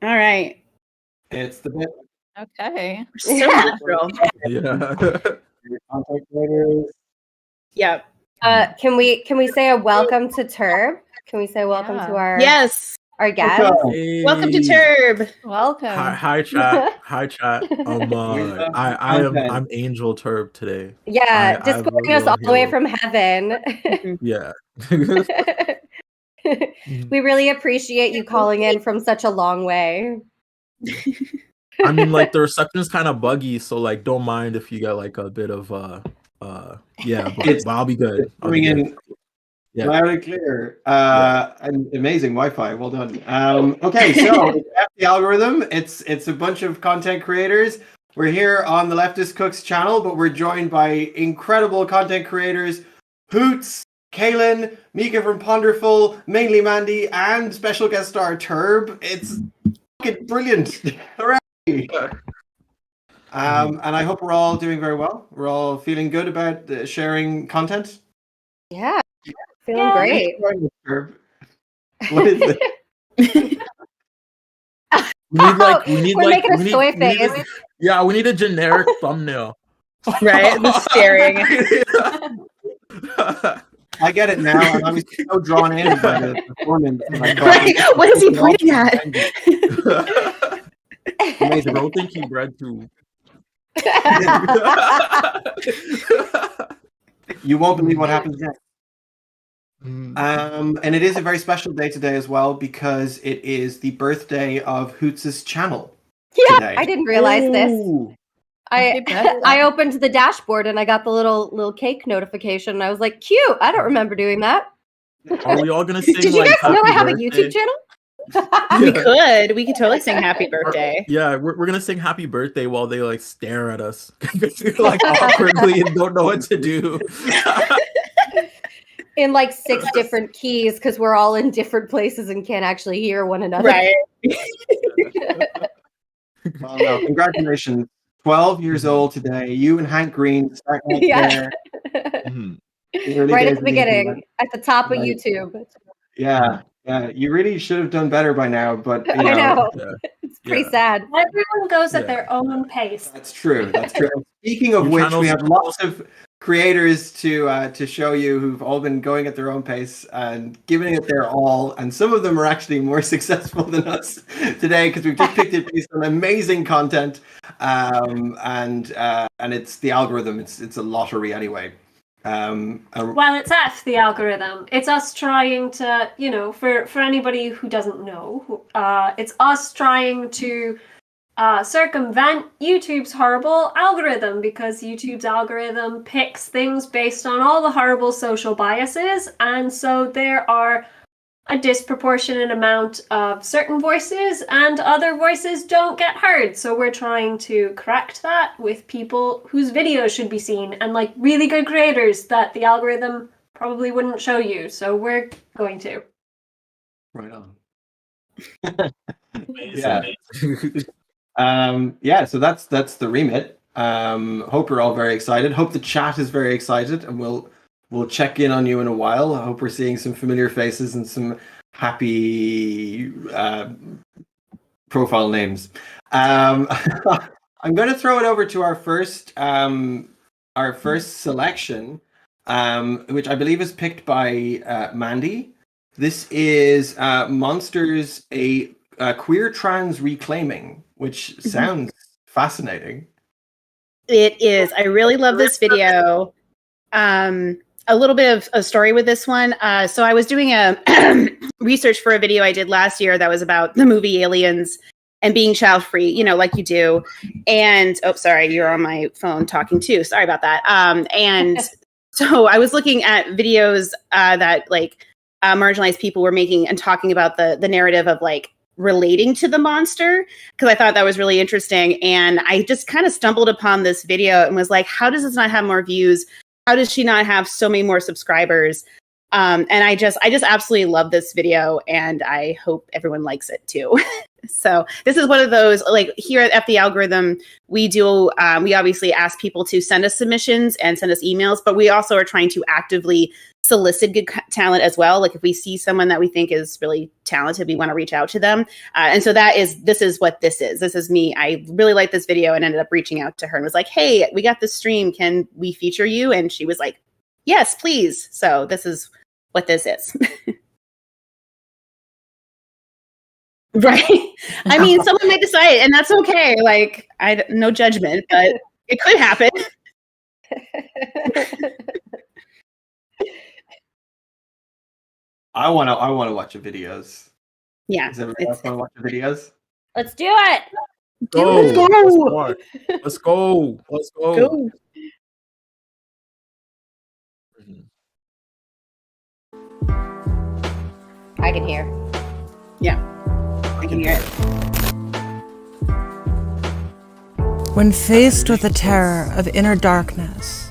All right. It's the bit. Okay. So natural. Yeah. Content creators. Yep. Can we say a welcome to Turb? Can we say welcome to our our guest? Hey. Welcome to Turb. Welcome. Hi chat. Hi chat. I'm Angel Turb today. Yeah, discording us all the way from heaven. Yeah. We really appreciate you calling in from such a long way. I mean, like, the reception is kind of buggy, so like, don't mind if you get like a bit of yeah, but I'll be good. Coming in loud and clear. And amazing Wi-Fi. Well done. Okay, so the algorithm. It's a bunch of content creators. We're here on the Leftist Cooks channel, but we're joined by incredible content creators: Hoots, Kaylin, Mika from Ponderful, mainly Mandy, and special guest star Turb. It's fucking brilliant. Hooray! And I hope we're all doing very well. We're all feeling good about sharing content. Yeah, feeling great. What is it? We need We're making a soy face. We need a generic thumbnail. Right, the staring. I get it now. And I was so drawn in by the performance. Right. What is he pointing at? Amazing. Bro, thank you, Brad, too. You won't believe what happens next. And it is a very special day today as well, because it is the birthday of Hoots' channel. Yeah, today. I didn't realize this. I opened the dashboard and I got the little cake notification. And I was like, cute. I don't remember doing that. Are we all gonna sing? Did you guys know I have a YouTube channel? We could totally sing happy birthday. Yeah, we're gonna sing happy birthday while they like stare at us like awkwardly and don't know what to do. In like 6 different keys, because we're all in different places and can't actually hear one another. Right. Well, no, congratulations. 12 years old today. You and Hank Green starting there. Right at the beginning, at the top of YouTube. Yeah. You really should have done better by now, but you know, I know. It's pretty sad. Everyone goes at their own pace. That's true. Speaking of which, we have lots of creators to show you who've all been going at their own pace and giving it their all, and some of them are actually more successful than us today because we've just picked it based on amazing content, and it's the algorithm. It's a lottery anyway. Well, it's the algorithm. It's us trying to, for anybody who doesn't know, it's us trying to circumvent YouTube's horrible algorithm, because YouTube's algorithm picks things based on all the horrible social biases, and so there are a disproportionate amount of certain voices and other voices don't get heard. So we're trying to correct that with people whose videos should be seen and like really good creators that the algorithm probably wouldn't show you. So we're going to. Right on. So that's the remit. Hope you're all very excited. Hope the chat is very excited, and we'll check in on you in a while. I hope we're seeing some familiar faces and some happy profile names. I'm going to throw it over to our first selection, which I believe is picked by Mandy. This is Monsters, a queer trans reclaiming, which sounds fascinating. It is. I really love this video. A little bit of a story with this one. So I was doing a research for a video I did last year that was about the movie Aliens and being child free, like you do. And sorry, you're on my phone talking too. Sorry about that. And so I was looking at videos that like marginalized people were making and talking about the narrative of like relating to the monster, because I thought that was really interesting. And I just kind of stumbled upon this video and was like, how does this not have more views? How does she not have so many more subscribers? And I just absolutely love this video, and I hope everyone likes it too. So this is one of those, like here at F the Algorithm, we do, we obviously ask people to send us submissions and send us emails, but we also are trying to actively solicit good talent as well. Like if we see someone that we think is really talented, we want to reach out to them. And so this is what this is. This is me. I really liked this video and ended up reaching out to her and was like, hey, we got this stream. Can we feature you? And she was like, yes, please. So this is what this is. Right. I mean, someone might decide, and that's okay. Like, no judgment, but it could happen. I want to watch the videos. Yeah. Does everyone else want to watch the videos? Let's do it. Let's go. Let's go. Let's go. I can hear. Yeah. I can hear it. When faced with the terror of inner darkness,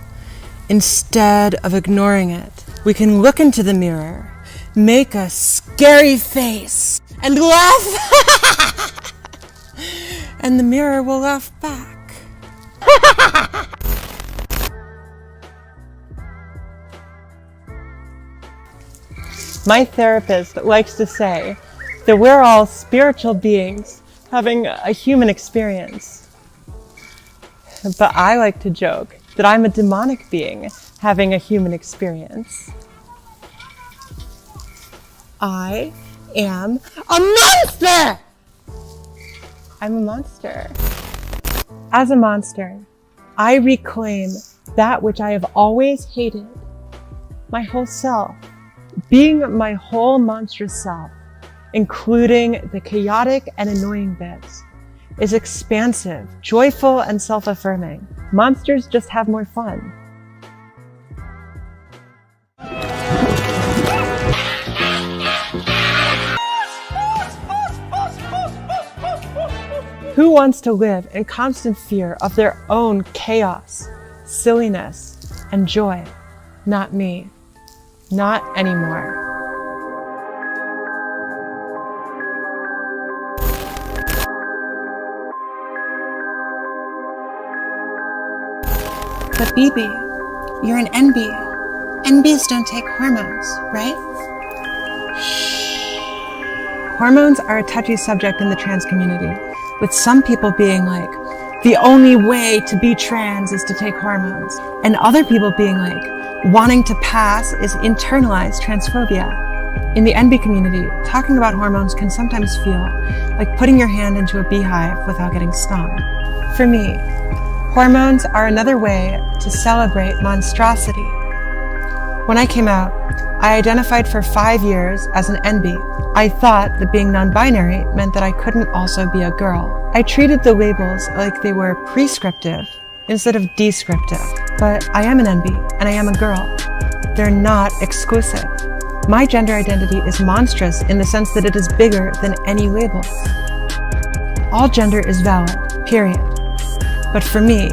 instead of ignoring it, we can look into the mirror, make a scary face, and laugh. And the mirror will laugh back. My therapist likes to say that we're all spiritual beings having a human experience. But I like to joke that I'm a demonic being having a human experience. I am a monster! I'm a monster. As a monster, I reclaim that which I have always hated, my whole self, being my whole monstrous self, including the chaotic and annoying bits, is expansive, joyful, and self-affirming. Monsters just have more fun. Who wants to live in constant fear of their own chaos, silliness, and joy? Not me. Not anymore. But BB, you're an NB. NBs don't take hormones, right? Shh. Hormones are a touchy subject in the trans community, with some people being like, the only way to be trans is to take hormones, and other people being like, wanting to pass is internalized transphobia. In the NB community, talking about hormones can sometimes feel like putting your hand into a beehive without getting stung. For me, hormones are another way to celebrate monstrosity. When I came out, I identified for 5 years as an NB. I thought that being non-binary meant that I couldn't also be a girl. I treated the labels like they were prescriptive instead of descriptive. But I am an NB and I am a girl. They're not exclusive. My gender identity is monstrous in the sense that it is bigger than any label. All gender is valid, period. But for me,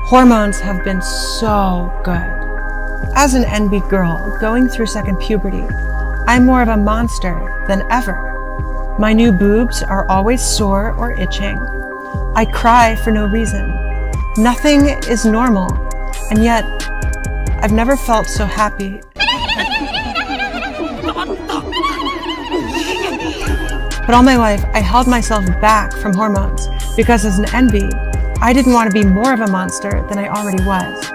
hormones have been so good. As an NB girl going through second puberty, I'm more of a monster than ever. My new boobs are always sore or itching. I cry for no reason. Nothing is normal, and yet I've never felt so happy. But all my life, I held myself back from hormones because as an NB, I didn't want to be more of a monster than I already was.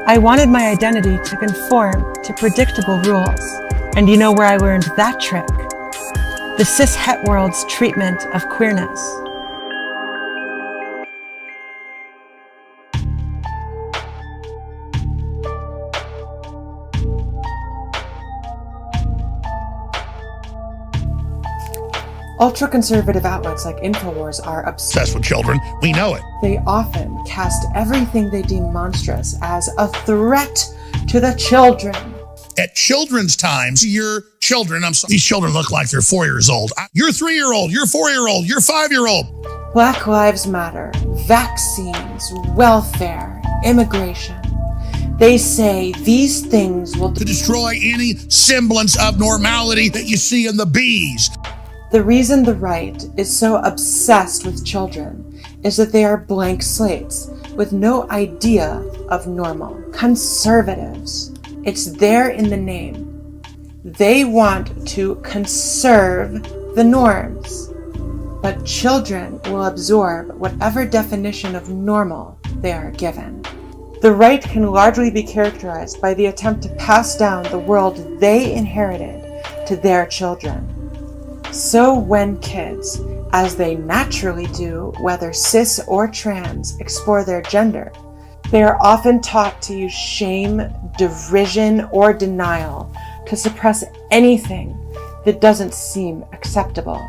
I wanted my identity to conform to predictable rules. And you know where I learned that trick? The cis-het world's treatment of queerness. Ultra-conservative outlets like InfoWars are obsessed with children. We know it. They often cast everything they deem monstrous as a threat to the children. At children's times, your children, these children look like they're 4 years old. You're 3-year-old, you're 4-year-old, you're 5-year-old. Black Lives Matter, vaccines, welfare, immigration. They say these things will to destroy any semblance of normality that you see in the bees. The reason the right is so obsessed with children is that they are blank slates with no idea of normal. Conservatives. It's there in the name. They want to conserve the norms. But children will absorb whatever definition of normal they are given. The right can largely be characterized by the attempt to pass down the world they inherited to their children. So when kids, as they naturally do, whether cis or trans, explore their gender, they are often taught to use shame, derision, or denial to suppress anything that doesn't seem acceptable.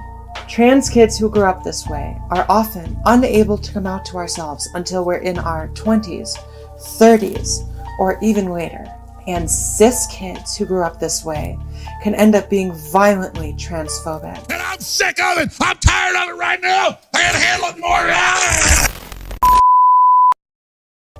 Trans kids who grow up this way are often unable to come out to ourselves until we're in our 20s, 30s, or even later. And cis kids who grew up this way can end up being violently transphobic. And I'm sick of it. I'm tired of it right now. I can't handle it more.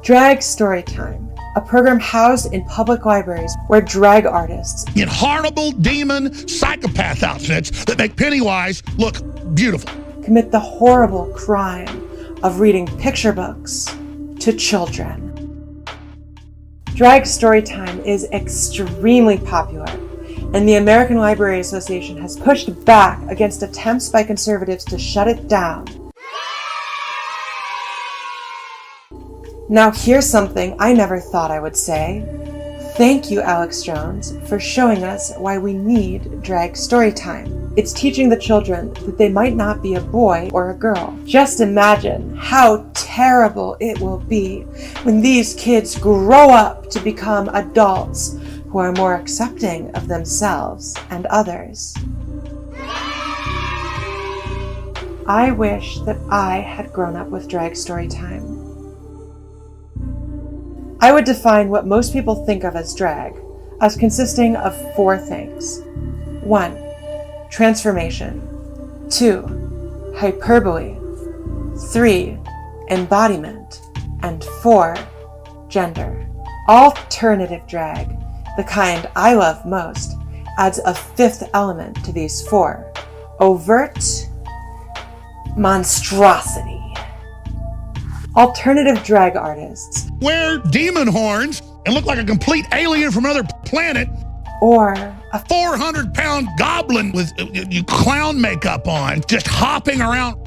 Drag Storytime, a program housed in public libraries where drag artists in horrible demon psychopath outfits that make Pennywise look beautiful commit the horrible crime of reading picture books to children. Drag Storytime is extremely popular, and the American Library Association has pushed back against attempts by conservatives to shut it down. Now here's something I never thought I would say. Thank you, Alex Jones, for showing us why we need Drag Storytime. It's teaching the children that they might not be a boy or a girl. Just imagine how terrible it will be when these kids grow up to become adults who are more accepting of themselves and others. I wish that I had grown up with Drag Storytime. I would define what most people think of as drag as consisting of 4 things. 1. Transformation. 2. Hyperbole. 3. Embodiment. And 4. Gender. Alternative drag, the kind I love most, adds a 5th element to these 4. Overt monstrosity. Alternative drag artists wear demon horns and look like a complete alien from another planet, or a 400-pound goblin with clown makeup on, just hopping around.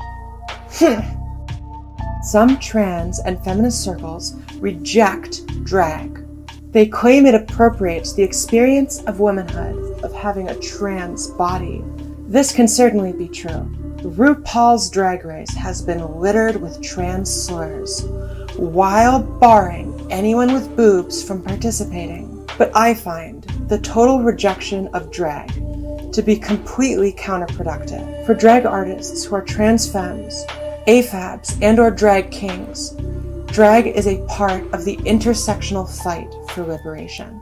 Some trans and feminist circles reject drag. They claim it appropriates the experience of womanhood, of having a trans body. This can certainly be true. RuPaul's Drag Race has been littered with trans slurs, while barring anyone with boobs from participating. But I find the total rejection of drag to be completely counterproductive. For drag artists who are trans femmes, AFABs, and/or drag kings, drag is a part of the intersectional fight for liberation.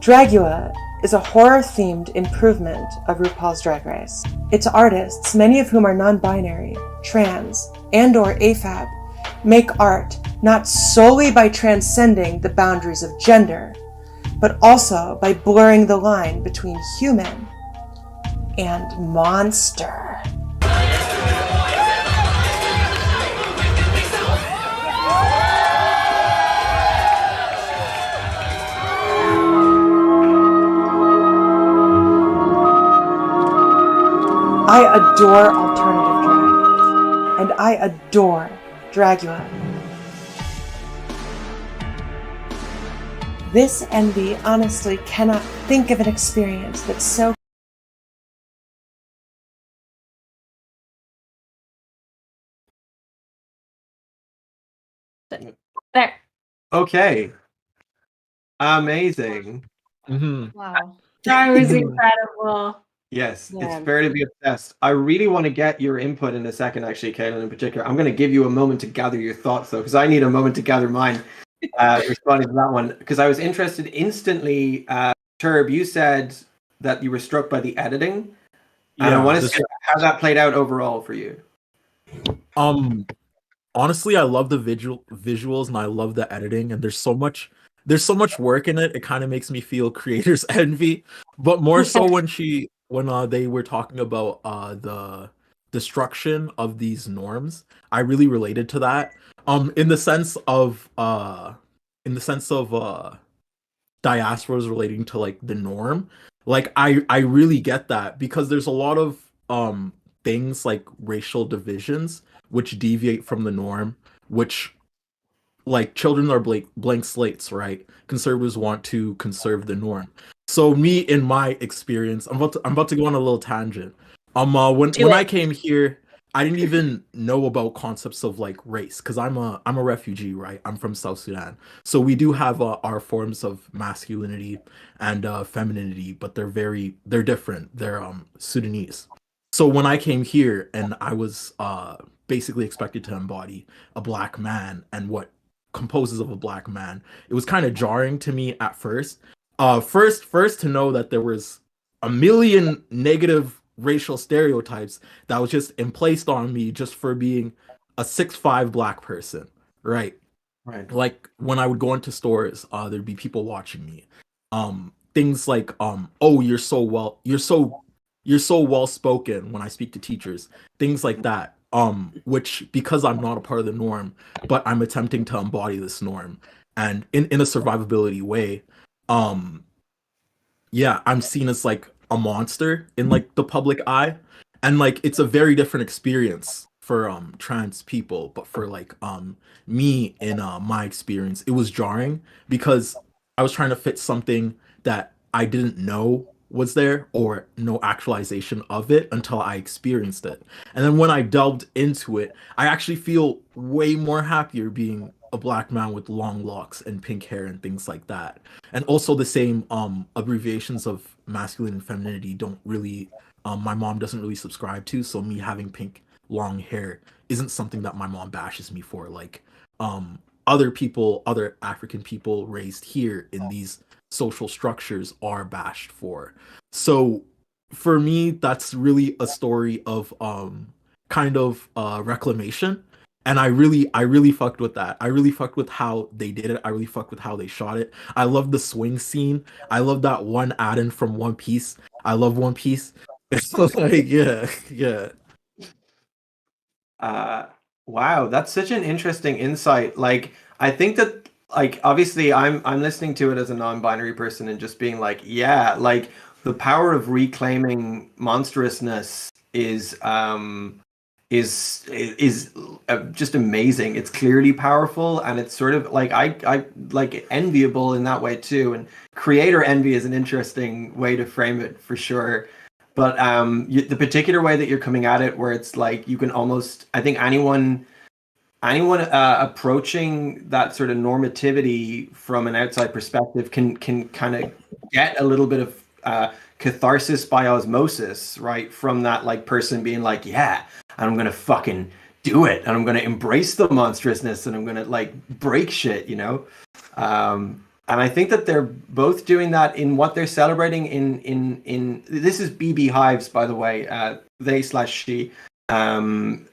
Dragula is a horror-themed improvement of RuPaul's Drag Race. Its artists, many of whom are non-binary, trans, and/or AFAB, make art not solely by transcending the boundaries of gender, but also by blurring the line between human and monster. I adore alternative drag, and I adore Dragula. This envy honestly cannot think of an experience that's so there. Okay. Amazing. Wow. That was incredible. Yes, Yeah. it's fair to be obsessed. I really want to get your input in a second, actually, Caitlin, in particular. I'm going to give you a moment to gather your thoughts, though, because I need a moment to gather mine responding to that one. Because I was interested instantly, Turb, you said that you were struck by the editing. And I want to see how that played out overall for you. honestly, I love the visuals and I love the editing, and there's so much work in it. It kind of makes me feel creators envy, but more so when they were talking about the destruction of these norms. I really related to that. In the sense of diasporas relating to like the norm. Like I really get that, because there's a lot of things like racial divisions which deviate from the norm, which, like, children are blank slates, right? Conservatives want to conserve the norm. So me, in my experience, I'm about to go on a little tangent. When I came here, I didn't even know about concepts of like race, because I'm a refugee, right? I'm from South Sudan, so we do have our forms of masculinity and femininity, but they're different. They're Sudanese. So when I came here and I was basically expected to embody a black man and what composes of a black man, it was kind of jarring to me at first. First to know that there was a million negative racial stereotypes that was just placed on me just for being a 6'5" black person, right? Like when I would go into stores, there'd be people watching me. Things like, oh, you're so well spoken when I speak to teachers, things like that. Which, because I'm not a part of the norm, but I'm attempting to embody this norm, and in a survivability way, yeah, I'm seen as like a monster in like the public eye, and like it's a very different experience for trans people. But for like me, in my experience, it was jarring because I was trying to fit something that I didn't know was there, or no actualization of it until I experienced it. And then when I delved into it, I actually feel way more happier being a black man with long locks and pink hair and things like that. And also the same abbreviations of masculine and femininity don't really, my mom doesn't really subscribe to, so me having pink long hair isn't something that my mom bashes me for. Like other African people raised here in these social structures are bashed for. So for me, that's really a story of kind of reclamation, and I really fucked with that. I really fucked with how they did it. I really fucked with how they shot it. I love the swing scene. I love that one add-in from One Piece. I love One Piece. It's like, yeah. Wow, that's such an interesting insight. Like, I think that, like, obviously I'm listening to it as a non-binary person and just being like, yeah, like the power of reclaiming monstrousness is just amazing. It's clearly powerful, and it's sort of like I like enviable in that way too. And creator envy is an interesting way to frame it for sure. But the particular way that you're coming at it, where it's like you can almost, I think anyone approaching that sort of normativity from an outside perspective can kind of get a little bit of catharsis by osmosis, right? From that like person being like, yeah, and I'm gonna fucking do it, and I'm gonna embrace the monstrousness, and I'm gonna like break shit, you know. And I think that they're both doing that in what they're celebrating in this is BB Hives, by the way, they/she, and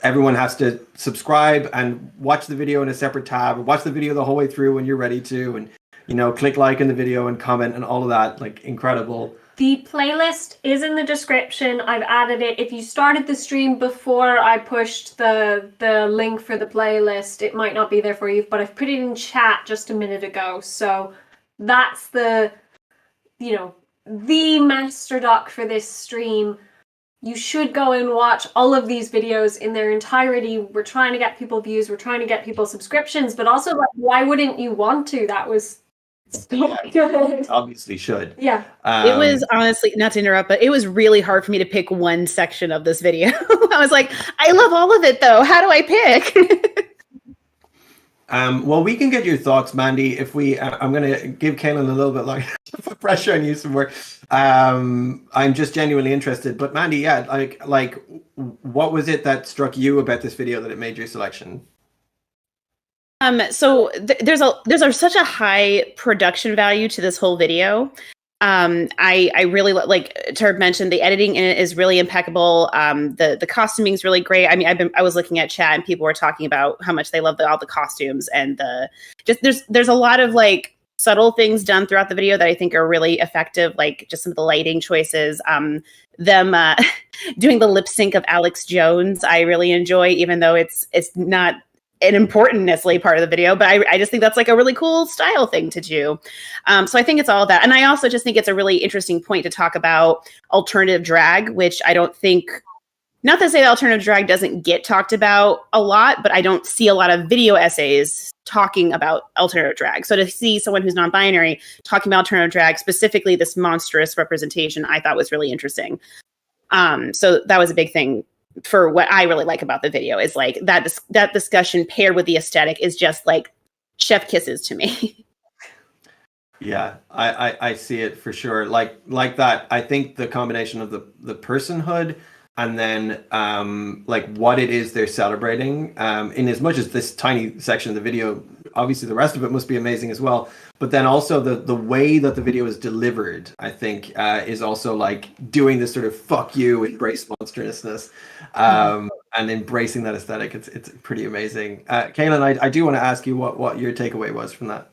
everyone has to subscribe and watch the video in a separate tab, or watch the video the whole way through when you're ready to, and you know, click like in the video and comment and all of that. Like, incredible. The playlist is in the description. I've added it. If you started the stream before I pushed the link for the playlist, it might not be there for you, but I've put it in chat just a minute ago. So that's the master doc for this stream. You should go and watch all of these videos in their entirety. We're trying to get people views. We're trying to get people subscriptions, but also, like, why wouldn't you want to? That was so good. Obviously should. Yeah. It was, honestly, not to interrupt, but it was really hard for me to pick one section of this video. I was like, I love all of it though. How do I pick? Well, we can get your thoughts, Mandy, if we I'm gonna give Kaylin a little bit like put pressure on you some more. I'm just genuinely interested. But Mandy, yeah, like what was it that struck you about this video that it made your selection? So there's such a high production value to this whole video. I really like Turb mentioned the editing in it is really impeccable. The costuming is really great. I mean, I was looking at chat and people were talking about how much they love all the costumes and there's a lot of like subtle things done throughout the video that I think are really effective. Like just some of the lighting choices, them doing the lip sync of Alex Jones. I really enjoy, even though it's not an important necessarily part of the video, but I just think that's like a really cool style thing to do. So I think it's all that. And I also just think it's a really interesting point to talk about alternative drag, which I don't think, not to say that alternative drag doesn't get talked about a lot, but I don't see a lot of video essays talking about alternative drag. So to see someone who's non-binary talking about alternative drag, specifically this monstrous representation, I thought was really interesting. So that was a big thing for what I really like about the video, is like that discussion paired with the aesthetic is just like chef kisses to me. Yeah, I see it for sure. Like that. I think the combination of the personhood and then like what it is they're celebrating, in as much as this tiny section of the video, obviously the rest of it must be amazing as well. But then also the way that the video is delivered, I think, is also like doing this sort of fuck you, embrace monstrousness, and embracing that aesthetic. It's pretty amazing. Kaylin, I do want to ask you what your takeaway was from that.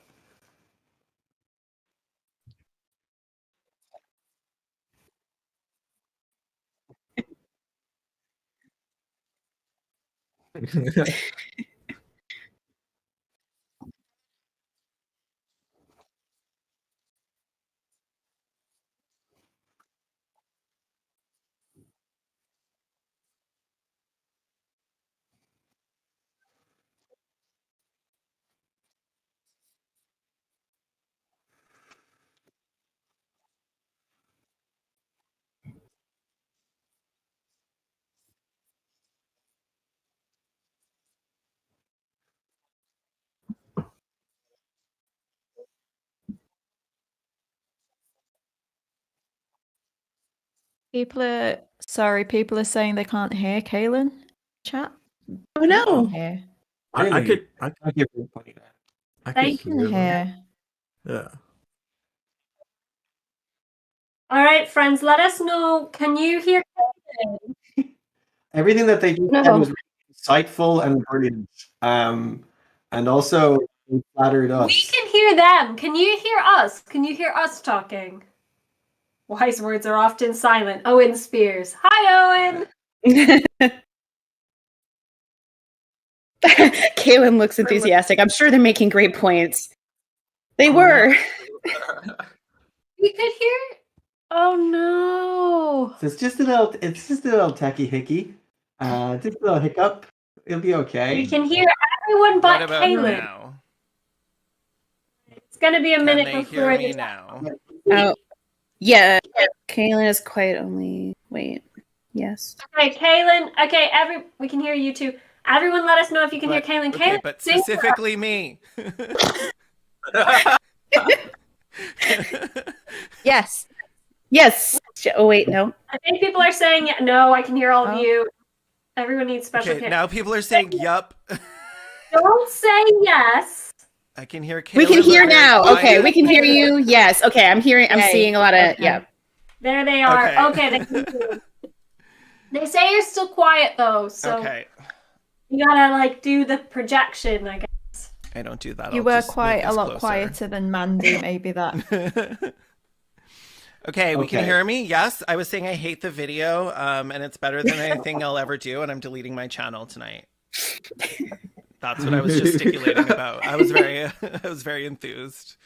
People are saying they can't hear Kaylin. Chat. Oh no! I could hear. Yeah. All right, friends, let us know. Can you hear Kaylin? Everything that they just said was really insightful and brilliant. And also flattered us. We can hear them. Can you hear us? Can you hear us talking? Wise words are often silent. Owen Spears. Hi, Owen. Kaylin looks enthusiastic. I'm sure they're making great points. They were. We could hear. Oh no! So it's just a little techie hickey. Just a little hiccup. It'll be okay. We can hear everyone but Kaylin. Now? It's gonna be a minute Can they before hear me now. Oh, yeah. Kaylin is quiet only. Wait. Yes. Okay, Kaylin. Okay, we can hear you too. Everyone, let us know if you can hear Kaylin. Okay, Kaylin, but specifically me. Yes. Yes. Oh wait, no. I think people are saying no. I can hear all of you. Everyone needs special care. Now people are saying yup. Don't say yes. I can hear Kaylin. We can hear now. Okay, we can hear you. Yes. Okay, I'm seeing a lot of There they are. Okay, they can hear you. They say you're still quiet though, so you gotta like do the projection, I guess. I don't do that. You were quite a lot quieter than Mandy, maybe that. Okay, we can hear me. Yes, I was saying I hate the video, and it's better than anything I'll ever do, and I'm deleting my channel tonight. That's what I was gesticulating about. I was very enthused.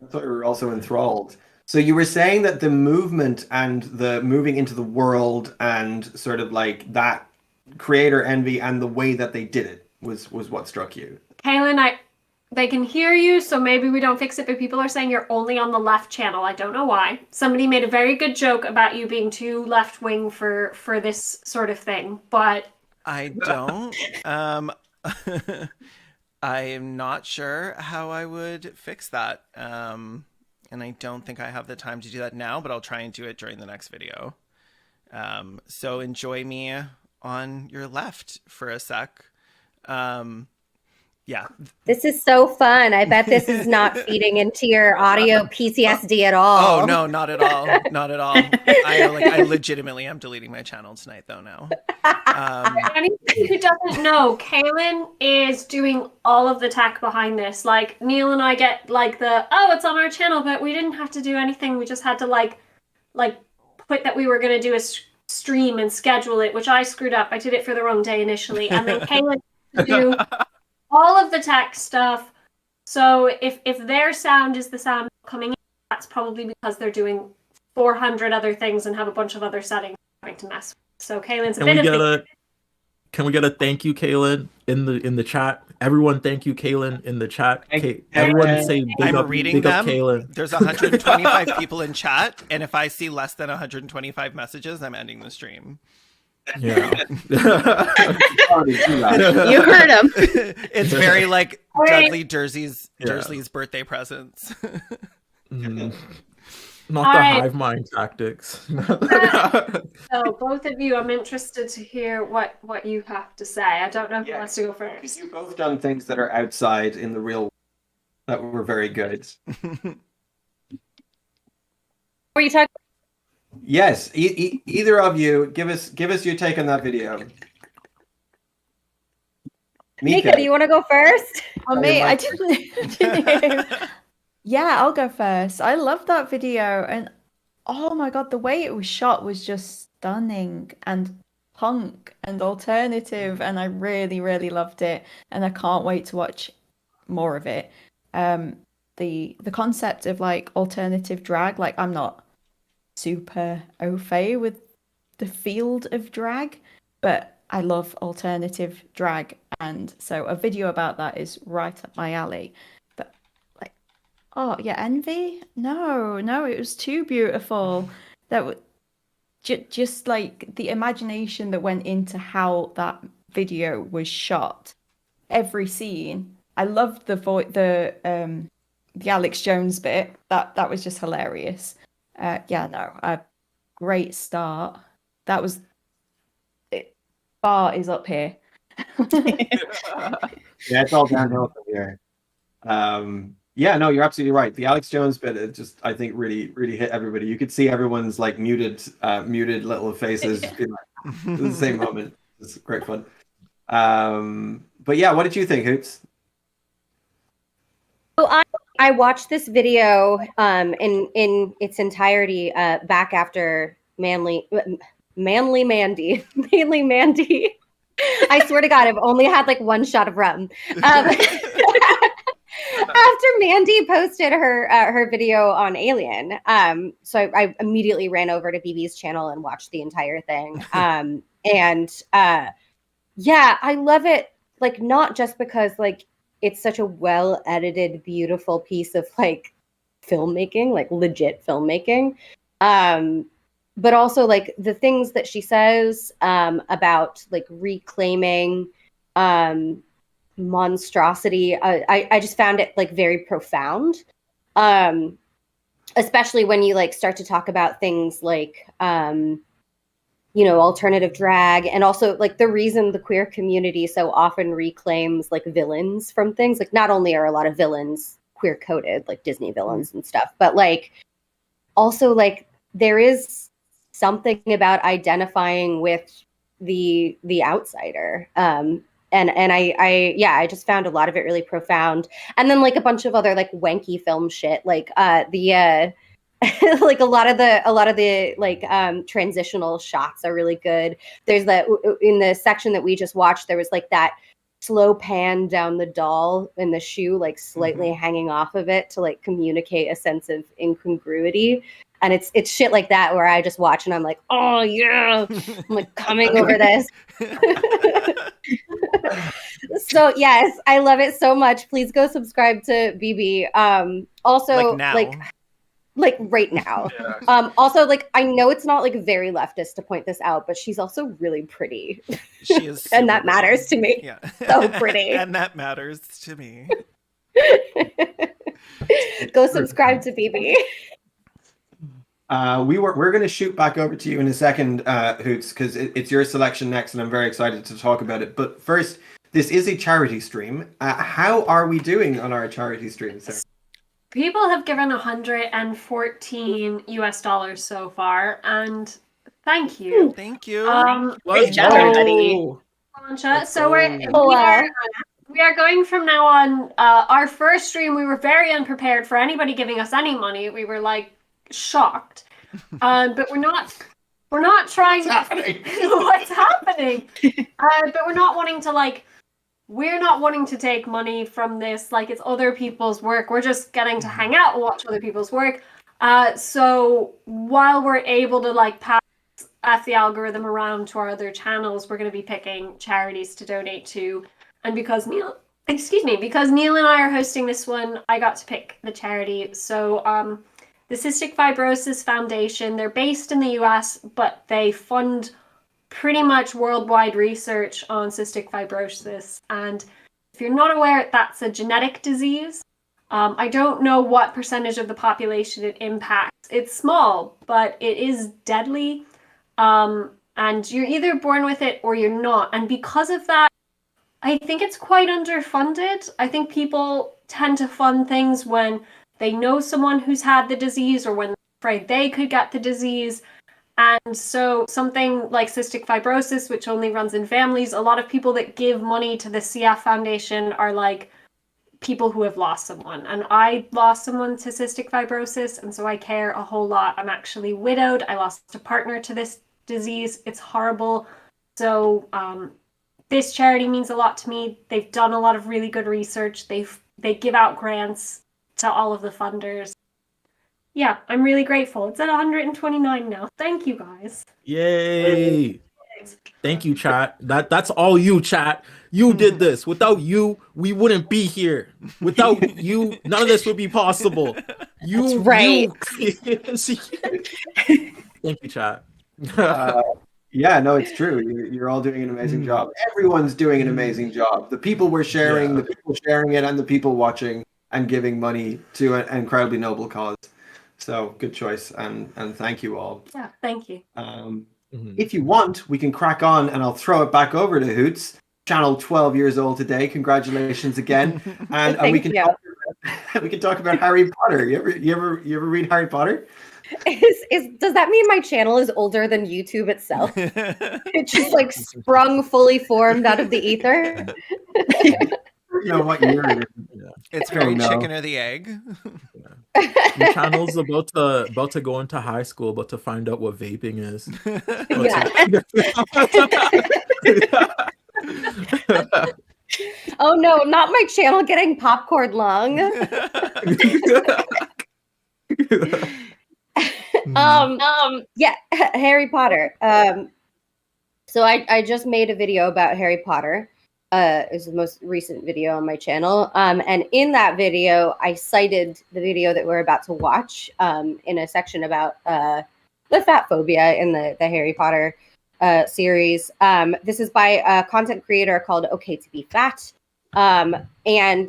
I thought you were also enthralled. So you were saying that the movement and the moving into the world and sort of like that creator envy and the way that they did it was what struck you. Kaylin, they can hear you, so maybe we don't fix it, but people are saying you're only on the left channel. I don't know why. Somebody made a very good joke about you being too left-wing for this sort of thing, but... I don't. I am not sure how I would fix that. And I don't think I have the time to do that now, but I'll try and do it during the next video. So enjoy me on your left for a sec. Yeah. This is so fun. I bet this is not feeding into your audio PTSD at all. Oh no, not at all. Not at all. I legitimately am deleting my channel tonight though now. Anybody who doesn't know, Kaylin is doing all of the tech behind this. Like Neil and I get like it's on our channel, but we didn't have to do anything. We just had to like put that we were going to do a stream and schedule it, which I screwed up. I did it for the wrong day initially, and then Kaylin do all of the tech stuff. So if their sound is the sound coming in, that's probably because they're doing 400 other things and have a bunch of other settings trying to mess with. So Kaylin's Can we get a thank you, Kaylin, in the chat? Everyone, thank you, Kaylin, in the chat. Everyone say big up, reading them. Kaylin. There's 125 people in chat, and if I see less than 125 messages, I'm ending the stream. Yeah. You heard him. It's very like Dudley Dursley's birthday presents. Not the hive mind tactics. So both of you, I'm interested to hear what you have to say. I don't know who wants to go first. You've both done things that are outside in the real world that were very good. Were you talking? Yes, either of you, give us your take on that video. Mika, do you want to go first? Oh, me? I didn't. Yeah, I'll go first. I love that video, and oh my god, the way it was shot was just stunning and punk and alternative, and I really, really loved it, and I can't wait to watch more of it. The concept of like alternative drag, like I'm not super au fait with the field of drag, but I love alternative drag, and so a video about that is right up my alley. But like, oh yeah, envy? No, it was too beautiful. That was just like the imagination that went into how that video was shot. Every scene. I loved the Alex Jones bit. That was just hilarious. Great start. That was it. Bar is up here. Yeah, it's all downhill from here. Yeah, no, you're absolutely right. The Alex Jones bit, it just, I think, really, really hit everybody. You could see everyone's like muted little faces at the same moment. It's great fun. But yeah, what did you think, Hoops? So I watched this video in its entirety back after Manly Mandy. I swear to God, I've only had like one shot of rum. After Mandy posted her video on Alien, so I immediately ran over to BB's channel and watched the entire thing. Yeah, I love it. Like, not just because like it's such a well edited, beautiful piece of like filmmaking, like legit filmmaking, but also like the things that she says about like reclaiming monstrosity. I just found it like very profound, especially when you like start to talk about things like alternative drag, and also like the reason the queer community so often reclaims like villains from things. Like, not only are a lot of villains queer coded, like Disney villains and stuff, but like also like there is something about identifying with the outsider. And I just found a lot of it really profound. And then like a bunch of other like wanky film shit, like like a lot of the like transitional shots are really good. There's that in the section that we just watched, there was like that slow pan down the doll in the shoe, like slightly hanging off of it to like communicate a sense of incongruity. And it's shit like that where I just watch and I'm like, oh yeah, I'm like coming over this. So yes, I love it so much. Please go subscribe to BB. Also, like now. Like right now. Yeah. Also, like, I know it's not like very leftist to point this out, but she's also really pretty. She is, and that matters to me. Yeah, so pretty. And that matters to me. Go subscribe to BB. We're going to shoot back over to you in a second, Hoots, because it's your selection next, and I'm very excited to talk about it. But first, this is a charity stream. How are we doing on our charity stream, Sarah? People have given $114 so far, and thank you. Thank you. Great job, everybody. So we are going from now on. Our first stream, we were very unprepared for anybody giving us any money. We were like shocked, but we're not trying. What's happening? What's happening? But we're not wanting to take money from this. Like, it's other people's work. We're just getting to hang out and watch other people's work. So while we're able to like pass the algorithm around to our other channels, we're going to be picking charities to donate to. And because Neil and I are hosting this one, I got to pick the charity. So the Cystic Fibrosis Foundation, they're based in the US, but they fund pretty much worldwide research on cystic fibrosis. And if you're not aware, that's a genetic disease. I don't know what percentage of the population it impacts. It's small, but it is deadly. And you're either born with it or you're not. And because of that, I think it's quite underfunded. I think people tend to fund things when they know someone who's had the disease or when they're afraid they could get the disease. And so something like cystic fibrosis, which only runs in families, a lot of people that give money to the CF Foundation are like people who have lost someone. And I lost someone to cystic fibrosis, and so I care a whole lot. I'm actually widowed. I lost a partner to this disease. It's horrible. So this charity means a lot to me. They've done a lot of really good research. They give out grants to all of the funders. Yeah, I'm really grateful. It's at 129 now. Thank you, guys. Yay! Thank you, chat. That's all you, chat. You did this. Without you, we wouldn't be here. Without you, none of this would be possible. That's right. Thank you, chat. Yeah, no, it's true. You're all doing an amazing job. Everyone's doing an amazing job. The people we're sharing, the people sharing it, and the people watching and giving money to an incredibly noble cause. So good choice, and thank you all. Yeah, thank you. If you want, we can crack on, and I'll throw it back over to Hoots. Channel 12 years old today. Congratulations again. And we can talk about Harry Potter. You ever read Harry Potter? Does that mean my channel is older than YouTube itself? It's just like sprung fully formed out of the ether. You know what year it is. It's very chicken or the egg. Your channel's about to go into high school, about to find out what vaping is. Oh no, not my channel getting popcorn lung. Yeah, Harry Potter. So I just made a video about Harry Potter. It was the most recent video on my channel. And in that video, I cited the video that we're about to watch in a section about the Fatphobia in the Harry Potter series. This is by a content creator called Okay to Be Fat. And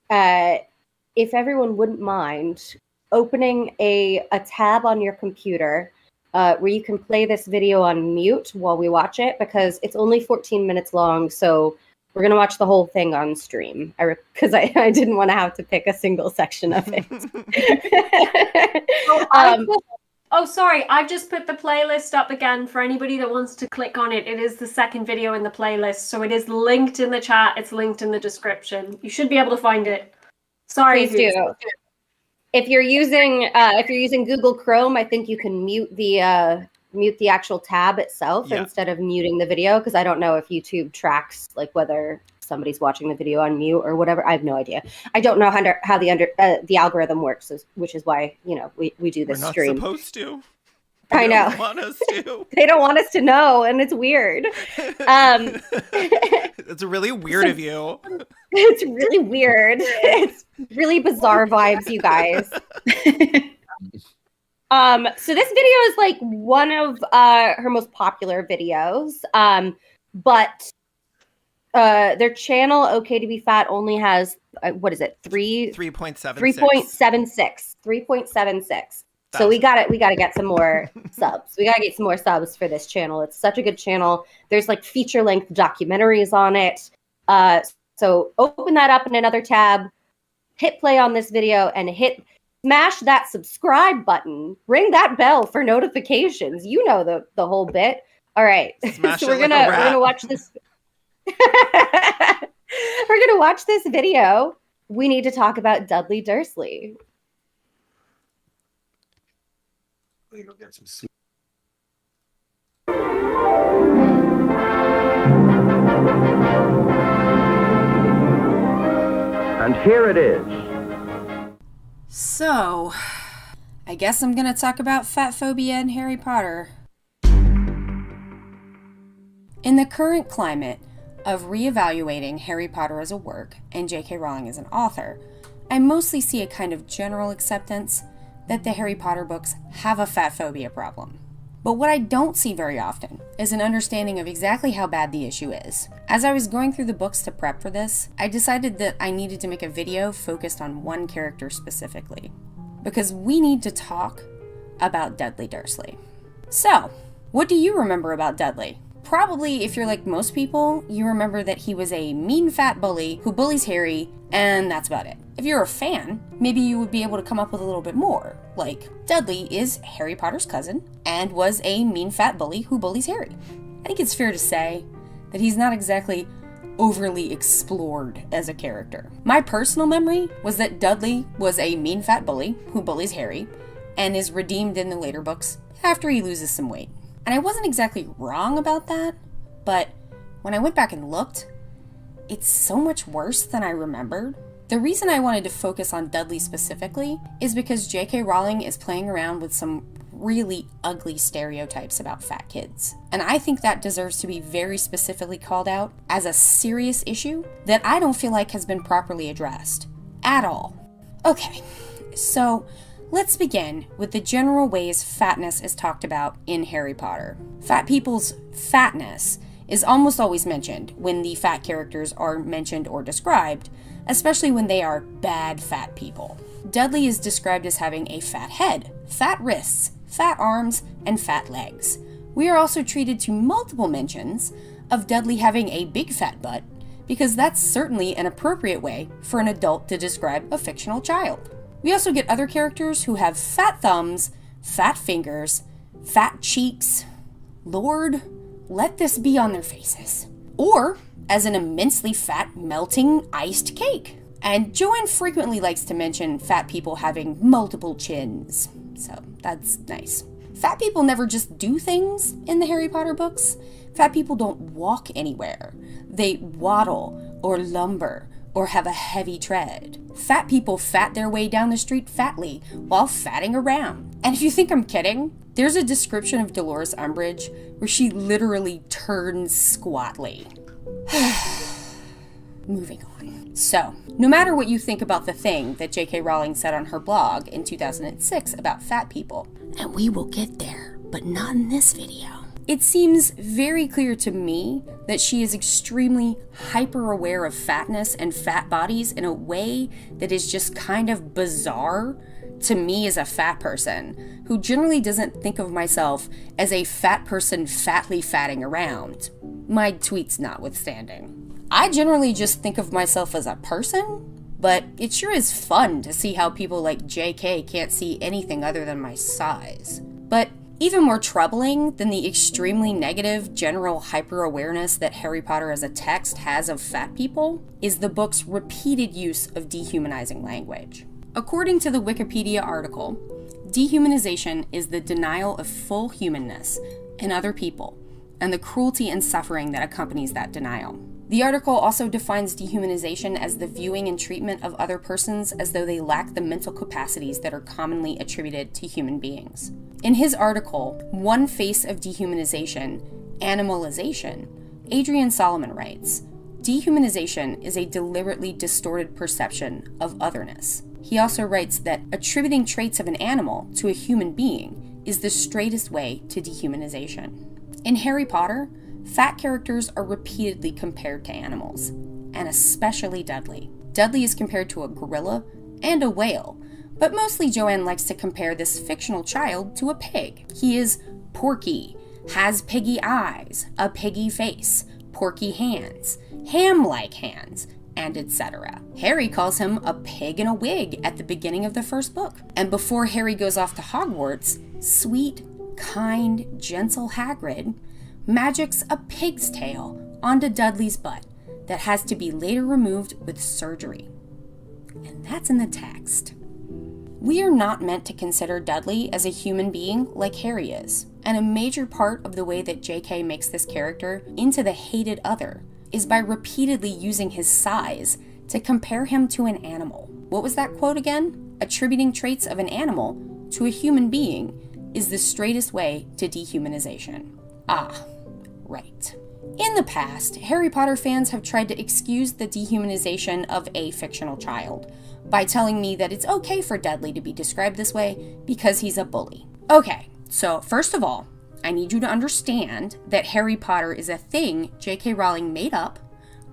if everyone wouldn't mind opening a tab on your computer where you can play this video on mute while we watch it, because it's only 14 minutes long. So we're going to watch the whole thing on stream because I didn't want to have to pick a single section of it. Sorry. I've just put the playlist up again for anybody that wants to click on it. It is the second video in the playlist. So it is linked in the chat. It's linked in the description. You should be able to find it. Sorry. Please do. If you're using Google Chrome, I think you can mute the actual tab itself instead of muting the video, because I don't know if YouTube tracks like whether somebody's watching the video on mute or whatever. I have no idea. I don't know how the algorithm works, which is why we do this stream. We're not supposed to. I know. They don't want us to. They don't want us to know, and it's weird. It's really weird of you. It's really weird. It's really bizarre vibes, you guys. So this video is like one of her most popular videos, but their channel, Okay to Be Fat, only has what is it? 3.76. So we got to get some more subs. We got to get some more subs for this channel. It's such a good channel. There's like feature-length documentaries on it. So open that up in another tab, hit play on this video, and smash that subscribe button. Ring that bell for notifications. You know the whole bit. All right. So we're gonna watch this. We're gonna watch this video. We need to talk about Dudley Dursley. Go get some sleep. And here it is. So, I guess I'm gonna talk about fatphobia and Harry Potter. In the current climate of reevaluating Harry Potter as a work and J.K. Rowling as an author, I mostly see a kind of general acceptance that the Harry Potter books have a fatphobia problem. But what I don't see very often is an understanding of exactly how bad the issue is. As I was going through the books to prep for this, I decided that I needed to make a video focused on one character specifically, because we need to talk about Dudley Dursley. So, what do you remember about Dudley? Probably, if you're like most people, you remember that he was a mean fat bully who bullies Harry, and that's about it. If you're a fan, maybe you would be able to come up with a little bit more, like Dudley is Harry Potter's cousin and was a mean fat bully who bullies Harry. I think it's fair to say that he's not exactly overly explored as a character. My personal memory was that Dudley was a mean fat bully who bullies Harry and is redeemed in the later books after he loses some weight. And I wasn't exactly wrong about that, but when I went back and looked, it's so much worse than I remembered. The reason I wanted to focus on Dudley specifically is because J.K. Rowling is playing around with some really ugly stereotypes about fat kids. And I think that deserves to be very specifically called out as a serious issue that I don't feel like has been properly addressed at all. Okay, so let's begin with the general ways fatness is talked about in Harry Potter. Fat people's fatness is almost always mentioned when the fat characters are mentioned or described, especially when they are bad fat people. Dudley is described as having a fat head, fat wrists, fat arms, and fat legs. We are also treated to multiple mentions of Dudley having a big fat butt, because that's certainly an appropriate way for an adult to describe a fictional child. We also get other characters who have fat thumbs, fat fingers, fat cheeks. Lord, let this be on their faces. Or as an immensely fat, melting, iced cake. And Joanne frequently likes to mention fat people having multiple chins. So that's nice. Fat people never just do things in the Harry Potter books. Fat people don't walk anywhere. They waddle or lumber or have a heavy tread. Fat people fat their way down the street fatly while fatting around. And if you think I'm kidding, there's a description of Dolores Umbridge where she literally turns squatly. Moving on. So, no matter what you think about the thing that J.K. Rowling said on her blog in 2006 about fat people, and we will get there, but not in this video, it seems very clear to me that she is extremely hyper-aware of fatness and fat bodies in a way that is just kind of bizarre to me as a fat person, who generally doesn't think of myself as a fat person fatly fatting around, my tweets notwithstanding. I generally just think of myself as a person, but it sure is fun to see how people like JK can't see anything other than my size. But even more troubling than the extremely negative general hyper-awareness that Harry Potter as a text has of fat people is the book's repeated use of dehumanizing language. According to the Wikipedia article, dehumanization is the denial of full humanness in other people and the cruelty and suffering that accompanies that denial. The article also defines dehumanization as the viewing and treatment of other persons as though they lack the mental capacities that are commonly attributed to human beings. In his article, One Face of Dehumanization, Animalization, Adrian Solomon writes, dehumanization is a deliberately distorted perception of otherness. He also writes that attributing traits of an animal to a human being is the straightest way to dehumanization. In Harry Potter, fat characters are repeatedly compared to animals, and especially Dudley. Dudley is compared to a gorilla and a whale, but mostly Joanne likes to compare this fictional child to a pig. He is porky, has piggy eyes, a piggy face, porky hands, ham-like hands, and etc. Harry calls him a pig in a wig at the beginning of the first book. And before Harry goes off to Hogwarts, sweet, kind, gentle Hagrid magics a pig's tail onto Dudley's butt that has to be later removed with surgery. And that's in the text. We are not meant to consider Dudley as a human being like Harry is, and a major part of the way that JK makes this character into the hated other is by repeatedly using his size to compare him to an animal. What was that quote again? Attributing traits of an animal to a human being is the straightest way to dehumanization. Ah, right. In the past, Harry Potter fans have tried to excuse the dehumanization of a fictional child by telling me that it's okay for Dudley to be described this way because he's a bully. Okay, so first of all, I need you to understand that Harry Potter is a thing J.K. Rowling made up,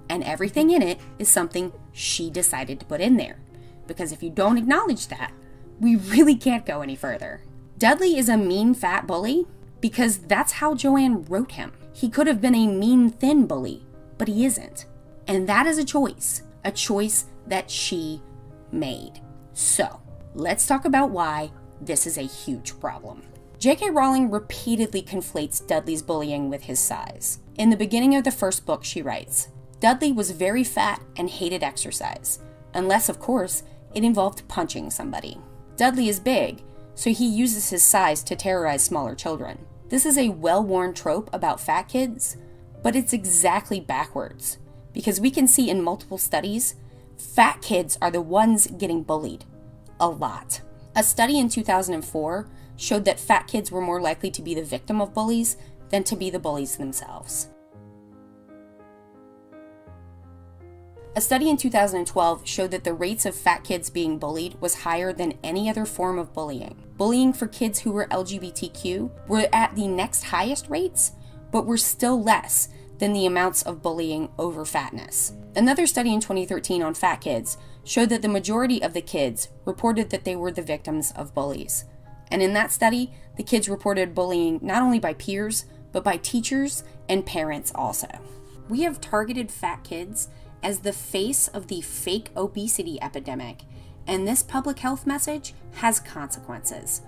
and everything in it is something she decided to put in there. Because if you don't acknowledge that, we really can't go any further. Dudley is a mean, fat bully because that's how Joanne wrote him. He could have been a mean, thin bully, but he isn't. And that is a choice that she made. So, let's talk about why this is a huge problem. J.K. Rowling repeatedly conflates Dudley's bullying with his size. In the beginning of the first book, she writes, Dudley was very fat and hated exercise, unless, of course, it involved punching somebody. Dudley is big, so he uses his size to terrorize smaller children. This is a well-worn trope about fat kids, but it's exactly backwards, because we can see in multiple studies, fat kids are the ones getting bullied. A lot. A study in 2004 showed that fat kids were more likely to be the victim of bullies than to be the bullies themselves. A study in 2012 showed that the rates of fat kids being bullied was higher than any other form of bullying. Bullying for kids who were LGBTQ were at the next highest rates, but were still less than the amounts of bullying over fatness. Another study in 2013 on fat kids showed that the majority of the kids reported that they were the victims of bullies. And in that study, the kids reported bullying not only by peers, but by teachers and parents also. We have targeted fat kids as the face of the fake obesity epidemic, and this public health message has consequences.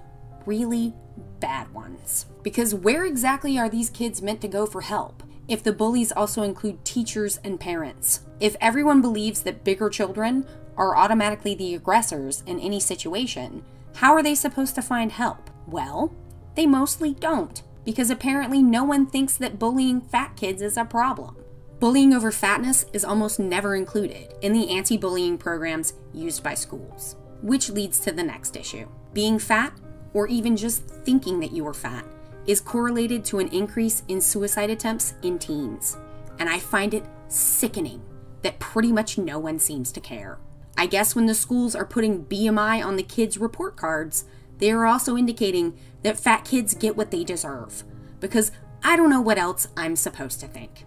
Really bad ones. Because where exactly are these kids meant to go for help if the bullies also include teachers and parents? If everyone believes that bigger children are automatically the aggressors in any situation, how are they supposed to find help? Well, they mostly don't, because apparently no one thinks that bullying fat kids is a problem. Bullying over fatness is almost never included in the anti-bullying programs used by schools, which leads to the next issue. Being fat, or even just thinking that you are fat, is correlated to an increase in suicide attempts in teens. And I find it sickening that pretty much no one seems to care. I guess when the schools are putting BMI on the kids' report cards, they are also indicating that fat kids get what they deserve, because I don't know what else I'm supposed to think.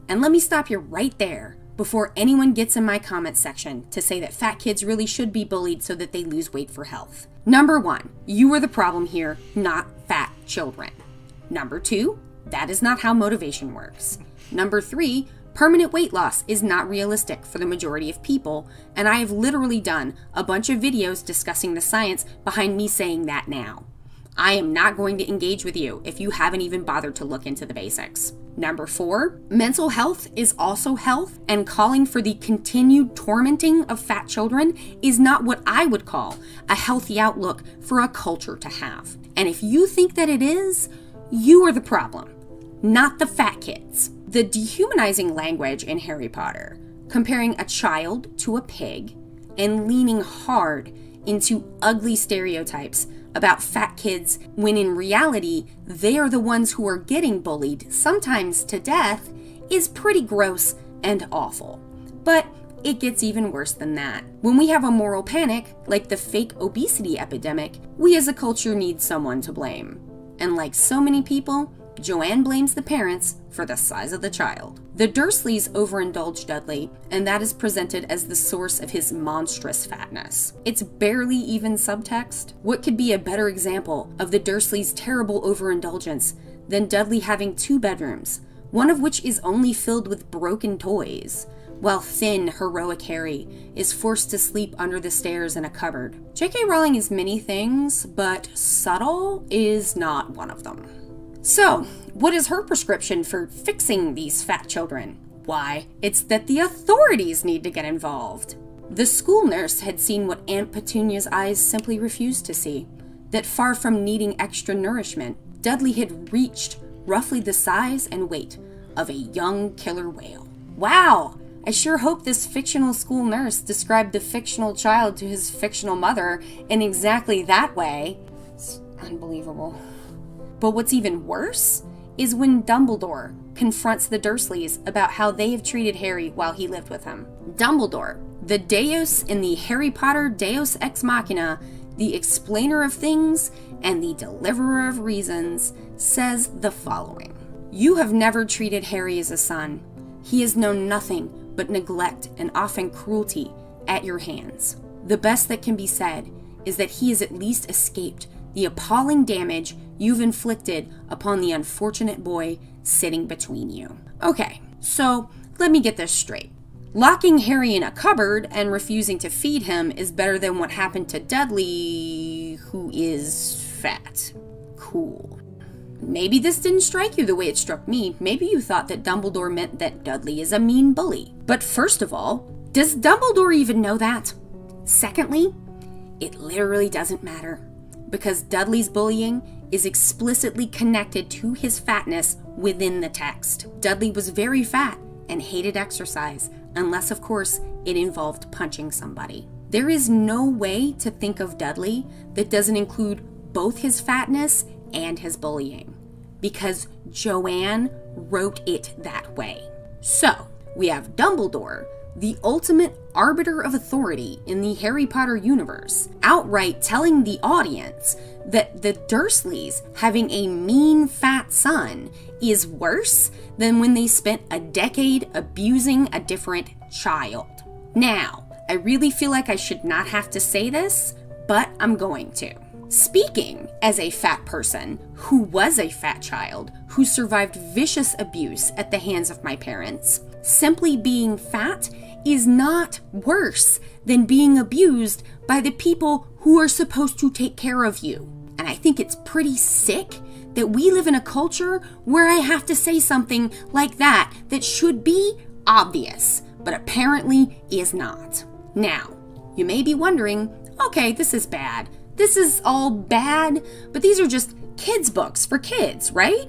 And let me stop you right there before anyone gets in my comment section to say that fat kids really should be bullied so that they lose weight for health. Number 1, you are the problem here, not fat children. Number 2, that is not how motivation works. Number 3, permanent weight loss is not realistic for the majority of people, and I have literally done a bunch of videos discussing the science behind me saying that now. I am not going to engage with you if you haven't even bothered to look into the basics. Number 4, mental health is also health, and calling for the continued tormenting of fat children is not what I would call a healthy outlook for a culture to have. And if you think that it is, you are the problem, not the fat kids. The dehumanizing language in Harry Potter, comparing a child to a pig, and leaning hard into ugly stereotypes about fat kids when in reality they are the ones who are getting bullied, sometimes to death, is pretty gross and awful. But it gets even worse than that. When we have a moral panic, like the fake obesity epidemic, we as a culture need someone to blame. And like so many people, Joanne blames the parents for the size of the child. The Dursleys overindulge Dudley, and that is presented as the source of his monstrous fatness. It's barely even subtext. What could be a better example of the Dursleys' terrible overindulgence than Dudley having 2 bedrooms, one of which is only filled with broken toys, while thin, heroic Harry is forced to sleep under the stairs in a cupboard. J.K. Rowling is many things, but subtle is not one of them. So, what is her prescription for fixing these fat children? Why, it's that the authorities need to get involved. The school nurse had seen what Aunt Petunia's eyes simply refused to see, that far from needing extra nourishment, Dudley had reached roughly the size and weight of a young killer whale. Wow! I sure hope this fictional school nurse described the fictional child to his fictional mother in exactly that way. It's unbelievable. But what's even worse is when Dumbledore confronts the Dursleys about how they have treated Harry while he lived with him. Dumbledore, the Deus in the Harry Potter Deus Ex Machina, the explainer of things and the deliverer of reasons, says the following. You have never treated Harry as a son. He has known nothing but neglect and often cruelty at your hands. The best that can be said is that he has at least escaped the appalling damage you've inflicted upon the unfortunate boy sitting between you. Okay, so let me get this straight. Locking Harry in a cupboard and refusing to feed him is better than what happened to Dudley, who is fat. Cool. Maybe this didn't strike you the way it struck me. Maybe you thought that Dumbledore meant that Dudley is a mean bully. But first of all, does Dumbledore even know that? Secondly, it literally doesn't matter, because Dudley's bullying is explicitly connected to his fatness within the text. Dudley was very fat and hated exercise, unless of course it involved punching somebody. There is no way to think of Dudley that doesn't include both his fatness and his bullying, because Joanne wrote it that way. So, we have Dumbledore, the ultimate arbiter of authority in the Harry Potter universe, outright telling the audience that the Dursleys having a mean fat son is worse than when they spent a decade abusing a different child. Now, I really feel like I should not have to say this, but I'm going to. Speaking as a fat person who was a fat child who survived vicious abuse at the hands of my parents, simply being fat is not worse than being abused by the people who are supposed to take care of you. And I think it's pretty sick that we live in a culture where I have to say something like that should be obvious, but apparently is not. Now, you may be wondering, okay, this is bad. This is all bad, but these are just kids' books for kids, right?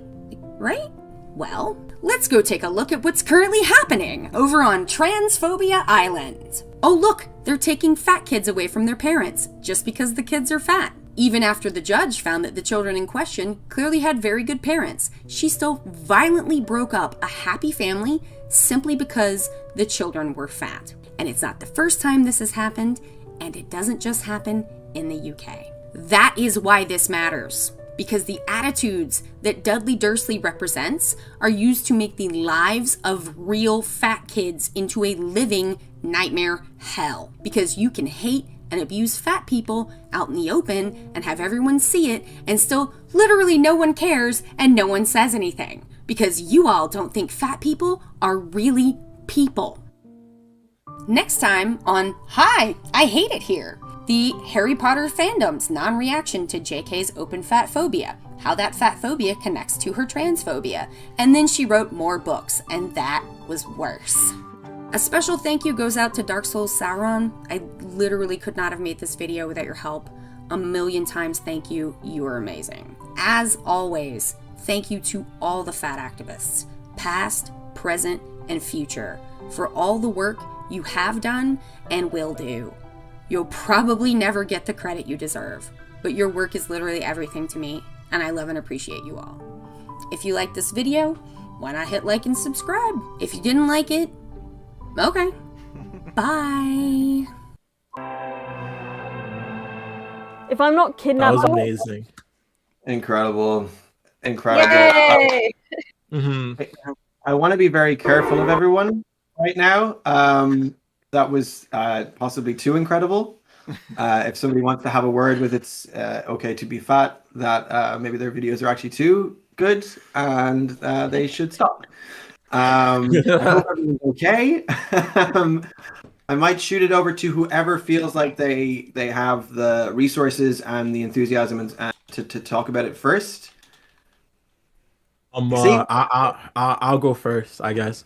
Right? Well, let's go take a look at what's currently happening over on Transphobia Island. Oh look, they're taking fat kids away from their parents just because the kids are fat. Even after the judge found that the children in question clearly had very good parents, she still violently broke up a happy family simply because the children were fat. And it's not the first time this has happened, and it doesn't just happen in the UK. That is why this matters, because the attitudes that Dudley Dursley represents are used to make the lives of real fat kids into a living nightmare hell. Because you can hate and abuse fat people out in the open and have everyone see it, and still literally no one cares and no one says anything, because you all don't think fat people are really people. Next time on Hi, I Hate It Here, the Harry Potter fandom's non-reaction to JK's open fatphobia, how that fatphobia connects to her transphobia, and then she wrote more books, and that was worse. A special thank you goes out to Dark Souls Sauron. I literally could not have made this video without your help. A million times thank you, you are amazing. As always, thank you to all the fat activists, past, present, and future, for all the work you have done and will do. You'll probably never get the credit you deserve, but your work is literally everything to me, and I love and appreciate you all. If you liked this video, why not hit like and subscribe? If you didn't like it, okay. Bye. If I'm not kidnapped... That was amazing. Incredible. Yay! I want to be very careful of everyone right now. That was possibly too incredible. If somebody wants to have a word with it's okay to be fat, that maybe their videos are actually too good, and they should stop. I hope everyone's okay. I might shoot it over to whoever feels like they have the resources and the enthusiasm and to talk about it first. I'll go first, I guess.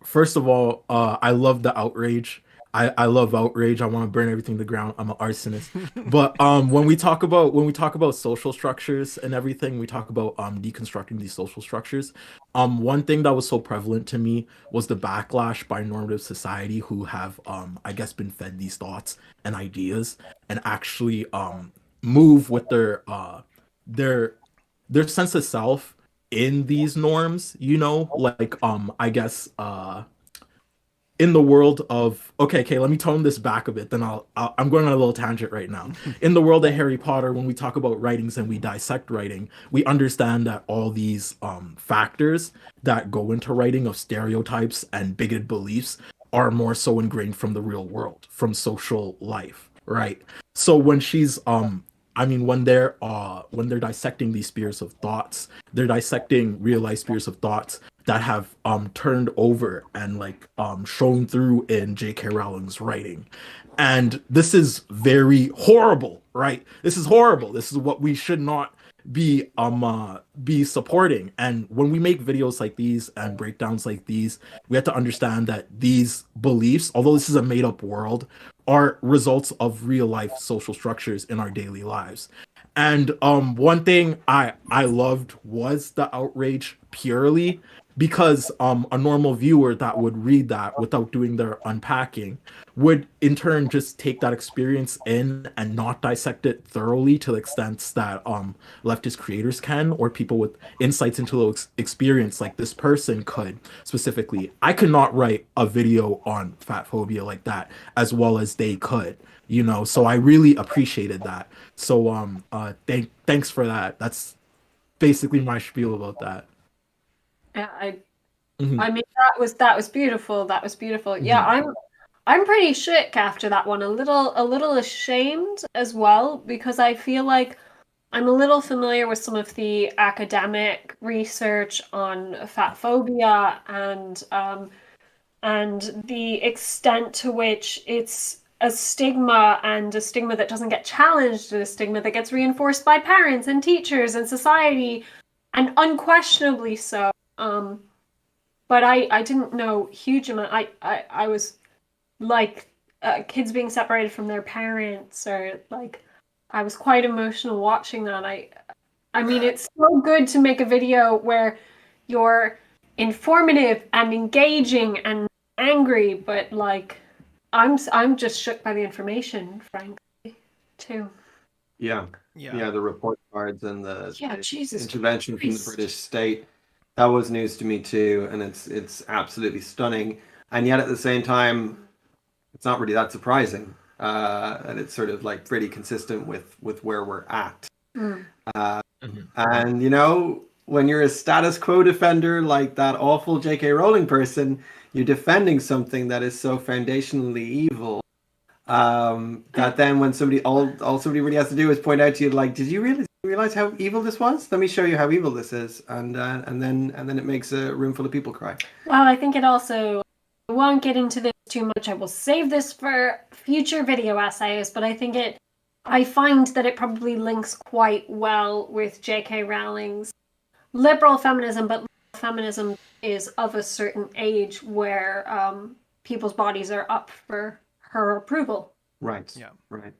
First of all, I love the outrage. I love outrage. I want to burn everything to the ground. I'm an arsonist. But when we talk about social structures and everything, we talk about deconstructing these social structures. One thing that was so prevalent to me was the backlash by normative society who have I guess been fed these thoughts and ideas and actually move with their sense of self in these norms, you know, like I guess in the world of okay, let me tone this back a bit, then I'm going on a little tangent right now. In the world of Harry Potter, when we talk about writings and we dissect writing, we understand that all these factors that go into writing of stereotypes and bigoted beliefs are more so ingrained from the real world, from social life, right? So when she's when they're dissecting these spheres of thoughts, they're dissecting real life spheres of thoughts that have turned over and like shown through in J.K. Rowling's writing. And this is very horrible, right? This is horrible. This is what we should not be supporting. And when we make videos like these and breakdowns like these, we have to understand that these beliefs, although this is a made up world, are results of real life social structures in our daily lives. And one thing I loved was the outrage purely because a normal viewer that would read that without doing their unpacking would in turn just take that experience in and not dissect it thoroughly to the extent that leftist creators can, or people with insights into the experience like this person could. Specifically, I could not write a video on fatphobia like that as well as they could, you know, so I really appreciated that. So thanks for that. That's basically my spiel about that. Yeah, I mean that was beautiful. That was beautiful. Yeah, I'm pretty shook after that one. A little ashamed as well, because I feel like I'm a little familiar with some of the academic research on fatphobia and the extent to which it's a stigma, and a stigma that doesn't get challenged, and a stigma that gets reinforced by parents and teachers and society, and unquestionably so. But I didn't know huge amount. I was like kids being separated from their parents, or like I was quite emotional watching that. I mean, it's so good to make a video where you're informative and engaging and angry, but like I'm just shook by the information, frankly, too. Yeah. The report cards and the intervention from the Christ. British state. That was news to me too, and it's absolutely stunning. And yet at the same time, it's not really that surprising. And it's sort of like pretty consistent with where we're at. And you know, when you're a status quo defender like that awful J.K. Rowling person, you're defending something that is so foundationally evil. That then when all somebody really has to do is point out to you, like, did you realize how evil this was? Let me show you how evil this is, and then it makes a room full of people cry. Well, I think it also, I won't get into this too much. I will save this for future video essays, but I find that it probably links quite well with J.K. Rowling's liberal feminism, but feminism is of a certain age where people's bodies are up for her approval. Right. Yeah. Right.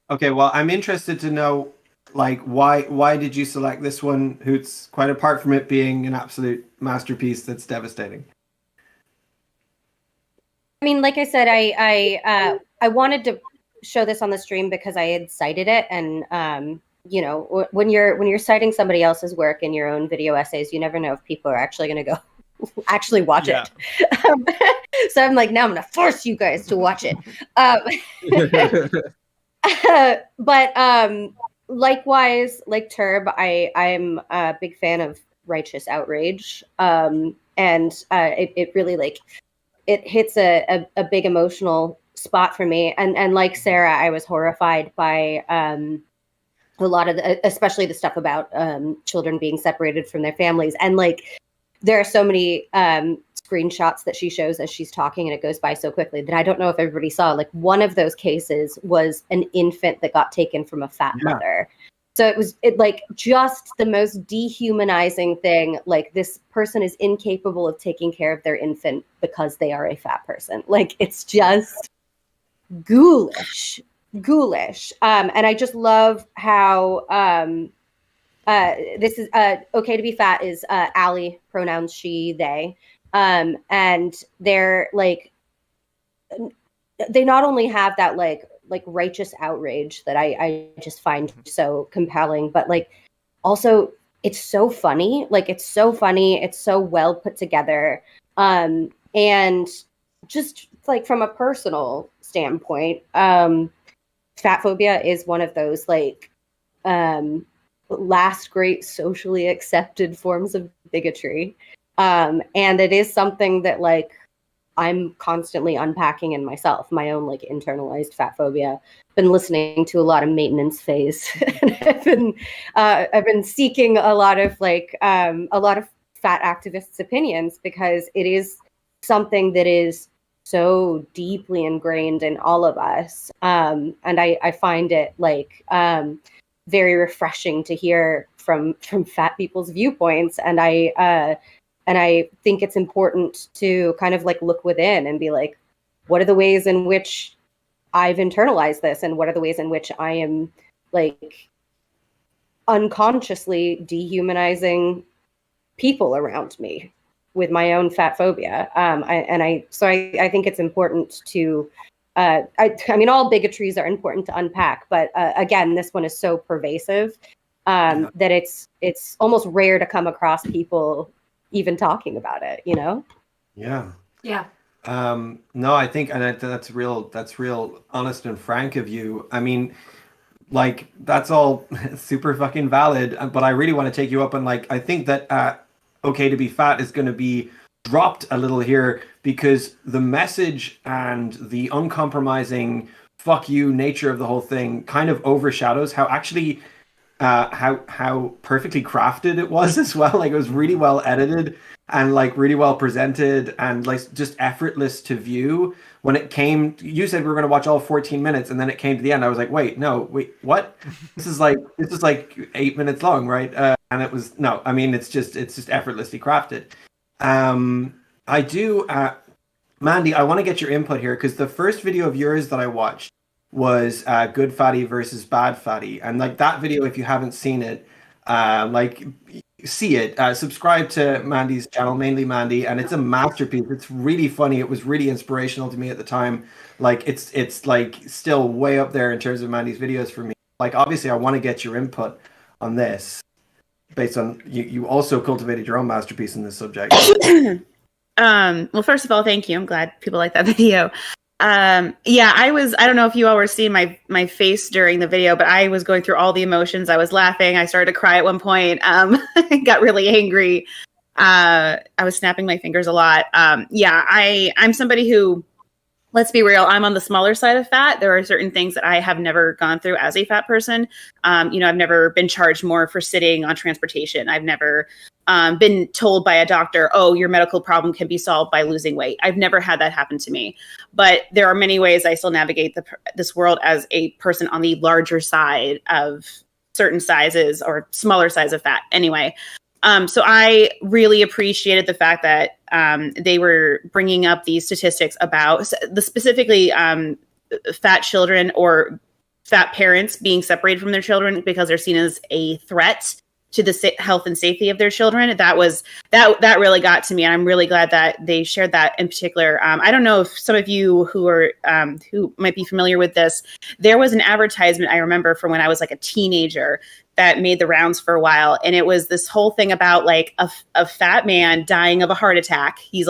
Okay. Well, I'm interested to know, like, why did you select this one, Hoots? Quite apart from it being an absolute masterpiece that's devastating. I mean, like I said, I wanted to show this on the stream because I had cited it, and you know, when you're citing somebody else's work in your own video essays, you never know if people are actually going to go actually watch it. So I'm like, now I'm going to force you guys to watch it. But likewise, like Turb, I'm a big fan of righteous outrage, and it really like it hits a big emotional spot for me. And like Sarah, I was horrified by a lot of especially the stuff about children being separated from their families. And like, there are so many screenshots that she shows as she's talking, and it goes by so quickly that I don't know if everybody saw. Like, one of those cases was an infant that got taken from a fat mother. So it was like just the most dehumanizing thing. Like, this person is incapable of taking care of their infant because they are a fat person. Like, it's just ghoulish. And I just love how this is okay to be fat is ally, pronouns she, they. And they're like, they not only have that like righteous outrage that I just find so compelling, but like also it's so funny. Like, it's so funny. It's so well put together. And just like from a personal standpoint, Fatphobia is one of those like last great socially accepted forms of bigotry. And it is something that like I'm constantly unpacking in myself, my own like internalized fatphobia. Been listening to a lot of Maintenance Phase. And I've been seeking a lot of fat activists' opinions, because it is something that is so deeply ingrained in all of us. And I find it like very refreshing to hear from fat people's viewpoints. And I think it's important to kind of like look within and be like, what are the ways in which I've internalized this? And what are the ways in which I am like unconsciously dehumanizing people around me with my own fat phobia? I think it's important to, I mean, all bigotries are important to unpack, but again, this one is so pervasive that it's almost rare to come across people even talking about it, you know? Yeah. No, I think, and that's real honest and frank of you. I mean, like, that's all super fucking valid, but I really want to take you up on, like, I think that okay to be fat is going to be dropped a little here, because the message and the uncompromising fuck you nature of the whole thing kind of overshadows how actually how perfectly crafted it was as well. Like, it was really well edited and like really well presented and like just effortless to view. When it came, you said we were going to watch all 14 minutes, and then it came to the end. I was like, wait, what? This is like 8 minutes long, right? And it was no. I mean, it's just effortlessly crafted. I do, Mandy, I want to get your input here, because the first video of yours that I watched was Good Fatty versus Bad Fatty, and like that video, if you haven't seen it, like see it, subscribe to Mandy's channel, mainly Mandy, and it's a masterpiece. It's really funny. It was really inspirational to me at the time. Like, it's like still way up there in terms of Mandy's videos for me. Like, obviously I want to get your input on this based on you also cultivated your own masterpiece in this subject. Well, first of all, thank you. I'm glad people like that video. I don't know if you all were seeing my face during the video, but I was going through all the emotions. I was laughing. I started to cry at one point. I got really angry. I was snapping my fingers a lot. I'm somebody who, let's be real, I'm on the smaller side of fat. There are certain things that I have never gone through as a fat person. I've never been charged more for sitting on transportation. I've never been told by a doctor, oh, your medical problem can be solved by losing weight. I've never had that happen to me. But there are many ways I still navigate this world as a person on the larger side of certain sizes or smaller size of fat. Anyway, so I really appreciated the fact that they were bringing up these statistics about specifically fat children or fat parents being separated from their children because they're seen as a threat to the health and safety of their children. That really got to me, and I'm really glad that they shared that in particular. I don't know if some of you who might be familiar with this, there was an advertisement I remember from when I was like a teenager that made the rounds for a while, and it was this whole thing about like a fat man dying of a heart attack. He's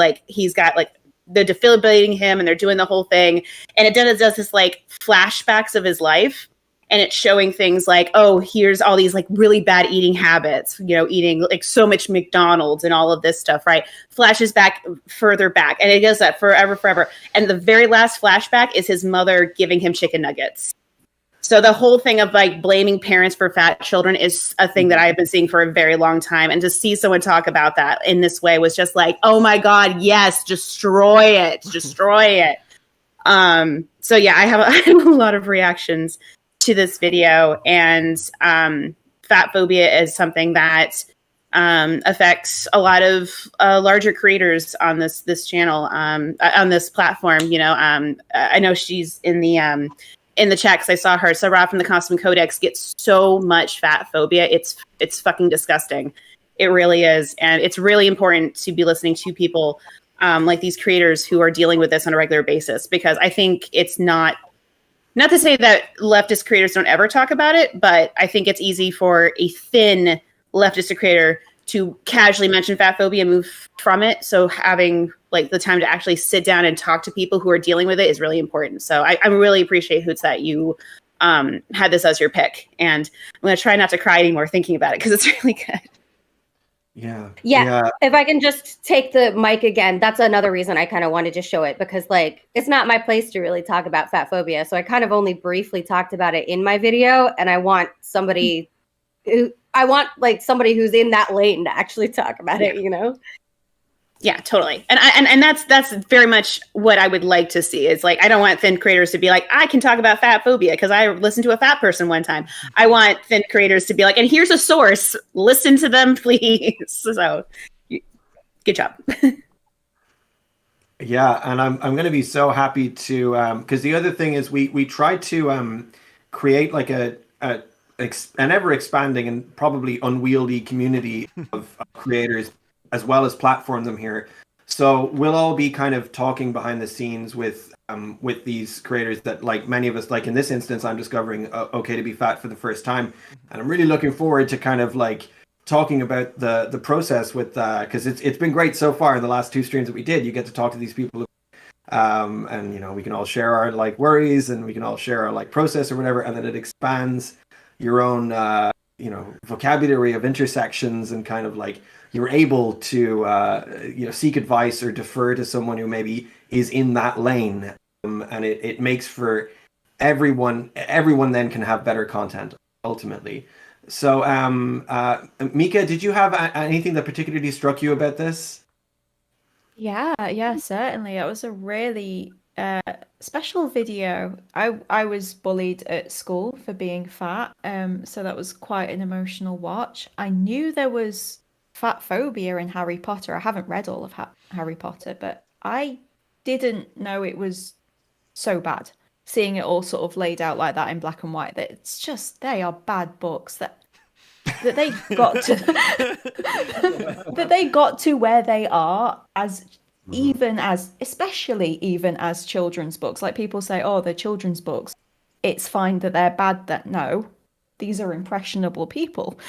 got like, they're defibrillating him and they're doing the whole thing, and it does this like flashbacks of his life. And it's showing things like, oh, here's all these like really bad eating habits, eating like so much McDonald's and all of this stuff, right? Flashes back further back. And it does that forever. And the very last flashback is his mother giving him chicken nuggets. So the whole thing of like blaming parents for fat children is a thing that I've been seeing for a very long time. And to see someone talk about that in this way was just like, oh my God, yes, destroy it. So yeah, I have a lot of reactions to this video, and fatphobia is something that affects a lot of larger creators on this channel, on this platform. I know she's in the chat because I saw her. Sarah from the Costume Codex gets so much fat phobia. It's fucking disgusting. It really is. And it's really important to be listening to people like these creators who are dealing with this on a regular basis, because I think it's not to say that leftist creators don't ever talk about it, but I think it's easy for a thin leftist creator to casually mention fat phobia and move from it. So having like the time to actually sit down and talk to people who are dealing with it is really important. So I really appreciate, Hoots, that you had this as your pick. And I'm going to try not to cry anymore thinking about it because it's really good. Yeah. If I can just take the mic again, that's another reason I kind of wanted to show it, because like it's not my place to really talk about fat phobia. So I kind of only briefly talked about it in my video, and I want somebody somebody who's in that lane to actually talk about it, Yeah, totally. And that's very much what I would like to see. Is like, I don't want thin creators to be like, I can talk about fat phobia because I listened to a fat person one time. I want thin creators to be like, and here's a source, listen to them, please. So good job. Yeah, and I'm going to be so happy to, because the other thing is we try to create like an ever expanding and probably unwieldy community of creators, as well as platform them here. So we'll all be kind of talking behind the scenes with these creators that, like many of us, like in this instance, I'm discovering Okay to Be Fat for the first time. And I'm really looking forward to kind of like talking about the process with, because it's been great so far in the last 2 streams that we did. You get to talk to these people, and we can all share our like worries, and we can all share our like process or whatever, and then it expands your own vocabulary of intersections, and kind of like you're able to seek advice or defer to someone who maybe is in that lane, and it makes for everyone then can have better content ultimately. So Mika, did you have anything that particularly struck you about this? Yeah, certainly. It was a really special video. I was bullied at school for being fat, so that was quite an emotional watch. I knew there was fat phobia in Harry Potter. I haven't read all of Harry Potter, but I didn't know it was so bad. Seeing it all sort of laid out like that in black and white, that it's just, they are bad books that they got to that they got to where they are, especially even as children's books. Like people say, oh, they're children's books, it's fine that they're bad. That no, these are impressionable people.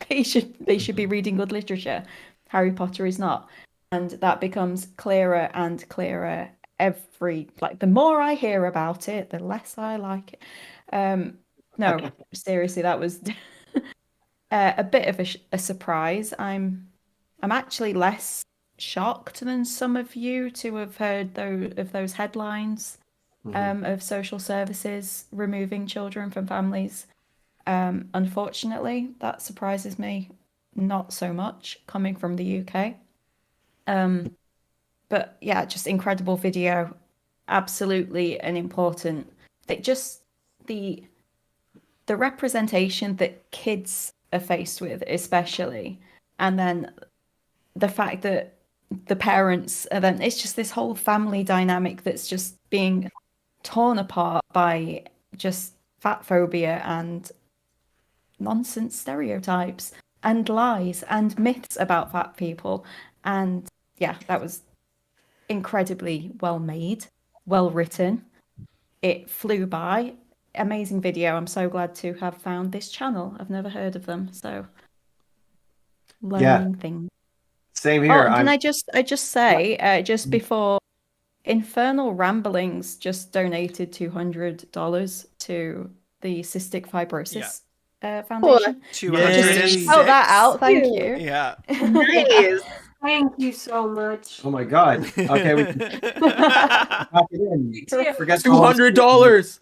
They should be reading good literature. Harry Potter is not. And that becomes clearer and clearer the more I hear about it, the less I like it. No, seriously, that was a bit of a surprise. I'm actually less shocked than some of you to have heard those headlines of social services removing children from families. Unfortunately, that surprises me not so much coming from the UK. But yeah, just incredible video. Absolutely an important thing. Just the representation that kids are faced with, especially, and then the fact that the parents, and then it's just this whole family dynamic that's just being torn apart by just fat phobia and nonsense stereotypes and lies and myths about fat people. And yeah, that was incredibly well made, well written. It flew by. Amazing video. I'm so glad to have found this channel. I've never heard of them, so learning things. Same here. Can I just say just before, Infernal Ramblings just donated $200 to the Cystic Fibrosis Foundation. Yay. Shout that out, thank you. Yeah. Nice. Thank you so much. Oh my God. Okay, we can pop it in. Forget $200.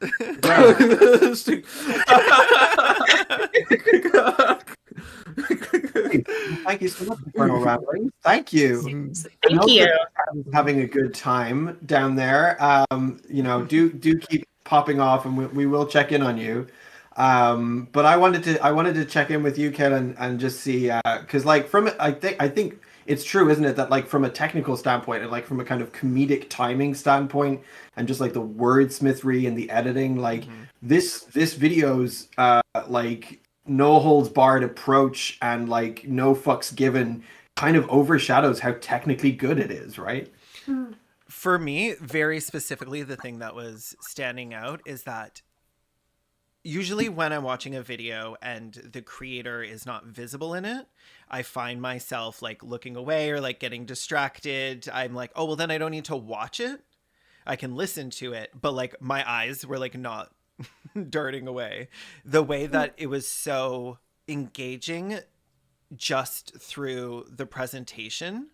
Thank you so much, Infernal Ramblings. Thank you. Thank you. Having a good time down there. You know, do keep popping off, and we will check in on you. But I wanted to check in with you, Ken, and just see, because like I think it's true, isn't it, that like from a technical standpoint and like from a kind of comedic timing standpoint and just like the wordsmithery and the editing, like this video's like no holds barred approach and like no fucks given kind of overshadows how technically good it is, right? For me, very specifically, the thing that was standing out is that usually when I'm watching a video and the creator is not visible in it, I find myself like looking away or like getting distracted. I'm like, oh, well, then I don't need to watch it. I can listen to it. But like my eyes were like not darting away. The way that it was so engaging just through the presentation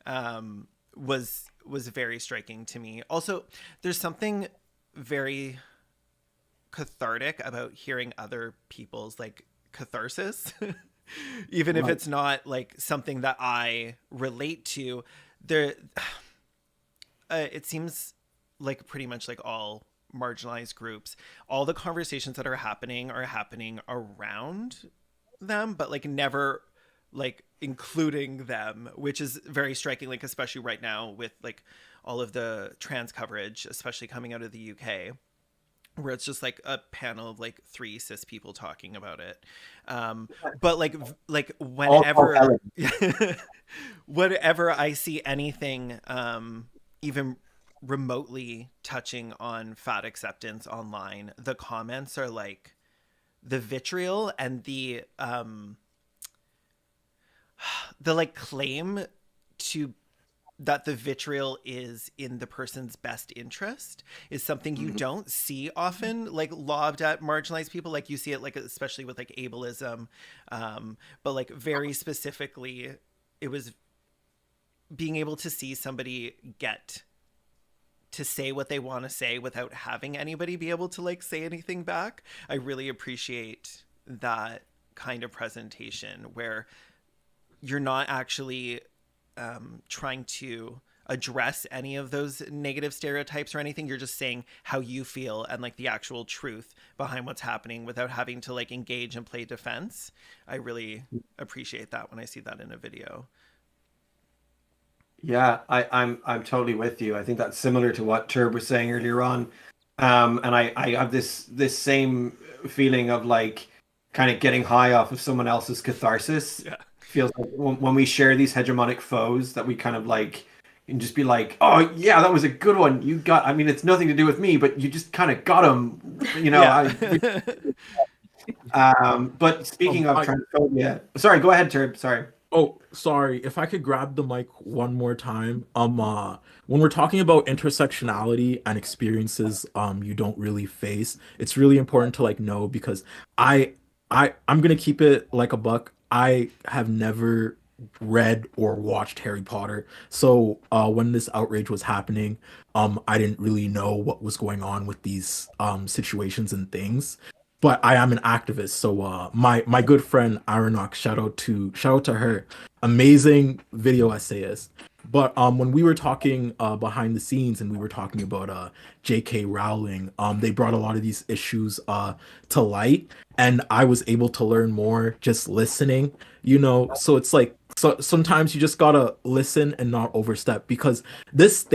was very striking to me. Also, there's something very cathartic about hearing other people's like catharsis. Even if it's not like something that I relate to. There it seems like pretty much like all marginalized groups, all the conversations that are happening around them, but like never like including them, which is very striking, like especially right now with like all of the trans coverage, especially coming out of the UK, where it's just like a panel of like 3 cis people talking about it. But like whenever whenever I see anything even remotely touching on fat acceptance online, the comments are like the vitriol and the like claim to that the vitriol is in the person's best interest is something you don't see often, like lobbed at marginalized people. Like you see it like especially with like ableism, but like very specifically it was being able to see somebody get to say what they want to say without having anybody be able to like say anything back. I really appreciate that kind of presentation where you're not actually trying to address any of those negative stereotypes or anything. You're just saying how you feel and like the actual truth behind what's happening without having to like engage and play defense. I really appreciate that when I see that in a video. Yeah, I'm totally with you. I think that's similar to what Turb was saying earlier on. And I have this same feeling of like kind of getting high off of someone else's catharsis. Yeah. Feels like when we share these hegemonic foes that we kind of like and just be like, oh yeah, that was a good one. You got, I mean, it's nothing to do with me, but you just kind of got him, you know. Yeah. But speaking of transphobia, sorry, go ahead, Turb. Sorry. Oh, sorry. If I could grab the mic one more time. When we're talking about intersectionality and experiences you don't really face, it's really important to like know, because I'm gonna keep it like a buck. I have never read or watched Harry Potter. So when this outrage was happening, I didn't really know what was going on with these situations and things. But I am an activist, so my good friend Aronok, shout out to her, amazing video essayist. But when we were talking behind the scenes and we were talking about J.K. Rowling, they brought a lot of these issues to light, and I was able to learn more just listening, you know. So it's like, so sometimes you just gotta listen and not overstep, because this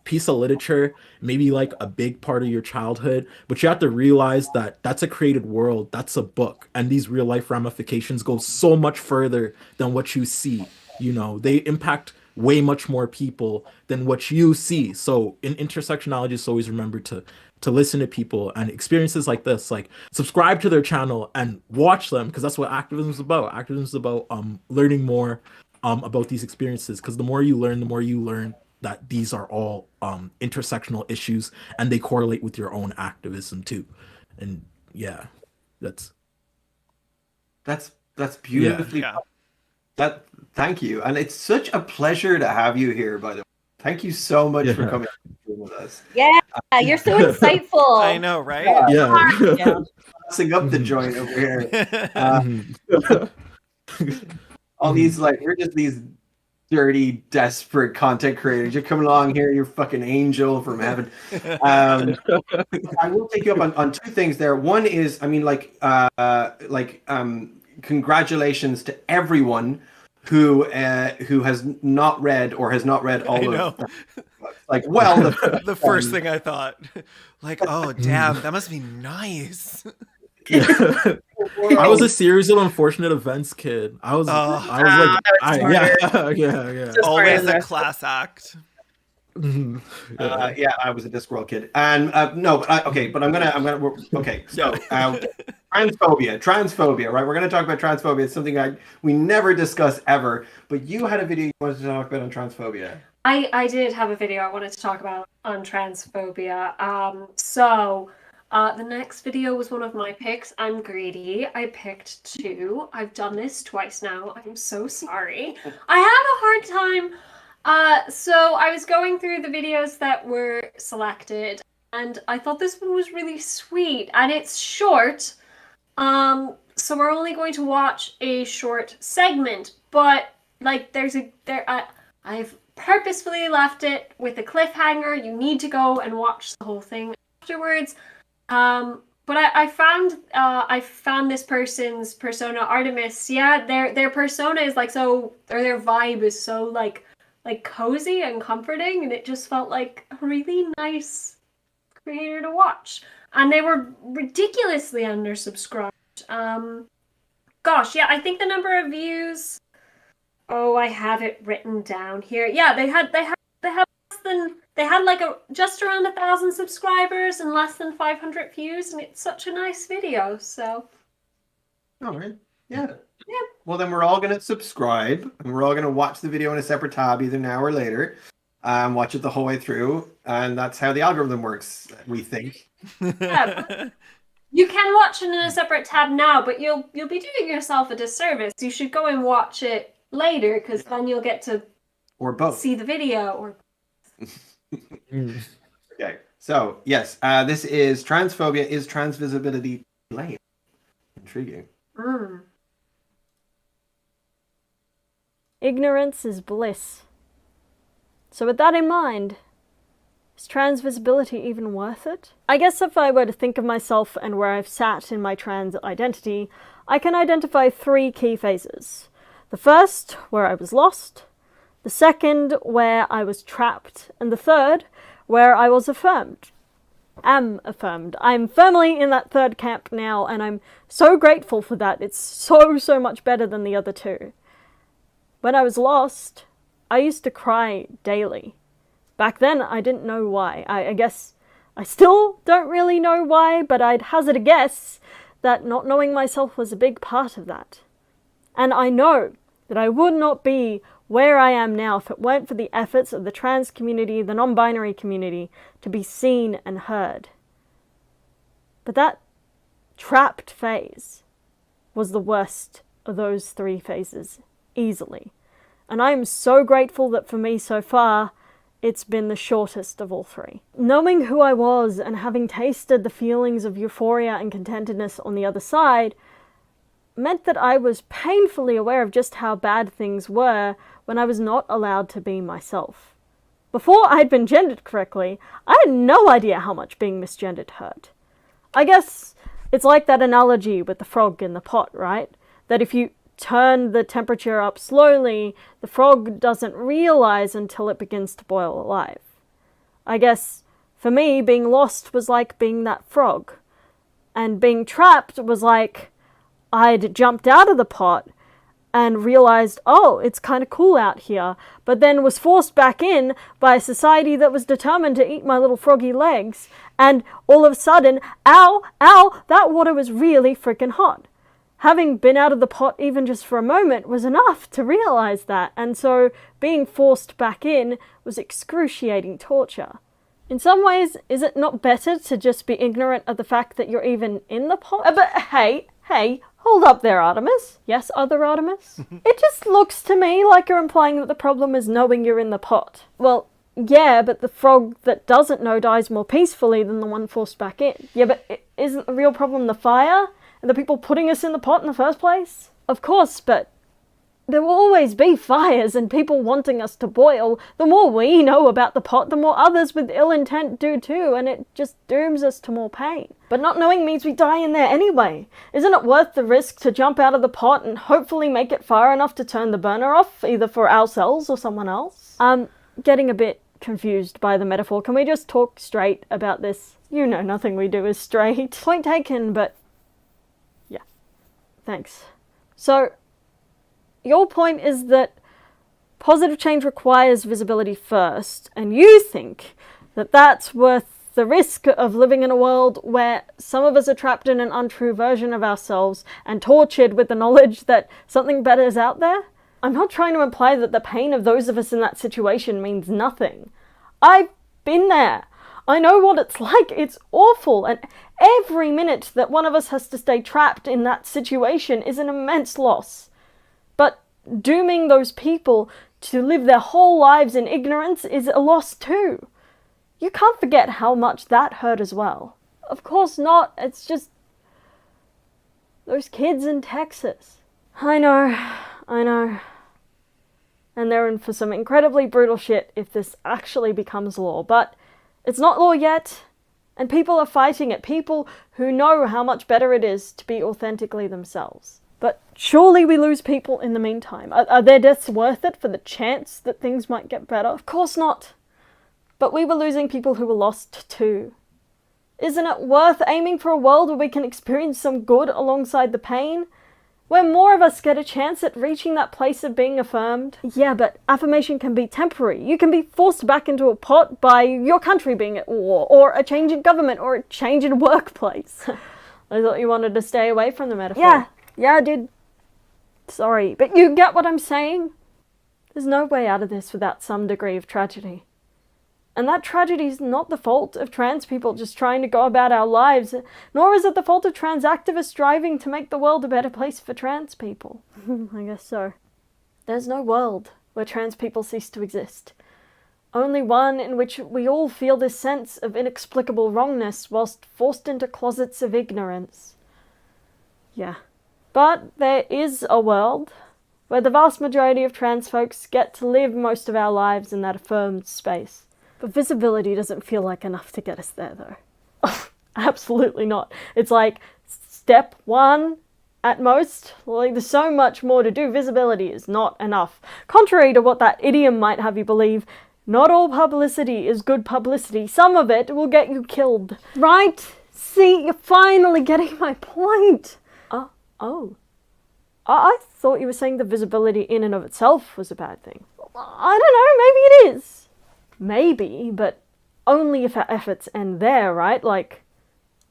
piece of literature may be like a big part of your childhood, but you have to realize that that's a created world, that's a book, and these real life ramifications go so much further than what you see. You know, they impact way much more people than what you see. So in intersectionality, just always remember to listen to people and experiences like this, like subscribe to their channel and watch them, because that's what activism is about. Activism is about learning more about these experiences, because the more you learn that these are all intersectional issues and they correlate with your own activism too. And yeah, that's beautifully Thank you. And it's such a pleasure to have you here, by the way. Thank you so much for coming with us. Yeah, you're so insightful. I know, right? Yeah. Passing up the joint over here. All these, like, we're just these dirty, desperate content creators. You're coming along here, you're fucking angel from heaven. I will take you up on two things there. One is, I mean, congratulations to everyone who has not read or has not read all of them. Like, well, the first thing I thought, like, oh damn, that must be nice. I was a series of unfortunate events kid. I was like, always a class act. I was a Discworld kid, and but I'm gonna okay. So transphobia, right? We're gonna talk about transphobia. It's something we never discuss ever. But you had a video you wanted to talk about on transphobia. I did have a video I wanted to talk about on transphobia. The next video was one of my picks. I'm greedy. I picked 2. I've done this twice now. I'm so sorry. I have a hard time. So I was going through the videos that were selected, and I thought this one was really sweet, and it's short. So we're only going to watch a short segment, but like I've purposefully left it with a cliffhanger. You need to go and watch the whole thing afterwards. But I found this person's persona, Artemis. Yeah, their persona is like so, or their vibe is so like cozy and comforting, and it just felt like a really nice creator to watch. And they were ridiculously undersubscribed. Gosh, yeah, I think the number of views. Oh, I have it written down here. Yeah, they had just around 1,000 subscribers and less than 500 views, and it's such a nice video. So, all right, yeah. Well, then we're all gonna subscribe, and we're all gonna watch the video in a separate tab, either now or later. Watch it the whole way through, and that's how the algorithm works. We think. Yeah, you can watch it in a separate tab now, but you'll be doing yourself a disservice. You should go and watch it later, because then you'll get to see the video or. Okay, so yes, this is transphobia. Is transvisibility lame? Intriguing. Ignorance is bliss. So with that in mind, is transvisibility even worth it? I guess if I were to think of myself and where I've sat in my trans identity, I can identify 3 key phases. The first, where I was lost. The second, where I was trapped. And the third, where I was affirmed. Am affirmed. I'm firmly in that third camp now, and I'm so grateful for that. It's so much better than the other 2. When I was lost, I used to cry daily. Back then, I didn't know why. I guess I still don't really know why, but I'd hazard a guess that not knowing myself was a big part of that. And I know that I would not be where I am now if it weren't for the efforts of the trans community, the non-binary community, to be seen and heard. But that trapped phase was the worst of those 3 phases, easily. And I am so grateful that for me so far, it's been the shortest of all 3. Knowing who I was and having tasted the feelings of euphoria and contentedness on the other side meant that I was painfully aware of just how bad things were when I was not allowed to be myself. Before I had been gendered correctly, I had no idea how much being misgendered hurt. I guess it's like that analogy with the frog in the pot, right? That if you turn the temperature up slowly, the frog doesn't realize until it begins to boil alive. I guess, for me, being lost was like being that frog. And being trapped was like I'd jumped out of the pot and realized, oh, it's kind of cool out here, but then was forced back in by a society that was determined to eat my little froggy legs, and all of a sudden, ow, that water was really freaking hot. Having been out of the pot even just for a moment was enough to realize that, and so being forced back in was excruciating torture. In some ways, is it not better to just be ignorant of the fact that you're even in the pot? But hey, Hold up there, Artemis. Yes, other Artemis? It just looks to me like you're implying that the problem is knowing you're in the pot. Well, yeah, but the frog that doesn't know dies more peacefully than the one forced back in. Yeah, but isn't the real problem the fire? And the people putting us in the pot in the first place? Of course, but there will always be fires and people wanting us to boil. The more we know about the pot, the more others with ill intent do too, and it just dooms us to more pain. But not knowing means we die in there anyway. Isn't it worth the risk to jump out of the pot and hopefully make it far enough to turn the burner off, either for ourselves or someone else? Getting a bit confused by the metaphor. Can we just talk straight about this? You know nothing we do is straight. Point taken, but yeah. Thanks. So, your point is that positive change requires visibility first, and you think that that's worth the risk of living in a world where some of us are trapped in an untrue version of ourselves and tortured with the knowledge that something better is out there? I'm not trying to imply that the pain of those of us in that situation means nothing. I've been there. I know what it's like. It's awful. And every minute that one of us has to stay trapped in that situation is an immense loss. But dooming those people to live their whole lives in ignorance is a loss too. You can't forget how much that hurt as well. Of course not. It's just those kids in Texas. I know. And they're in for some incredibly brutal shit if this actually becomes law. But it's not law yet, and people are fighting it. People who know how much better it is to be authentically themselves. But surely we lose people in the meantime. Are their deaths worth it for the chance that things might get better? Of course not. But we were losing people who were lost too. Isn't it worth aiming for a world where we can experience some good alongside the pain? Where more of us get a chance at reaching that place of being affirmed? Yeah, but affirmation can be temporary. You can be forced back into a pot by your country being at war, or a change in government, or a change in workplace. I thought you wanted to stay away from the metaphor. Yeah, I did. Sorry, but you get what I'm saying? There's no way out of this without some degree of tragedy. And that tragedy is not the fault of trans people just trying to go about our lives, nor is it the fault of trans activists striving to make the world a better place for trans people. I guess so. There's no world where trans people cease to exist. Only one in which we all feel this sense of inexplicable wrongness whilst forced into closets of ignorance. Yeah. But there is a world where the vast majority of trans folks get to live most of our lives in that affirmed space. But visibility doesn't feel like enough to get us there, though. Oh, absolutely not. It's like step one at most. Like, there's so much more to do. Visibility is not enough. Contrary to what that idiom might have you believe, not all publicity is good publicity. Some of it will get you killed. Right? See, you're finally getting my point. Oh. I thought you were saying that visibility in and of itself was a bad thing. I don't know, maybe it is. Maybe, but only if our efforts end there, right? Like,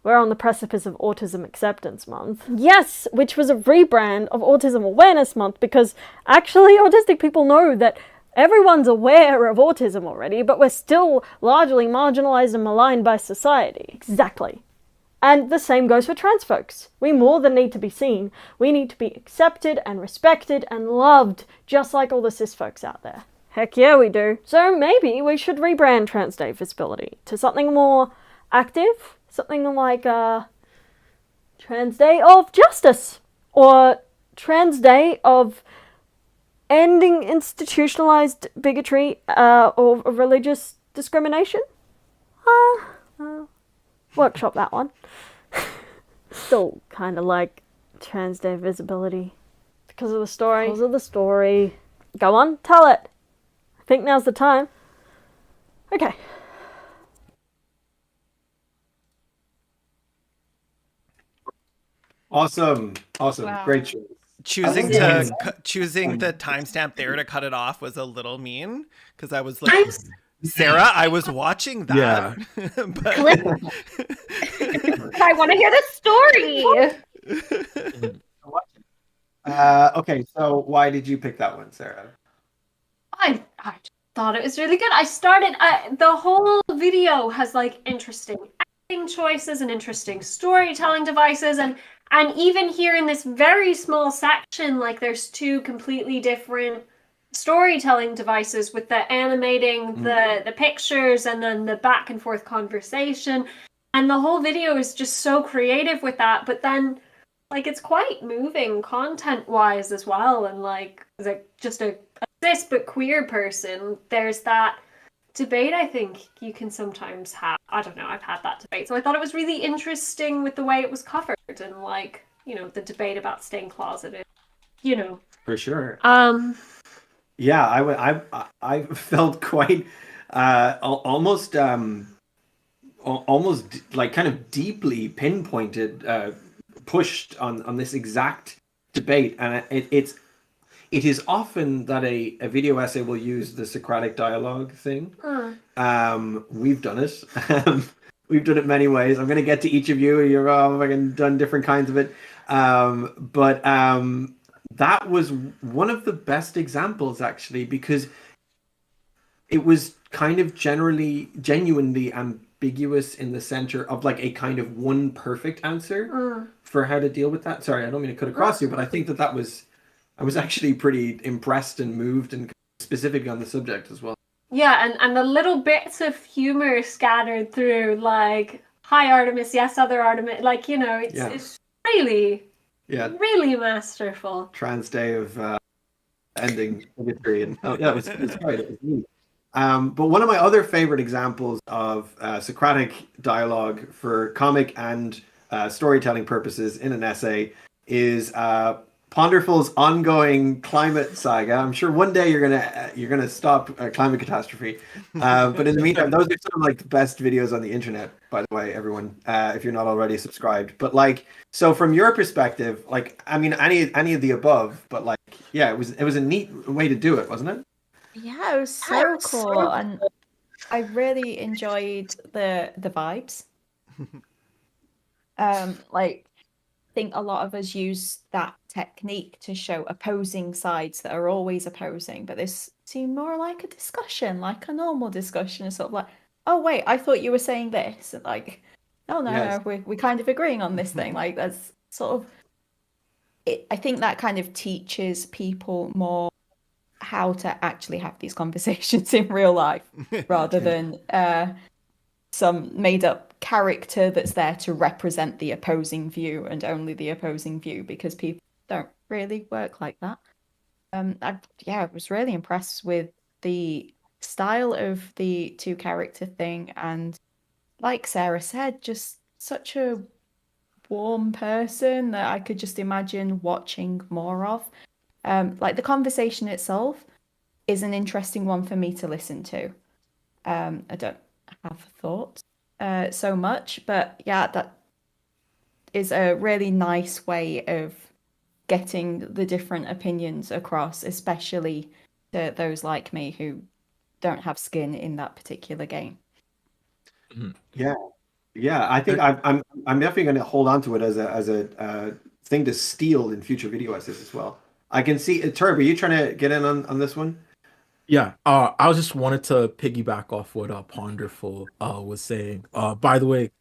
we're on the precipice of Autism Acceptance Month. Yes, which was a rebrand of Autism Awareness Month, because actually autistic people know that everyone's aware of autism already, but we're still largely marginalized and maligned by society. Exactly. And the same goes for trans folks. We more than need to be seen. We need to be accepted and respected and loved, just like all the cis folks out there. Heck yeah, we do. So maybe we should rebrand Trans Day Visibility to something more active, something like Trans Day of Justice, or Trans Day of Ending Institutionalized Bigotry or religious discrimination. Workshop that one. Still kind of like Trans Day Visibility because of the story. Go on, tell it. I think now's the time. Okay. Awesome. Wow. Great choice. Choosing the timestamp there to cut it off was a little mean, because I was like, Sarah, I was watching that. Yeah. But... I want to hear the story. Okay, so why did you pick that one, Sarah? I thought it was really good. I started, the whole video has like interesting acting choices and interesting storytelling devices, and And even here in this very small section, like there's two completely different storytelling devices with the animating the pictures and then the back and forth conversation. And the whole video is just so creative with that. But then, like, it's quite moving content-wise as well. And, like, as just a cis but queer person, there's that debate I think you can sometimes have. I don't know, I've had that debate. So I thought it was really interesting with the way it was covered and, like, you know, the debate about staying closeted, you know. For sure. Yeah, I felt quite almost like kind of deeply pinpointed, pushed on this exact debate, and it is often that a video essay will use the Socratic dialogue thing. We've done it. We've done it many ways. I'm going to get to each of you. You're all fucking done different kinds of it. But that was one of the best examples, actually, because it was kind of genuinely ambiguous in the center of like a kind of one perfect answer for how to deal with that. Sorry, I don't mean to cut across you, but I think that was, I was actually pretty impressed and moved and specific on the subject as well. Yeah, and the little bits of humor scattered through, like, hi Artemis, yes other Artemis, like, you know, it's really... Yeah, really masterful. Trans Day of ending bigotry, and it was great. It was neat. But one of my other favorite examples of Socratic dialogue for comic and storytelling purposes in an essay is Ponderful's ongoing climate saga. I'm sure one day you're gonna stop climate catastrophe. But in the meantime, those are some of like the best videos on the internet, by the way, everyone, if you're not already subscribed. But like, so from your perspective, like, I mean, any of the above, but like, yeah, it was a neat way to do it, wasn't it? Yeah, it was so cool, and I really enjoyed the vibes. Like, I think a lot of us use that technique to show opposing sides that are always opposing, but this seemed more like a discussion, like a normal discussion, sort of like, oh wait, I thought you were saying this, and like, oh no, we're kind of agreeing on this thing. Like, that's sort of it. I think that kind of teaches people more how to actually have these conversations in real life rather than some made up character that's there to represent the opposing view and only the opposing view, because people don't really work like that. I was really impressed with the style of the two character thing, and like Sarah said, just such a warm person that I could just imagine watching more of. Like, the conversation itself is an interesting one for me to listen to. I don't have thoughts so much, but yeah, that is a really nice way of getting the different opinions across, especially to those like me who don't have skin in that particular game. Yeah, I think I'm definitely going to hold on to it as a thing to steal in future video essays as well. I can see Turb, are you trying to get in on this one? Yeah, I just wanted to piggyback off what Ponderful was saying. By the way,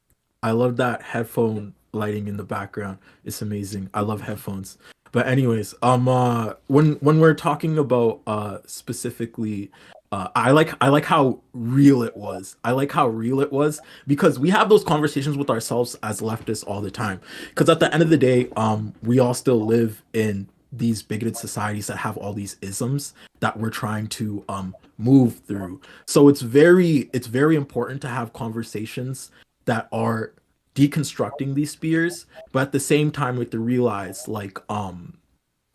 I love that headphone lighting in the background. It's amazing. I love headphones. But anyways, when we're talking about specifically, I like how real it was. I like how real it was, because we have those conversations with ourselves as leftists all the time. Because at the end of the day, we all still live in these bigoted societies that have all these isms that we're trying to move through. So it's very important to have conversations that are deconstructing these spears, but at the same time we have to realize, like,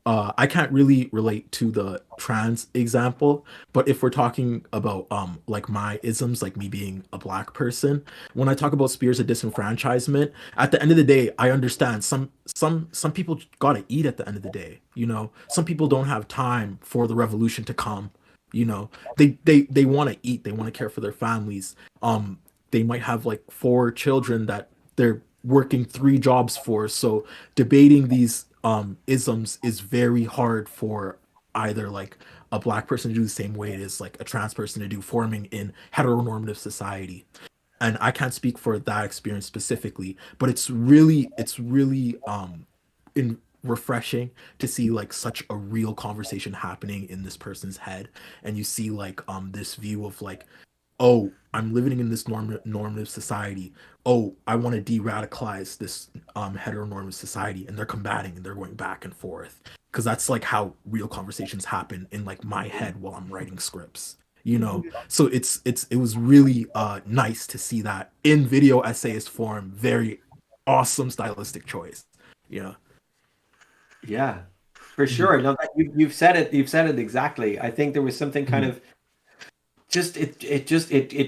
I can't really relate to the trans example, but if we're talking about like my isms, like me being a black person, when I talk about spears of disenfranchisement, at the end of the day, I understand some people gotta eat at the end of the day. You know, some people don't have time for the revolution to come. You know, they want to eat, they want to care for their families. They might have like 4 children that they're working 3 jobs for. So debating these isms is very hard for either like a black person to do the same way it is like a trans person to do, forming in heteronormative society. and I can't speak for that experience specifically, but it's really refreshing to see like such a real conversation happening in this person's head, and you see like this view of like, oh, I'm living in this normative society. Oh, I want to de-radicalize this heteronormative society, and they're combating and they're going back and forth, because that's like how real conversations happen in like my head while I'm writing scripts, you know. So it was really nice to see that in video essayist form. Very awesome stylistic choice, you know. Yeah, for sure. No, you've said it exactly. I think there was something kind of just it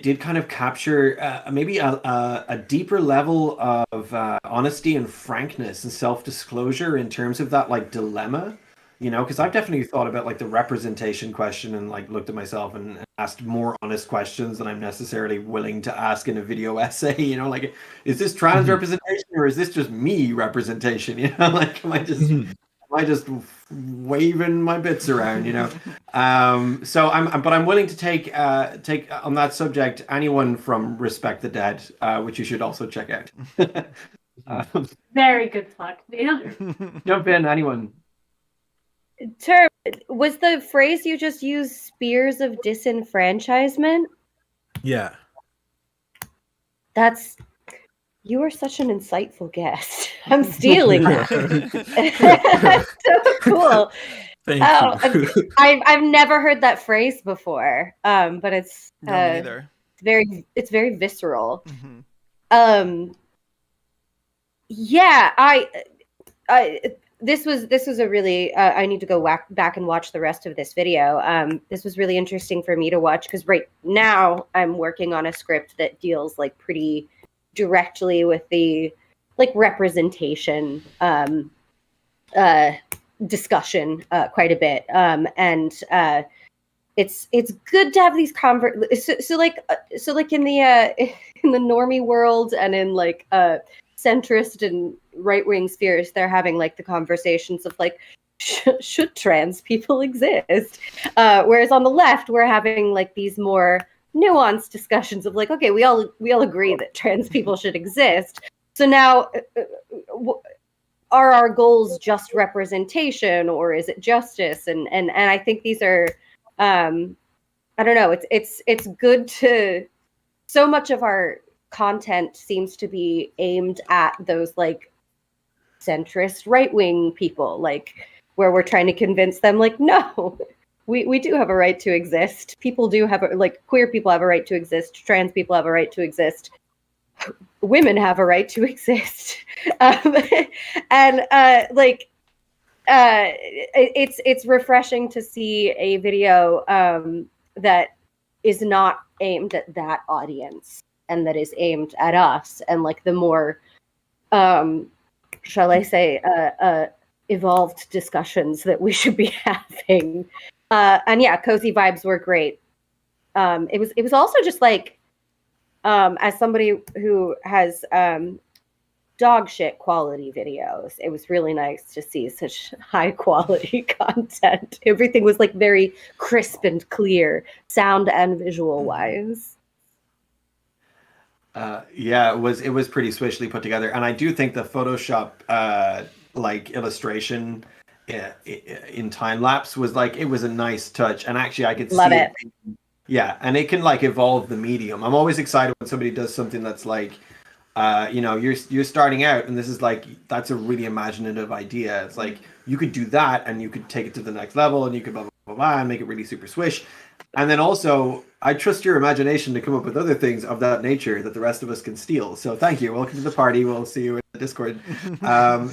did kind of capture maybe a deeper level of honesty and frankness and self-disclosure in terms of that like dilemma, you know, because I've definitely thought about like the representation question and like looked at myself and asked more honest questions than I'm necessarily willing to ask in a video essay, you know, like, is this trans representation or is this just me representation, you know, like am I just waving my bits around, you know? So I'm willing to take on that subject anyone from Respect the Dead, which you should also check out. Very good plug, Neil. Jump in, anyone. Term, was the phrase you just used spears of disenfranchisement? Yeah. You are such an insightful guest. I'm stealing that. That's so cool. Thank you. I've never heard that phrase before, but it's neither. It's very visceral. This was a really I need to go back and watch the rest of this video. This was really interesting for me to watch because right now I'm working on a script that deals like pretty directly with the like representation discussion quite a bit, and it's good to have these so like in the normie world and in like centrist and right-wing spheres, they're having like the conversations of like should trans people exist, whereas on the left we're having like these more nuanced discussions of like, okay, we all agree that trans people should exist. So now, are our goals just representation or is it justice? And I think these are, I don't know. It's good to. So much of our content seems to be aimed at those like centrist right-wing people, like where we're trying to convince them, like, no. We do have a right to exist. People do have queer people have a right to exist. Trans people have a right to exist. Women have a right to exist. It's refreshing to see a video that is not aimed at that audience and that is aimed at us and like the more, shall I say, evolved discussions that we should be having. And yeah, cozy vibes were great. It was also just like, as somebody who has dog shit quality videos, it was really nice to see such high quality content. Everything was like very crisp and clear, sound and visual wise. Yeah, it was pretty swishly put together, and I do think the Photoshop like illustration in time lapse was like, it was a nice touch, and actually I could love see it. Yeah, and it can like evolve the medium. I'm always excited when somebody does something that's like, you know, you're starting out, and this is like, that's a really imaginative idea. It's like you could do that, and you could take it to the next level, and you could blah blah blah, blah and make it really super swish. And then also, I trust your imagination to come up with other things of that nature that the rest of us can steal. So thank you. Welcome to the party. We'll see you in the Discord. By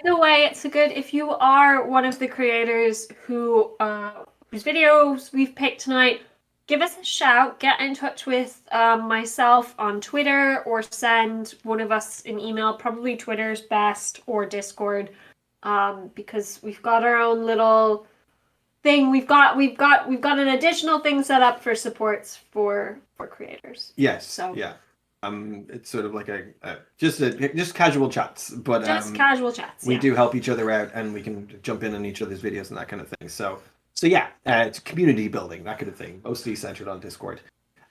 the way, it's a good, if you are one of the creators whose videos we've picked tonight, give us a shout, get in touch with myself on Twitter, or send one of us an email. Probably Twitter's best, or Discord, because we've got our own little thing. We've got an additional thing set up for supports for creators. Yes. So yeah. It's sort of like just casual chats, but just casual chats. We do help each other out, and we can jump in on each other's videos and that kind of thing. So So yeah, it's community building, that kind of thing, mostly centered on Discord.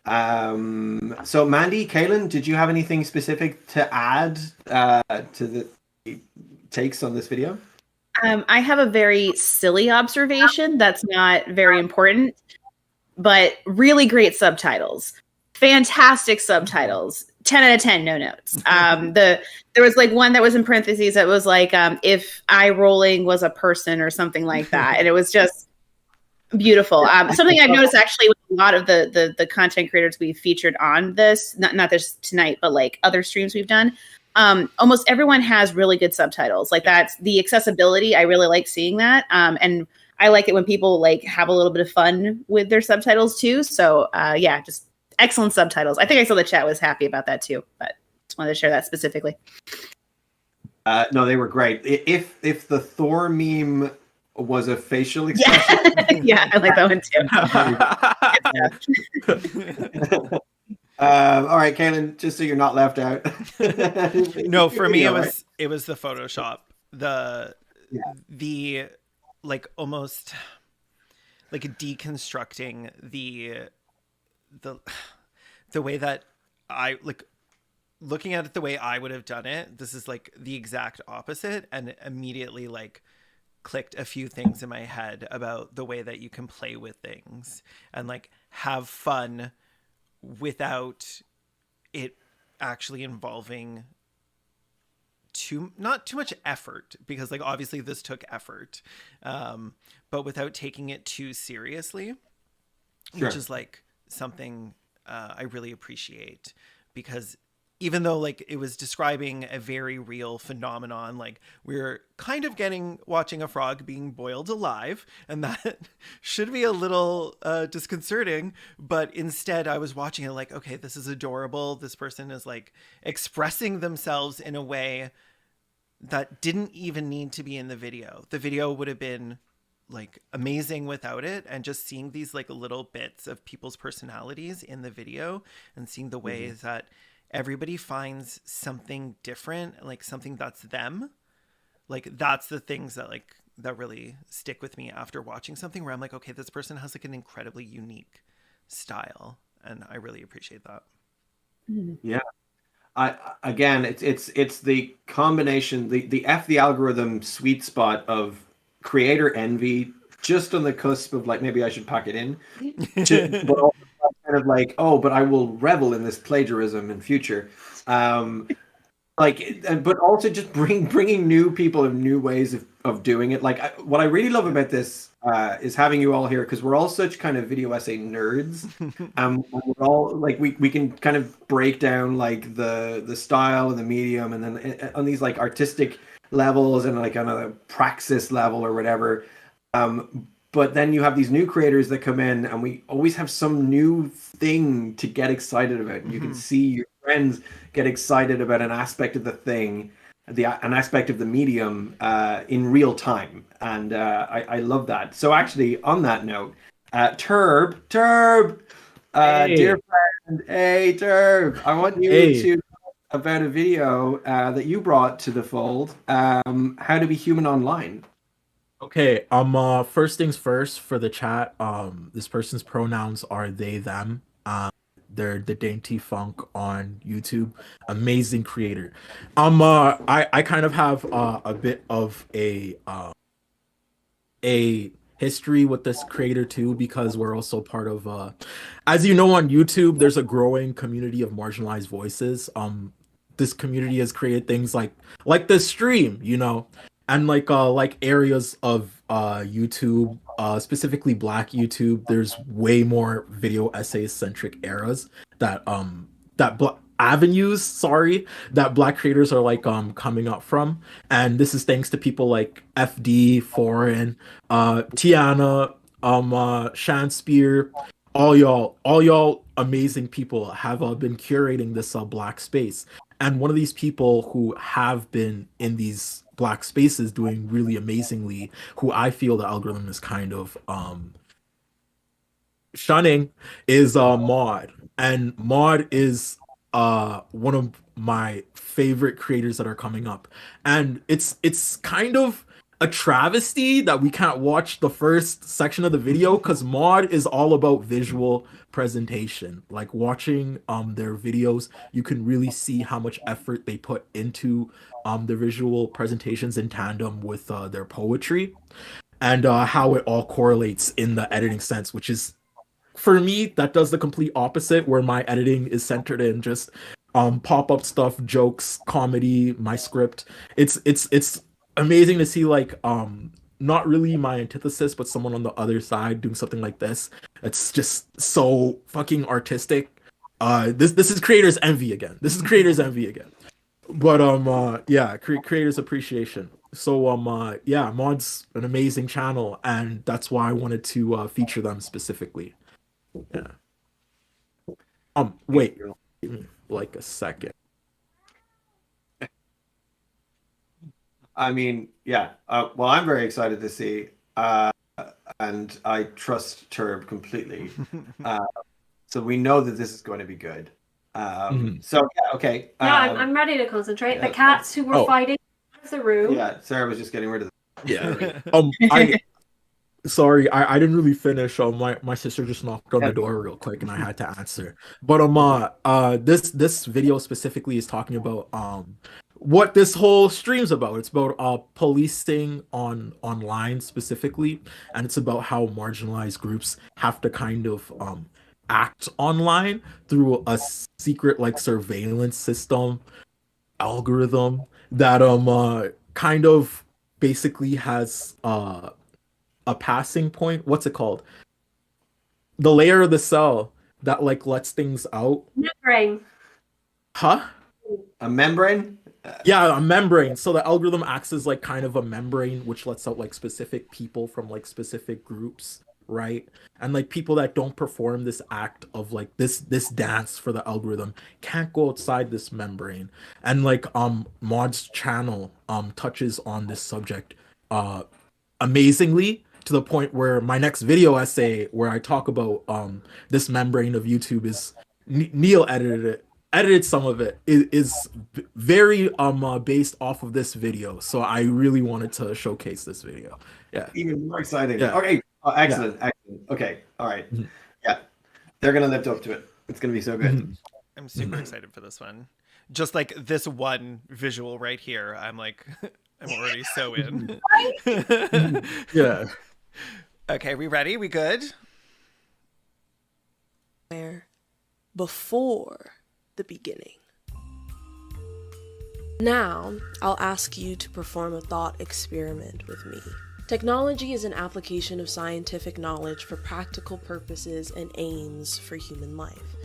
So Mandy, Kaylin, did you have anything specific to add to the takes on this video? I have a very silly observation that's not very important, but really great subtitles. Fantastic subtitles. 10 out of 10, no notes. There was like one that was in parentheses that was like, if eye rolling was a person or something like that. And it was just beautiful. Something I've noticed actually with a lot of the content creators we've featured on this, not this tonight, but like other streams we've done, almost everyone has really good subtitles. Like that's the accessibility. I really like seeing that. And I like it when people like have a little bit of fun with their subtitles too. So yeah, just excellent subtitles. I think I saw the chat was happy about that too, but just wanted to share that specifically. No, they were great. If the Thor meme was a facial expression. Yeah, I like that one too. All right, Kaylin, just so you're not left out. No, for me it was the Photoshop. The like almost like deconstructing the way that I like looking at it the way I would have done it. This is like the exact opposite, and immediately like clicked a few things in my head about the way that you can play with things and like have fun without it actually involving not too much effort, because like obviously this took effort, but without taking it too seriously. Sure. Which is like something I really appreciate, because even though like it was describing a very real phenomenon, like we're kind of watching a frog being boiled alive, and that should be a little disconcerting, but instead I was watching it like, okay, this is adorable. This person is like expressing themselves in a way that didn't even need to be in the video. The video would have been like amazing without it, and just seeing these like little bits of people's personalities in the video and seeing the ways that everybody finds something different, like something that's them. Like that's the things that like that really stick with me after watching something, where I'm like, okay, this person has like an incredibly unique style, and I really appreciate that. Yeah. Again, it's the combination, the the algorithm sweet spot of creator envy, just on the cusp of like, maybe I should pack it in, but also kind of like, oh, but I will revel in this plagiarism in future, like, but also just bringing new people and new ways of doing it. Like what I really love about this is having you all here, because we're all such kind of video essay nerds. We're all like, we can kind of break down like the style and the medium, and then on these like artistic levels and like on a praxis level or whatever. But then you have these new creators that come in, and we always have some new thing to get excited about. And you can see your friends get excited about an aspect of the thing, an aspect of the medium in real time. And I love that. So actually, on that note, Turb, hey. Dear friend, hey, Turb, I want you to talk about a video that you brought to the fold, How to Be Human Online. Okay, first things first for the chat, this person's pronouns are they, them. They're the Dainty Funk on YouTube. Amazing creator. I kind of have a bit of a history with this creator too, because we're also part of as you know, on YouTube there's a growing community of marginalized voices. This community has created things like this stream, you know, and like areas of YouTube, specifically Black YouTube. There's way more video essay centric eras that avenues that Black creators are like coming up from, and this is thanks to people like FD, Foreign, Tiana, Shanspear. All y'all amazing people have been curating this Black space, and one of these people who have been in these Black spaces doing really amazingly, who I feel the algorithm is kind of shunning, is Maud. And Maud is one of my favorite creators that are coming up. And it's kind of a travesty that we can't watch the first section of the video, because Mod is all about visual presentation. Like watching their videos, you can really see how much effort they put into the visual presentations in tandem with their poetry, and how it all correlates in the editing sense, which is, for me, that does the complete opposite, where my editing is centered in just pop-up stuff, jokes, comedy, my script. It's amazing to see, like, not really my antithesis, but someone on the other side doing something like this. It's just so fucking artistic. This is creators envy again. But yeah, creators appreciation. So yeah, Mod's an amazing channel, and that's why I wanted to feature them specifically. Yeah. Wait, give me like a second. I mean, yeah. Well, I'm very excited to see, and I trust Turb completely. So we know that this is going to be good. So yeah, okay. Yeah, I'm ready to concentrate. Yeah, the cats who were fighting in the room. Yeah, Sarah was just getting rid of them. Yeah. Sorry, I didn't really finish. My sister just knocked on the door real quick, and I had to answer. But this video specifically is talking about what this whole stream's about. It's about policing online specifically, and it's about how marginalized groups have to kind of act online through a secret like surveillance system algorithm that kind of basically has a passing point. What's it called? The layer of the cell that like lets things out. Membrane. Huh? A membrane? Yeah, a membrane. So the algorithm acts as like kind of a membrane which lets out like specific people from like specific groups, right? And like people that don't perform this act of like this dance for the algorithm can't go outside this membrane. And like Mod's channel touches on this subject amazingly, to the point where my next video essay where I talk about this membrane of YouTube is Neil edited some of it is very based off of this video. So I really wanted to showcase this video. Yeah. Even more exciting. Yeah. Okay. Oh, excellent. Yeah. Excellent. Okay. All right. Mm-hmm. Yeah. They're gonna live up to it. It's gonna be so good. Mm-hmm. I'm super excited for this one. Just like this one visual right here. I'm like I'm already so in. Yeah. Okay, we ready? We good? Before the beginning. Now, I'll ask you to perform a thought experiment with me. Technology is an application of scientific knowledge for practical purposes and aims for human life.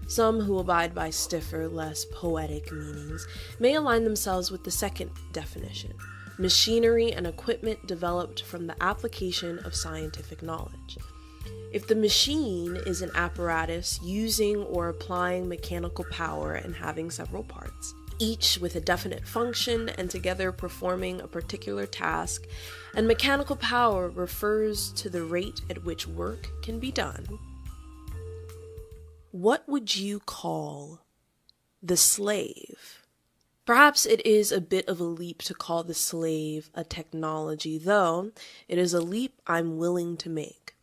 Some who abide by stiffer, less poetic meanings may align themselves with the second definition: machinery and equipment developed from the application of scientific knowledge. If the machine is an apparatus using or applying mechanical power and having several parts, each with a definite function and together performing a particular task, and mechanical power refers to the rate at which work can be done, what would you call the slave? Perhaps it is a bit of a leap to call the slave a technology, though it is a leap I'm willing to make.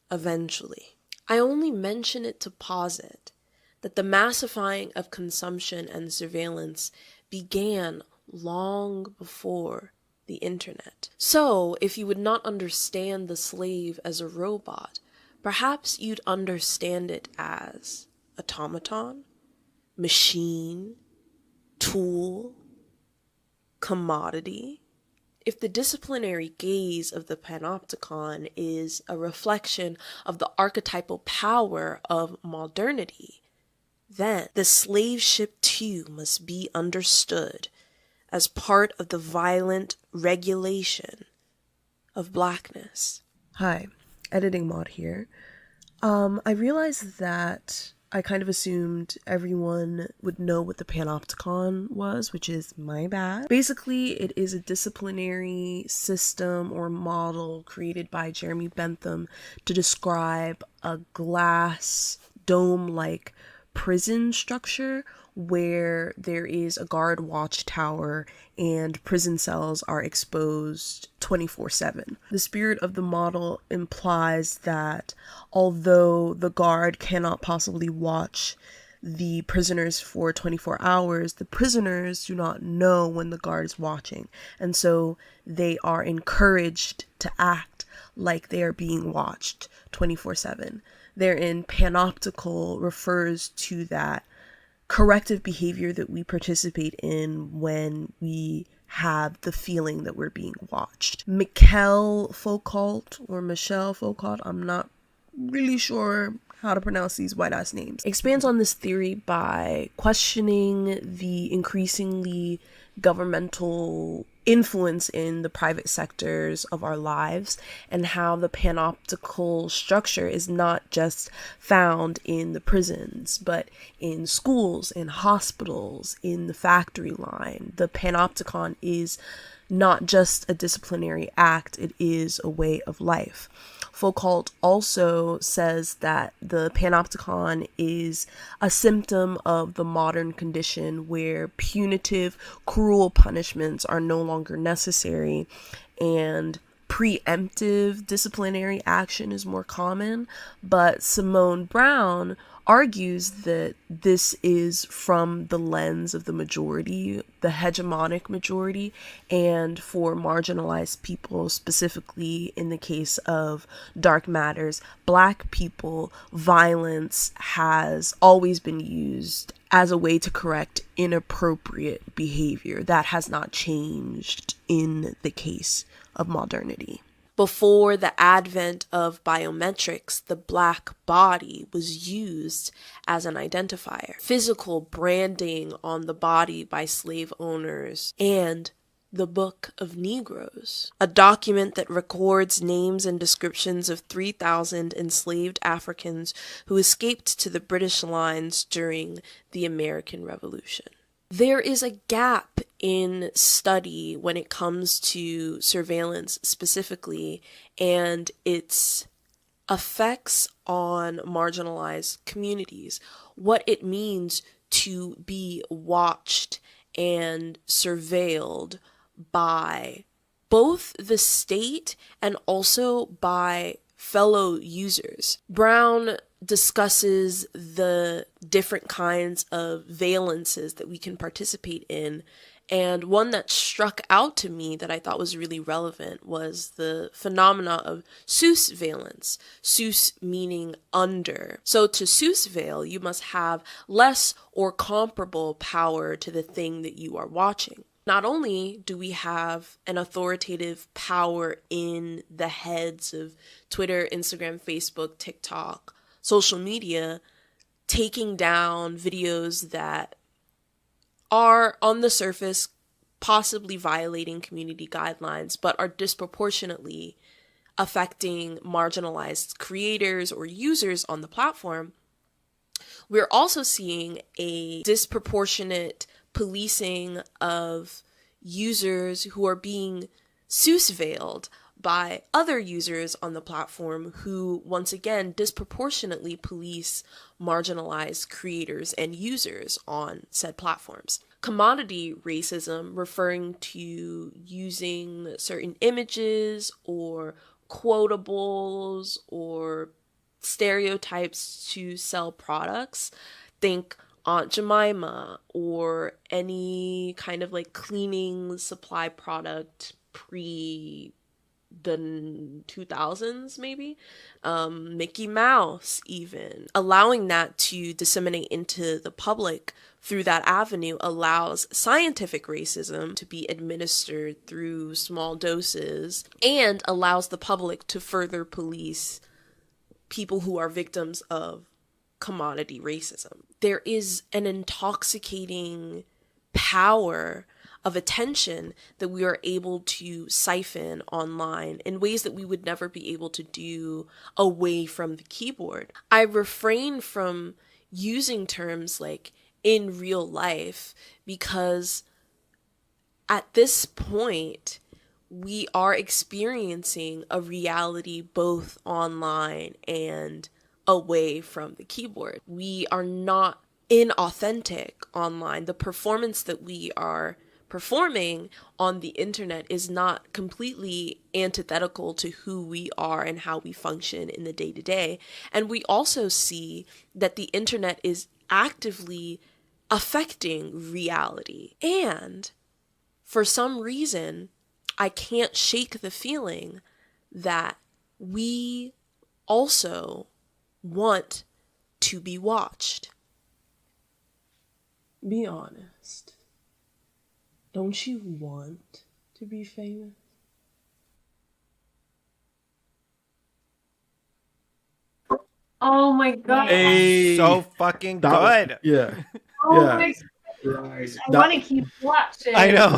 Eventually. I only mention it to posit that the massifying of consumption and surveillance began long before the internet. So, if you would not understand the slave as a robot, perhaps you'd understand it as automaton, machine, tool, commodity. If the disciplinary gaze of the panopticon is a reflection of the archetypal power of modernity, then the slave ship too must be understood as part of the violent regulation of blackness. Hi, Editing Mod here. I realized that I kind of assumed everyone would know what the panopticon was, which is my bad. Basically, it is a disciplinary system or model created by Jeremy Bentham to describe a glass dome-like prison structure where there is a guard watchtower and prison cells are exposed 24/7. The spirit of the model implies that although the guard cannot possibly watch the prisoners for 24 hours, the prisoners do not know when the guard is watching, and so they are encouraged to act like they are being watched 24/7. Therein, panoptical refers to that corrective behavior that we participate in when we have the feeling that we're being watched. Michel Foucault, or Michel Foucault, I'm not really sure how to pronounce these white-ass names, expands on this theory by questioning the increasingly governmental influence in the private sectors of our lives, and how the panoptical structure is not just found in the prisons, but in schools, in hospitals, in the factory line. The panopticon is not just a disciplinary act, it is a way of life. Foucault also says that the panopticon is a symptom of the modern condition where punitive, cruel punishments are no longer necessary and preemptive disciplinary action is more common. But Simone Brown argues that this is from the lens of the majority, the hegemonic majority, and for marginalized people, specifically in the case of Dark Matters, Black people, violence has always been used as a way to correct inappropriate behavior. That has not changed in the case of modernity. Before the advent of biometrics, the Black body was used as an identifier. Physical branding on the body by slave owners, and the Book of Negroes, a document that records names and descriptions of 3,000 enslaved Africans who escaped to the British lines during the American Revolution. There is a gap in study when it comes to surveillance specifically and its effects on marginalized communities, what it means to be watched and surveilled by both the state and also by fellow users. Brown discusses the different kinds of valences that we can participate in, and one that struck out to me that I thought was really relevant was the phenomena of sousvalence. Sous meaning under. So to sousveil, you must have less or comparable power to the thing that you are watching. Not only do we have an authoritative power in the heads of Twitter, Instagram, Facebook, TikTok, social media, taking down videos that are on the surface possibly violating community guidelines, but are disproportionately affecting marginalized creators or users on the platform, we're also seeing a disproportionate policing of users who are being sousveiled by other users on the platform who, once again, disproportionately police marginalized creators and users on said platforms. Commodity racism, referring to using certain images or quotables or stereotypes to sell products. Think Aunt Jemima or any kind of like cleaning supply product pre the 2000s maybe, Mickey Mouse even. Allowing that to disseminate into the public through that avenue allows scientific racism to be administered through small doses and allows the public to further police people who are victims of commodity racism. There is an intoxicating power of attention that we are able to siphon online in ways that we would never be able to do away from the keyboard. I refrain from using terms like in real life because at this point, we are experiencing a reality both online and away from the keyboard. We are not inauthentic online. The performance that we are performing on the internet is not completely antithetical to who we are and how we function in the day-to-day. And we also see that the internet is actively affecting reality. And for some reason, I can't shake the feeling that we also want to be watched. Be honest. Don't you want to be famous? Oh my god. Hey, So fucking good. Yeah. Oh Yeah. my Right. I want to keep watching. I know.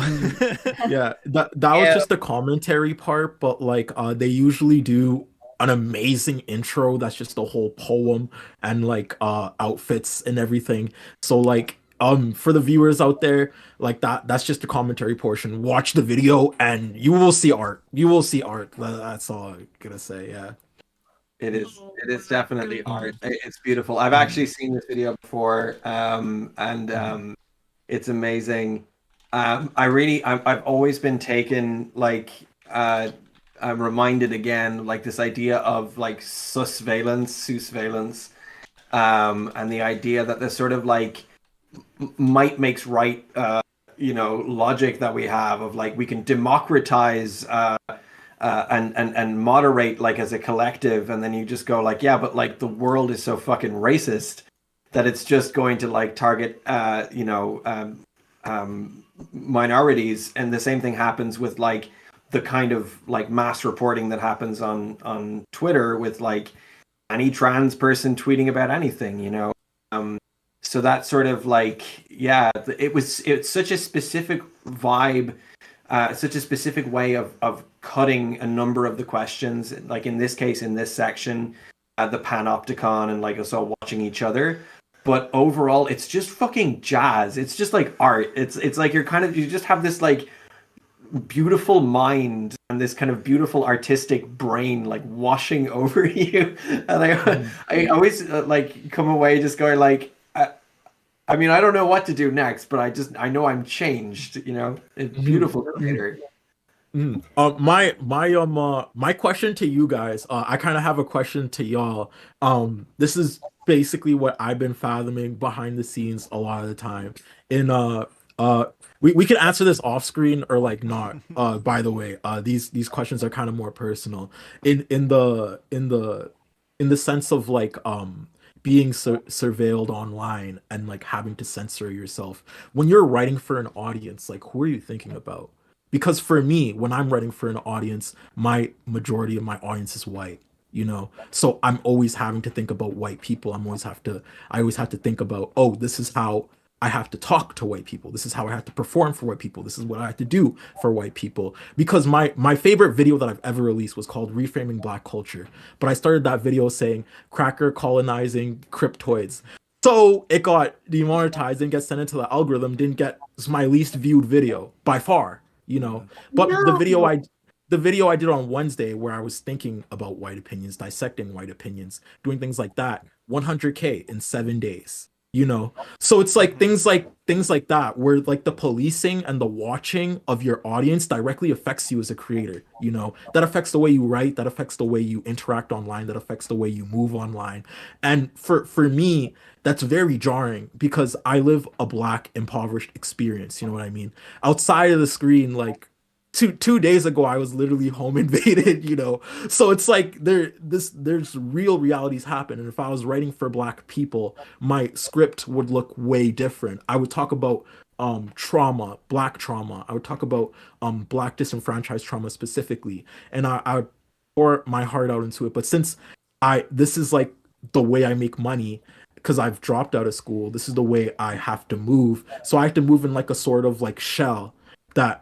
Yeah, that was just the commentary part, but like they usually do an amazing intro that's just a whole poem and like outfits and everything. So like for the viewers out there, like that's just the commentary portion. Watch the video and you will see art. You will see art. That's all I'm gonna say. Yeah. It is definitely art. It's beautiful. I've actually seen this video before, and it's amazing. I've always been taken, like, I'm reminded again, like, this idea of like susveillance, and the idea that there's sort of like might makes right, logic that we have of like we can democratize and moderate like as a collective, and then you just go like, yeah, but like the world is so fucking racist that it's just going to like target minorities, and the same thing happens with like the kind of like mass reporting that happens on Twitter with like any trans person tweeting about anything, so that sort of like, yeah, it's such a specific vibe, such a specific way of cutting a number of the questions, like in this case, in this section, the panopticon and like us all watching each other. But overall, it's just fucking jazz. It's just like art. It's like you just have this like beautiful mind and this kind of beautiful artistic brain like washing over you. And I always like come away just going like, I mean, I don't know what to do next, but I know I'm changed. It's beautiful creator. My question to you guys, I kind of have a question to y'all. This is basically what I've been fathoming behind the scenes a lot of the time. We can answer this off screen or like not. By the way, these questions are kind of more personal in the sense of like being surveilled online and like having to censor yourself. When you're writing for an audience, like who are you thinking about? Because for me, when I'm writing for an audience, my majority of my audience is white, so I'm always having to think about white people. I always have to think about, oh, this is how I have to talk to white people. This is how I have to perform for white people. This is what I have to do for white people. Because my favorite video that I've ever released was called Reframing Black Culture. But I started that video saying cracker colonizing cryptoids. So it got demonetized and get sent into the algorithm, it's my least viewed video by far, But no. The video I did on Wednesday where I was thinking about white opinions, dissecting white opinions, doing things like that, 100K in 7 days. So it's like things like that where like the policing and the watching of your audience directly affects you as a creator. That affects the way you write, that affects the way you interact online, that affects the way you move online. And for me, that's very jarring because I live a Black impoverished experience. You know what I mean? Outside of the screen, like two days ago, I was literally home invaded, So it's like there's real realities happen. And if I was writing for Black people, my script would look way different. I would talk about trauma, Black trauma. I would talk about Black disenfranchised trauma specifically. And I would pour my heart out into it. But since this is like the way I make money, because I've dropped out of school, this is the way I have to move. So I have to move in like a sort of like shell that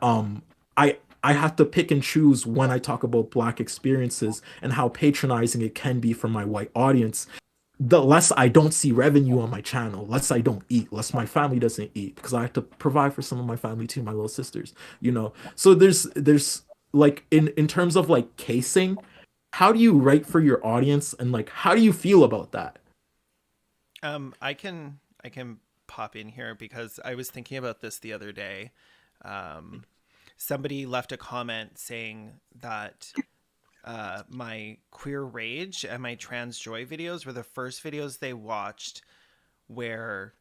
I have to pick and choose when I talk about Black experiences and how patronizing it can be for my white audience. The less I don't see revenue on my channel, less I don't eat, less my family doesn't eat, because I have to provide for some of my family too, my little sisters, So there's like in terms of like casing, how do you write for your audience and like how do you feel about that? I can pop in here because I was thinking about this the other day. Somebody left a comment saying that my queer rage and my trans joy videos were the first videos they watched where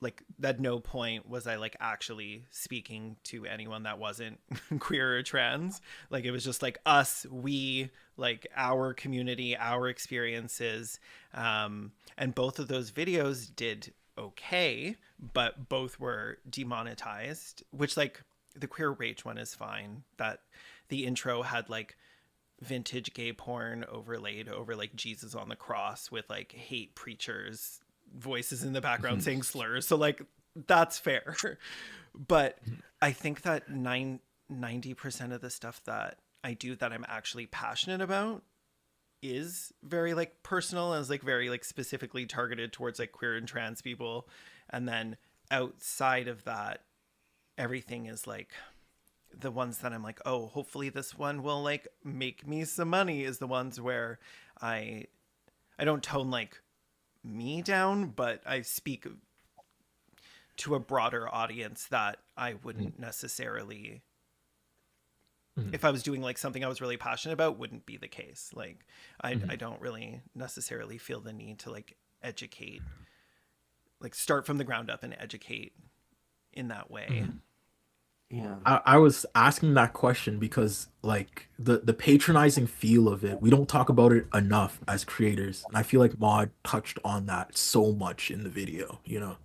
like at no point was I like actually speaking to anyone that wasn't queer or trans. Like it was just like us, we, like our community, our experiences. And both of those videos did okay, but both were demonetized, which like the queer rage one is fine. That the intro had like vintage gay porn overlaid over like Jesus on the cross with like hate preachers voices in the background saying slurs, so like that's fair. But I think that 90% of the stuff that I do that I'm actually passionate about is very like personal and is like very like specifically targeted towards like queer and trans people, and then outside of that everything is like the ones that I'm like, oh, hopefully this one will like make me some money, is the ones where I don't tone like me down, but I speak to a broader audience that I wouldn't necessarily, if I was doing like something I was really passionate about, wouldn't be the case. Like I don't really necessarily feel the need to like educate, like start from the ground up and educate in that way. Yeah, I was asking that question because like the patronizing feel of it, we don't talk about it enough as creators, and I feel like Maud touched on that so much in the video, you know.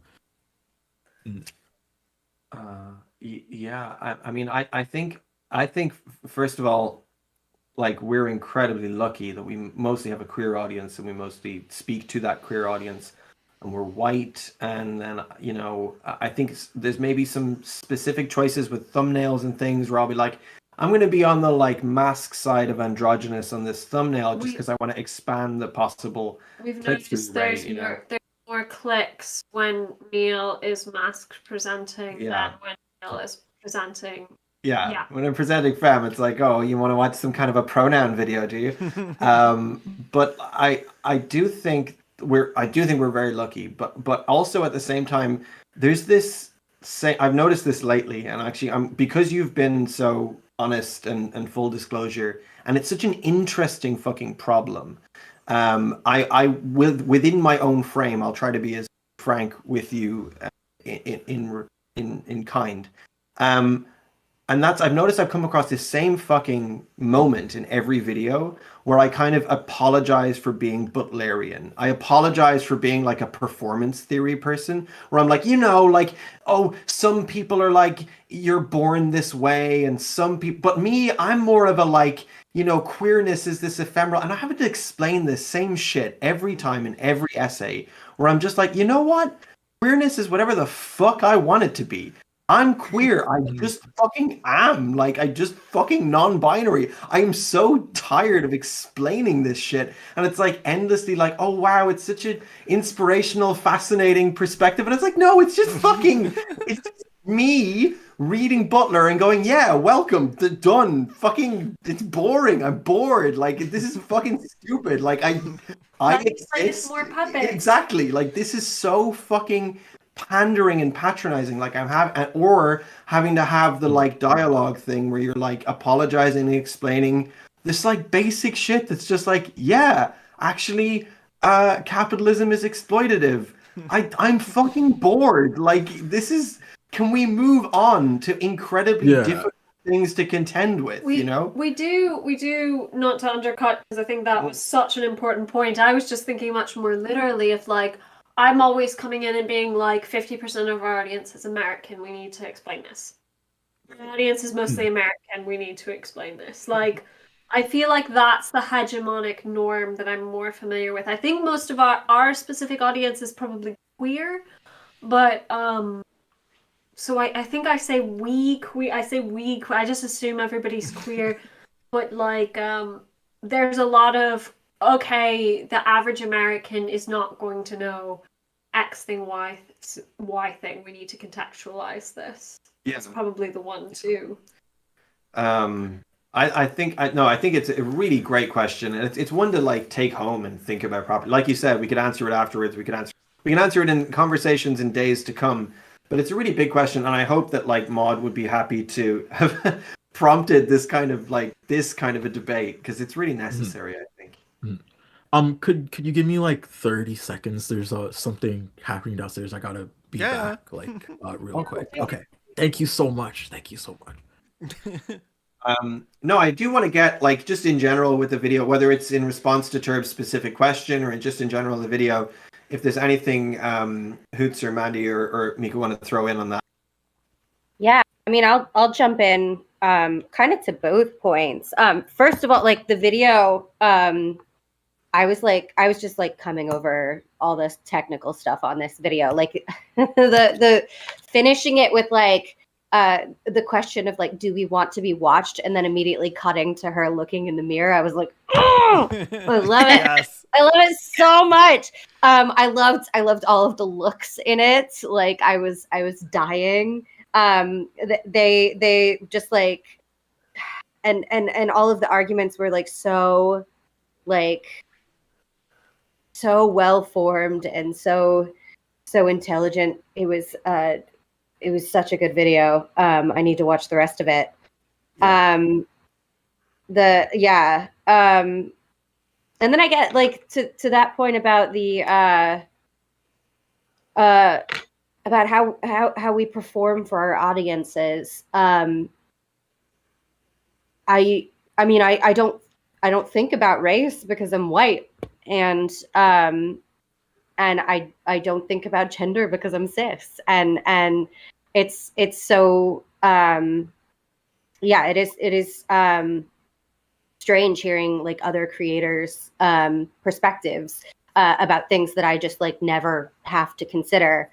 Yeah, I mean I think first of all, like we're incredibly lucky that we mostly have a queer audience and we mostly speak to that queer audience. And we're white, and then, you know, I think there's maybe some specific choices with thumbnails and things where I'll be like, I'm going to be on the like mask side of androgynous on this thumbnail just because I want to expand the possible. We've noticed there's more clicks when Neil is mask presenting than when Neil is presenting. Yeah, when I'm presenting femme, it's like, oh, you want to watch some kind of a pronoun video, do you? But I do think we're very lucky, but also at the same time, there's this I've noticed this lately, and actually because you've been so honest and full disclosure, and it's such an interesting fucking problem. I within my own frame, I'll try to be as frank with you in kind. And that's, I've noticed I've come across this same fucking moment in every video where I kind of apologize for being Butlerian. I apologize for being like a performance theory person where I'm like, you know, like, oh, some people are like, you're born this way, and some people, but me, I'm more of a like, you know, queerness is this ephemeral, and I have to explain this same shit every time in every essay where I'm just like, you know what? Queerness is whatever the fuck I want it to be. I'm queer. I just fucking am. Like, I just fucking non-binary. I am so tired of explaining this shit. And it's like endlessly like, oh, wow, it's such an inspirational, fascinating perspective. And it's like, no, it's just fucking, it's just me reading Butler and going, yeah, welcome, done. Fucking, it's boring. I'm bored. Like, this is fucking stupid. Like, I exist. More puppets. Exactly. Like, this is so fucking pandering and patronizing, like or having to have the like dialogue thing where you're like apologizing and explaining this like basic shit that's just like, yeah, actually capitalism is exploitative. I'm fucking bored. Like, this is, can we move on to incredibly difficult things to contend with? You know, we do, not to undercut, because I think that was such an important point. I was just thinking much more literally of like, I'm always coming in and being like, 50% of our audience is American, we need to explain this. Our audience is mostly American, we need to explain this. Like, I feel like that's the hegemonic norm that I'm more familiar with. I think most of our specific audience is probably queer, but so I think I say we queer, I just assume everybody's queer, but like there's a lot of, okay, the average American is not going to know X thing, Y thing. We need to contextualize this. Yeah, it's probably the one too. I think it's a really great question, and it's one to like take home and think about properly. Like you said, we could answer it afterwards. We could answer we can answer it in conversations in days to come. But it's a really big question, and I hope that like Maud would be happy to have prompted this kind of a debate, because it's really necessary, I think. Could you give me like 30 seconds? There's something happening downstairs. I gotta be back real quick. Okay. Thank you so much. No, I do want to get like just in general with the video, whether it's in response to Turb's specific question or just in general the video, if there's anything Hoots or Mandy or Mika want to throw in on that. Yeah, I mean, I'll jump in kind of to both points. First of all, like the video, I was just like coming over all this technical stuff on this video, like the finishing it with like the question of like, do we want to be watched, and then immediately cutting to her looking in the mirror. I was like, oh, I love it. Yes. I love it so much. I loved all of the looks in it. Like I was dying. They just like, and all of the arguments were like so well formed and so intelligent. It was such a good video. I need to watch the rest of it. And then I get like to that point about the about how we perform for our audiences. I mean I don't think about race because I'm white, and I don't think about gender because I'm cis, and it's so it is strange hearing like other creators' perspectives about things that I just like never have to consider.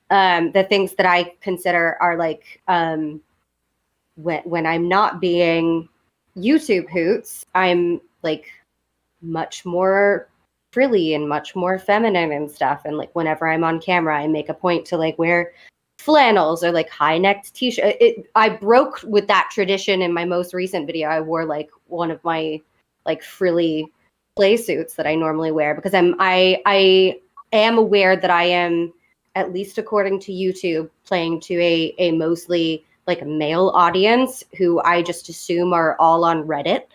The things that I consider are like when I'm not being YouTube Hoots, I'm like much more frilly and much more feminine and stuff. And like whenever I'm on camera, I make a point to like wear flannels or like high-necked t-shirt. I broke with that tradition in my most recent video. I wore like one of my like frilly play suits that I normally wear because I am aware that I am, at least according to YouTube, playing to a mostly like a male audience who I just assume are all on Reddit.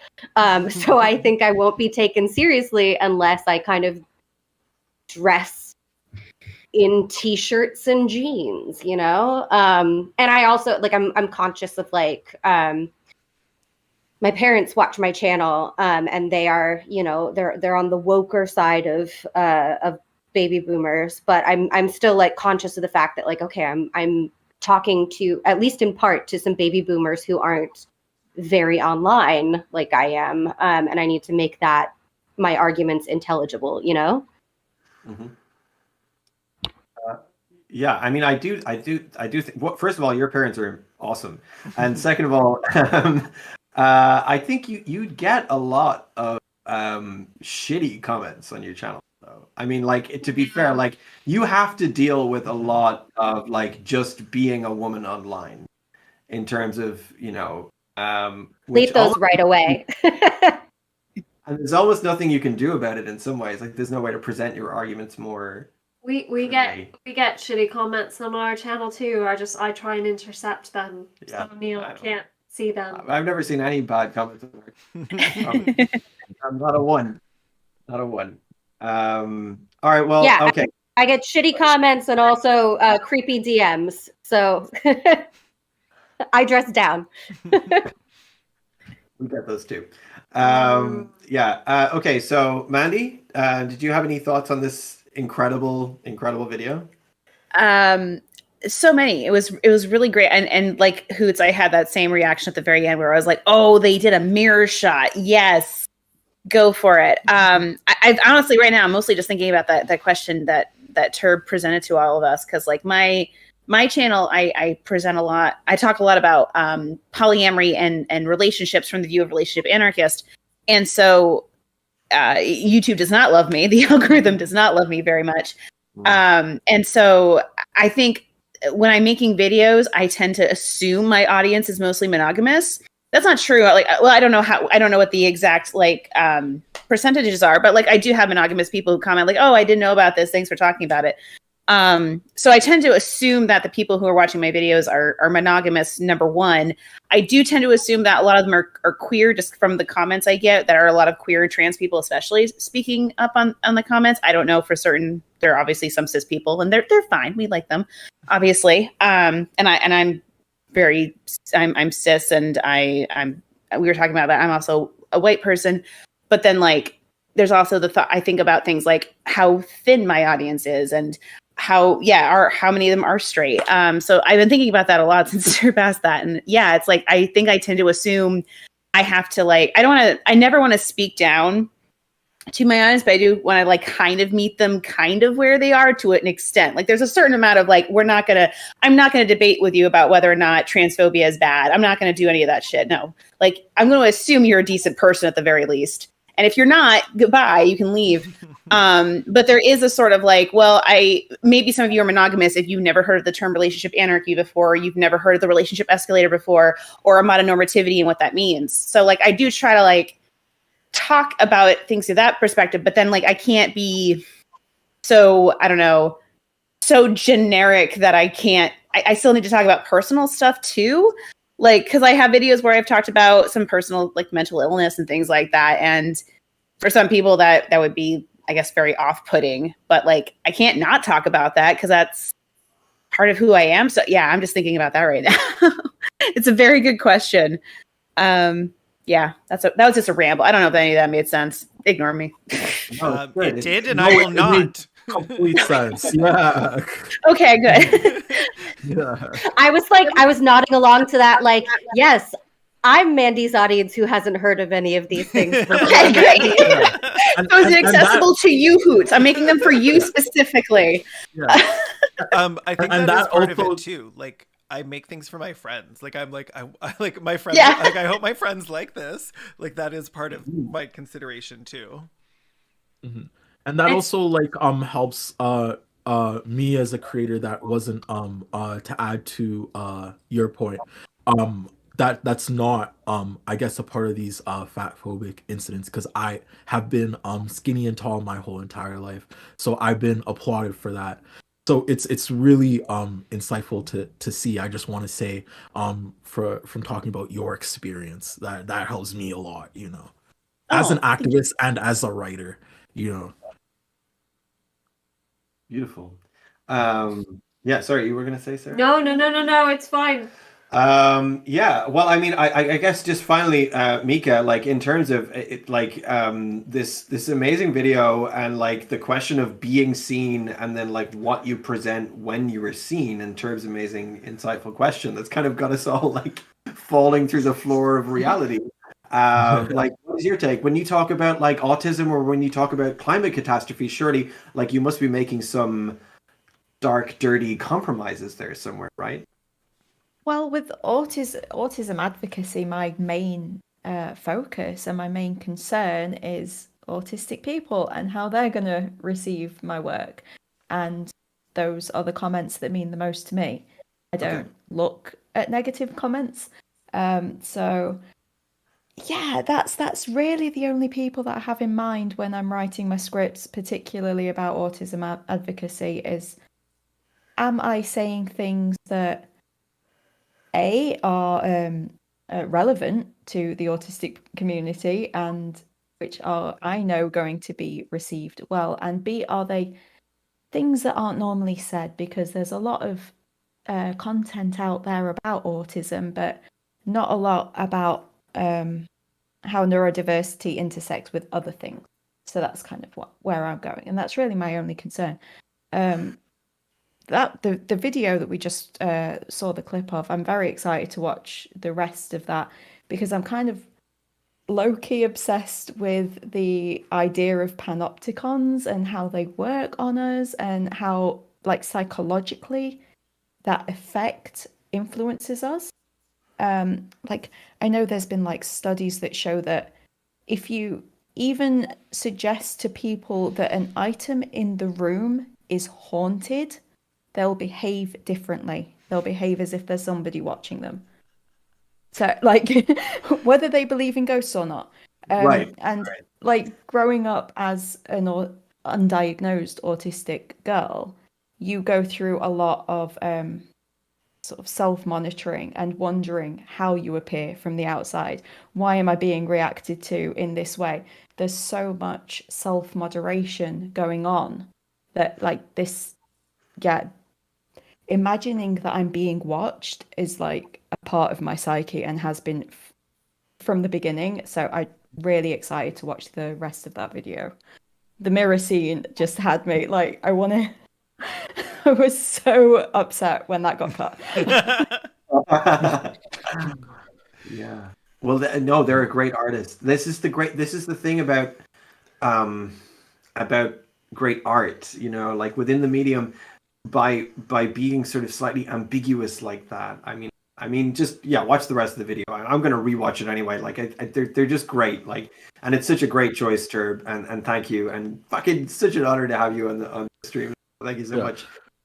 So I think I won't be taken seriously unless I kind of dress in t-shirts and jeans, you know? And I also like, I'm conscious of like, my parents watch my channel, and they are, you know, they're on the woker side of baby boomers, but I'm still like conscious of the fact that like, okay, I'm talking to, at least in part, to some baby boomers who aren't very online like I am, and I need to make that my arguments intelligible, you know? Mm-hmm. Yeah, I mean, I do think. Well, first of all, your parents are awesome, and second of all, I think you'd get a lot of shitty comments on your channel. Though. I mean, like to be fair, like you have to deal with a lot of like just being a woman online, in terms of delete those right away. And there's almost nothing you can do about it in some ways. Like there's no way to present your arguments more. We get shitty comments on our channel too. I try and intercept them. Yeah, so Neil can't see them. I've never seen any bad comments. I'm not a one. Not a one. All right. Well, yeah, okay. I get shitty comments and also creepy DMs. So I dress down. We get those too. Yeah. Okay. So Mandy, did you have any thoughts on this incredible video? So many. It was really great, and like Hoots, I had that same reaction at the very end where I was like, oh, they did a mirror shot. Yes, go for it. I honestly right now I'm mostly just thinking about that question that Turb presented to all of us, because like my channel, I present a lot. I talk a lot about polyamory and relationships from the view of relationship anarchist, and so YouTube does not love me. The algorithm does not love me very much. And so I think when I'm making videos, I tend to assume my audience is mostly monogamous. That's not true. Like, well, I don't know what the exact like percentages are, but like I do have monogamous people who comment like, oh, I didn't know about this. Thanks for talking about it. So I tend to assume that the people who are watching my videos are monogamous, number one. I do tend to assume that a lot of them are queer, just from the comments I get. There are a lot of queer and trans people, especially, speaking up on the comments. I don't know for certain. There are obviously some cis people, and they're fine. We like them, obviously. I'm cis, and we were talking about that. I'm also a white person, but then like there's also the thought. I think about things like how thin my audience is, and how many of them are straight. So I've been thinking about that a lot since I surpassed that. And yeah, it's like, I think I tend to assume I have to like, I never want to speak down to my audience, but I do want to like kind of meet them kind of where they are to an extent. Like there's a certain amount of like, I'm not going to debate with you about whether or not transphobia is bad. I'm not going to do any of that shit. No, like I'm going to assume you're a decent person at the very least. And if you're not, goodbye, you can leave. But there is a sort of like, well, maybe some of you are monogamous if you've never heard of the term relationship anarchy before, or you've never heard of the relationship escalator before, or mononormativity and what that means. So like, I do try to like talk about things through that perspective, but then like, I can't be so, I don't know, so generic that I still need to talk about personal stuff too. Like, because I have videos where I've talked about some personal, like, mental illness and things like that. And for some people that would be, I guess, very off-putting. But, like, I can't not talk about that because that's part of who I am. So, yeah, I'm just thinking about that right now. It's a very good question. Yeah, that was just a ramble. I don't know if any of that made sense. Ignore me. It did, and I will not. Complete sense. Yeah. Okay, good. Yeah. I was nodding along to that, like, yes, I'm Mandy's audience who hasn't heard of any of these things. Okay, great. Yeah. So is it accessible to you, Hoots? I'm making them for you specifically. Yeah. I think that is part of it too. Like, I make things for my friends. Like, I'm like, I like my friends. Yeah. Like, I hope my friends like this. Like, that is part of my consideration too. Mm-hmm. And that also like helps me as a creator that wasn't to add to your point that's not I guess a part of these fatphobic incidents, because I have been skinny and tall my whole entire life, so I've been applauded for that. So it's really insightful to see. I just want to say from talking about your experience that helps me a lot, you know, as an activist and as a writer, you know. Beautiful. Yeah, sorry, you were gonna say, Sarah? No, it's fine. Yeah, well, I mean, I guess just finally, Mika, like in terms of it, like this amazing video and like the question of being seen and then like what you present when you were seen, in terms of amazing, insightful question that's kind of got us all like falling through the floor of reality. Like, what is your take when you talk about like autism, or when you talk about climate catastrophe? Surely, like, you must be making some dark, dirty compromises there somewhere, right? Well, with autism advocacy, my main focus and my main concern is autistic people and how they're going to receive my work. And those are the comments that mean the most to me. I don't look at negative comments. So yeah, that's really the only people that I have in mind when I'm writing my scripts, particularly about autism advocacy, is, am I saying things that are relevant to the autistic community and which are, I know, going to be received well, and B, are they things that aren't normally said? Because there's a lot of content out there about autism, but not a lot about how neurodiversity intersects with other things. So that's kind of where I'm going, and that's really my only concern. That the video that we just saw the clip of, I'm very excited to watch the rest of that, because I'm kind of low-key obsessed with the idea of panopticons and how they work on us, and how, like, psychologically that effect influences us. Like, I know there's been like studies that show that if you even suggest to people that an item in the room is haunted, they'll behave differently. They'll behave as if there's somebody watching them. So, like, whether they believe in ghosts or not. Right. Like, growing up as an undiagnosed autistic girl, you go through a lot of sort of self-monitoring and wondering how you appear from the outside. Why am I being reacted to in this way? There's so much self-moderation going on that, like, this, yeah, imagining that I'm being watched is like a part of my psyche and has been from the beginning. So I'm really excited to watch the rest of that video. The mirror scene just had me like, I was so upset when that got cut. Yeah. Well, no, they're a great artist. This is the thing about great art, you know, like within the medium, by being sort of slightly ambiguous like that. I mean, just watch the rest of the video. I'm going to rewatch it anyway. Like they're just great. Like, and it's such a great choice, Turb, and thank you. And fucking such an honor to have you on the stream. Thank you so much.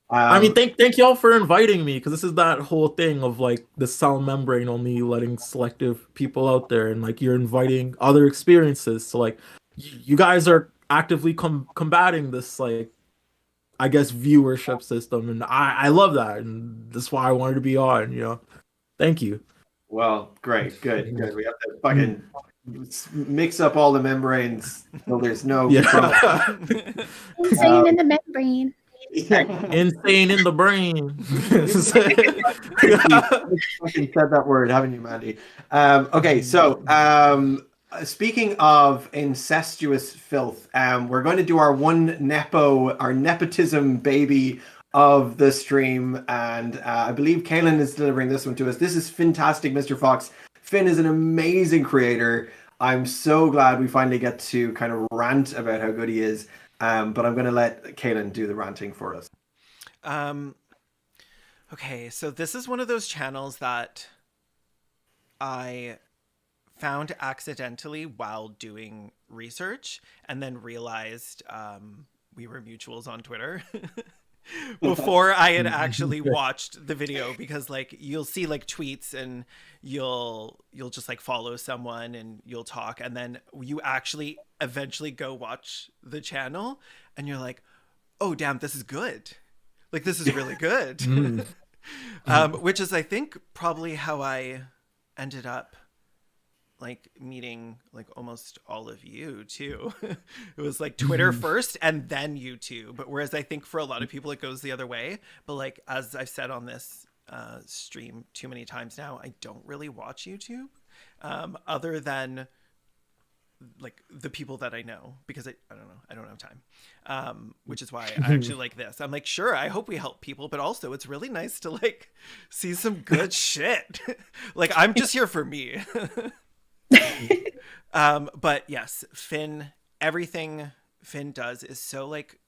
I mean, thank y'all for inviting me, because this is that whole thing of like the sound membrane only letting selective people out there, and like you're inviting other experiences. So like you guys are actively combating this, like, I guess, viewership system, and I love that, and that's why I wanted to be on. You know, thank you. Well, great, good. We have to fucking mix up all the membranes so there's no insane in the membrane. Insane in the brain. Fucking said that word, haven't you, Mandy? Okay, so speaking of incestuous filth, we're going to do our nepotism baby of the stream, and I believe Kaylin is delivering this one to us. This is fantastic, Mr. Fox. Finn is an amazing creator. I'm so glad we finally get to kind of rant about how good he is. But I'm going to let Kaylin do the ranting for us. Okay, so this is one of those channels that I found accidentally while doing research, and then realized we were mutuals on Twitter before I had actually watched the video, because like you'll see like tweets and you'll just like follow someone and you'll talk, and then you actually eventually go watch the channel and you're like, oh damn, this is good. Like, this is really good. Which is, I think, probably how I ended up like meeting like almost all of you too. It was like Twitter first and then YouTube. But whereas I think for a lot of people it goes the other way. But like, as I've said on this stream too many times now, I don't really watch YouTube other than like the people that I know, because I don't know, I don't have time, which is why I actually like this. I'm like, sure, I hope we help people, but also it's really nice to like see some good shit. Like, I'm just here for me. But yes, Finn, everything Finn does is so like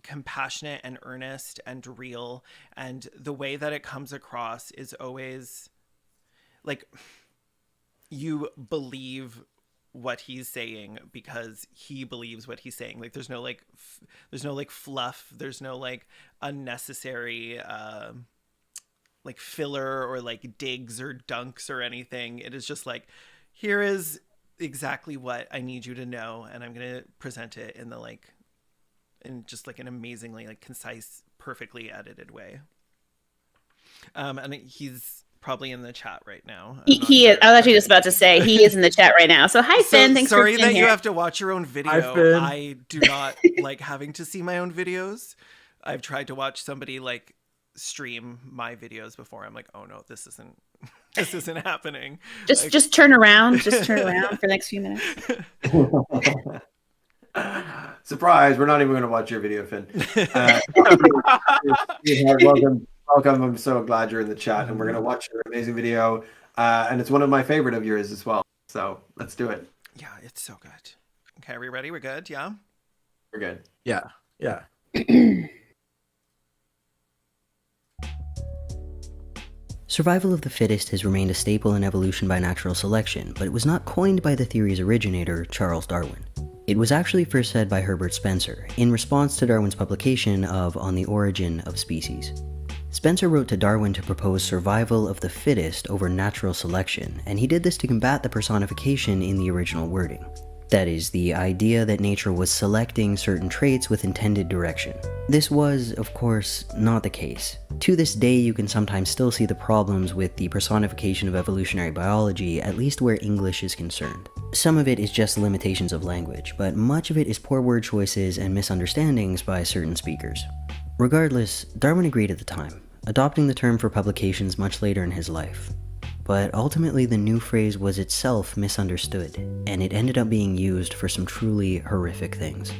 compassionate and earnest and real, and the way that it comes across is always like you believe what he's saying because he believes what he's saying. Like, there's no like fluff, there's no like unnecessary like filler or like digs or dunks or anything. It is just like, here is exactly what I need you to know, and I'm gonna present it in the like in just like an amazingly like concise, perfectly edited way. And he's probably in the chat right now. He is. I was actually just about to say he is in the chat right now. So hi, Finn. Thanks for being here. Sorry that you have to watch your own video. I do not like having to see my own videos. I've tried to watch somebody like stream my videos before. I'm like, oh no, this isn't happening. Just turn around. Just turn around for the next few minutes. Surprise! We're not even going to watch your video, Finn. Welcome. I'm so glad you're in the chat, and we're going to watch your amazing video. And it's one of my favorite of yours as well. So let's do it. Yeah, it's so good. Okay, are we ready? We're good? Yeah? We're good. Yeah. Survival of the fittest has remained a staple in evolution by natural selection, but it was not coined by the theory's originator, Charles Darwin. It was actually first said by Herbert Spencer, in response to Darwin's publication of On the Origin of Species. Spencer wrote to Darwin to propose survival of the fittest over natural selection, and he did this to combat the personification in the original wording. That is, the idea that nature was selecting certain traits with intended direction. This was, of course, not the case. To this day, you can sometimes still see the problems with the personification of evolutionary biology, at least where English is concerned. Some of it is just limitations of language, but much of it is poor word choices and misunderstandings by certain speakers. Regardless, Darwin agreed at the time, adopting the term for publications much later in his life. But ultimately the new phrase was itself misunderstood, and it ended up being used for some truly horrific things.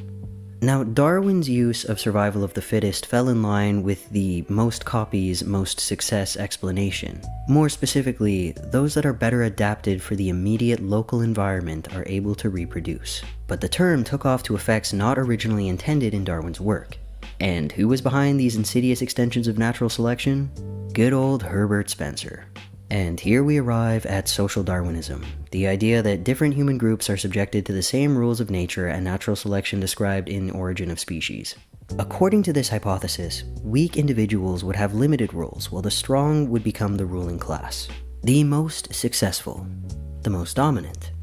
Now, Darwin's use of survival of the fittest fell in line with the most copies, most success explanation. More specifically, those that are better adapted for the immediate local environment are able to reproduce. But the term took off to effects not originally intended in Darwin's work. And who was behind these insidious extensions of natural selection? Good old Herbert Spencer. And here we arrive at social Darwinism, the idea that different human groups are subjected to the same rules of nature and natural selection described in Origin of Species. According to this hypothesis, weak individuals would have limited rules, while the strong would become the ruling class. The most successful, the most dominant,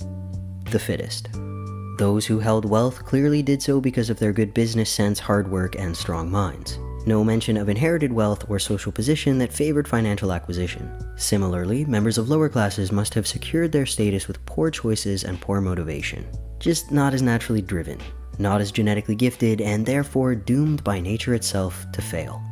the fittest. Those who held wealth clearly did so because of their good business sense, hard work, and strong minds. No mention of inherited wealth or social position that favored financial acquisition. Similarly, members of lower classes must have secured their status with poor choices and poor motivation. Just not as naturally driven, not as genetically gifted, and therefore doomed by nature itself to fail.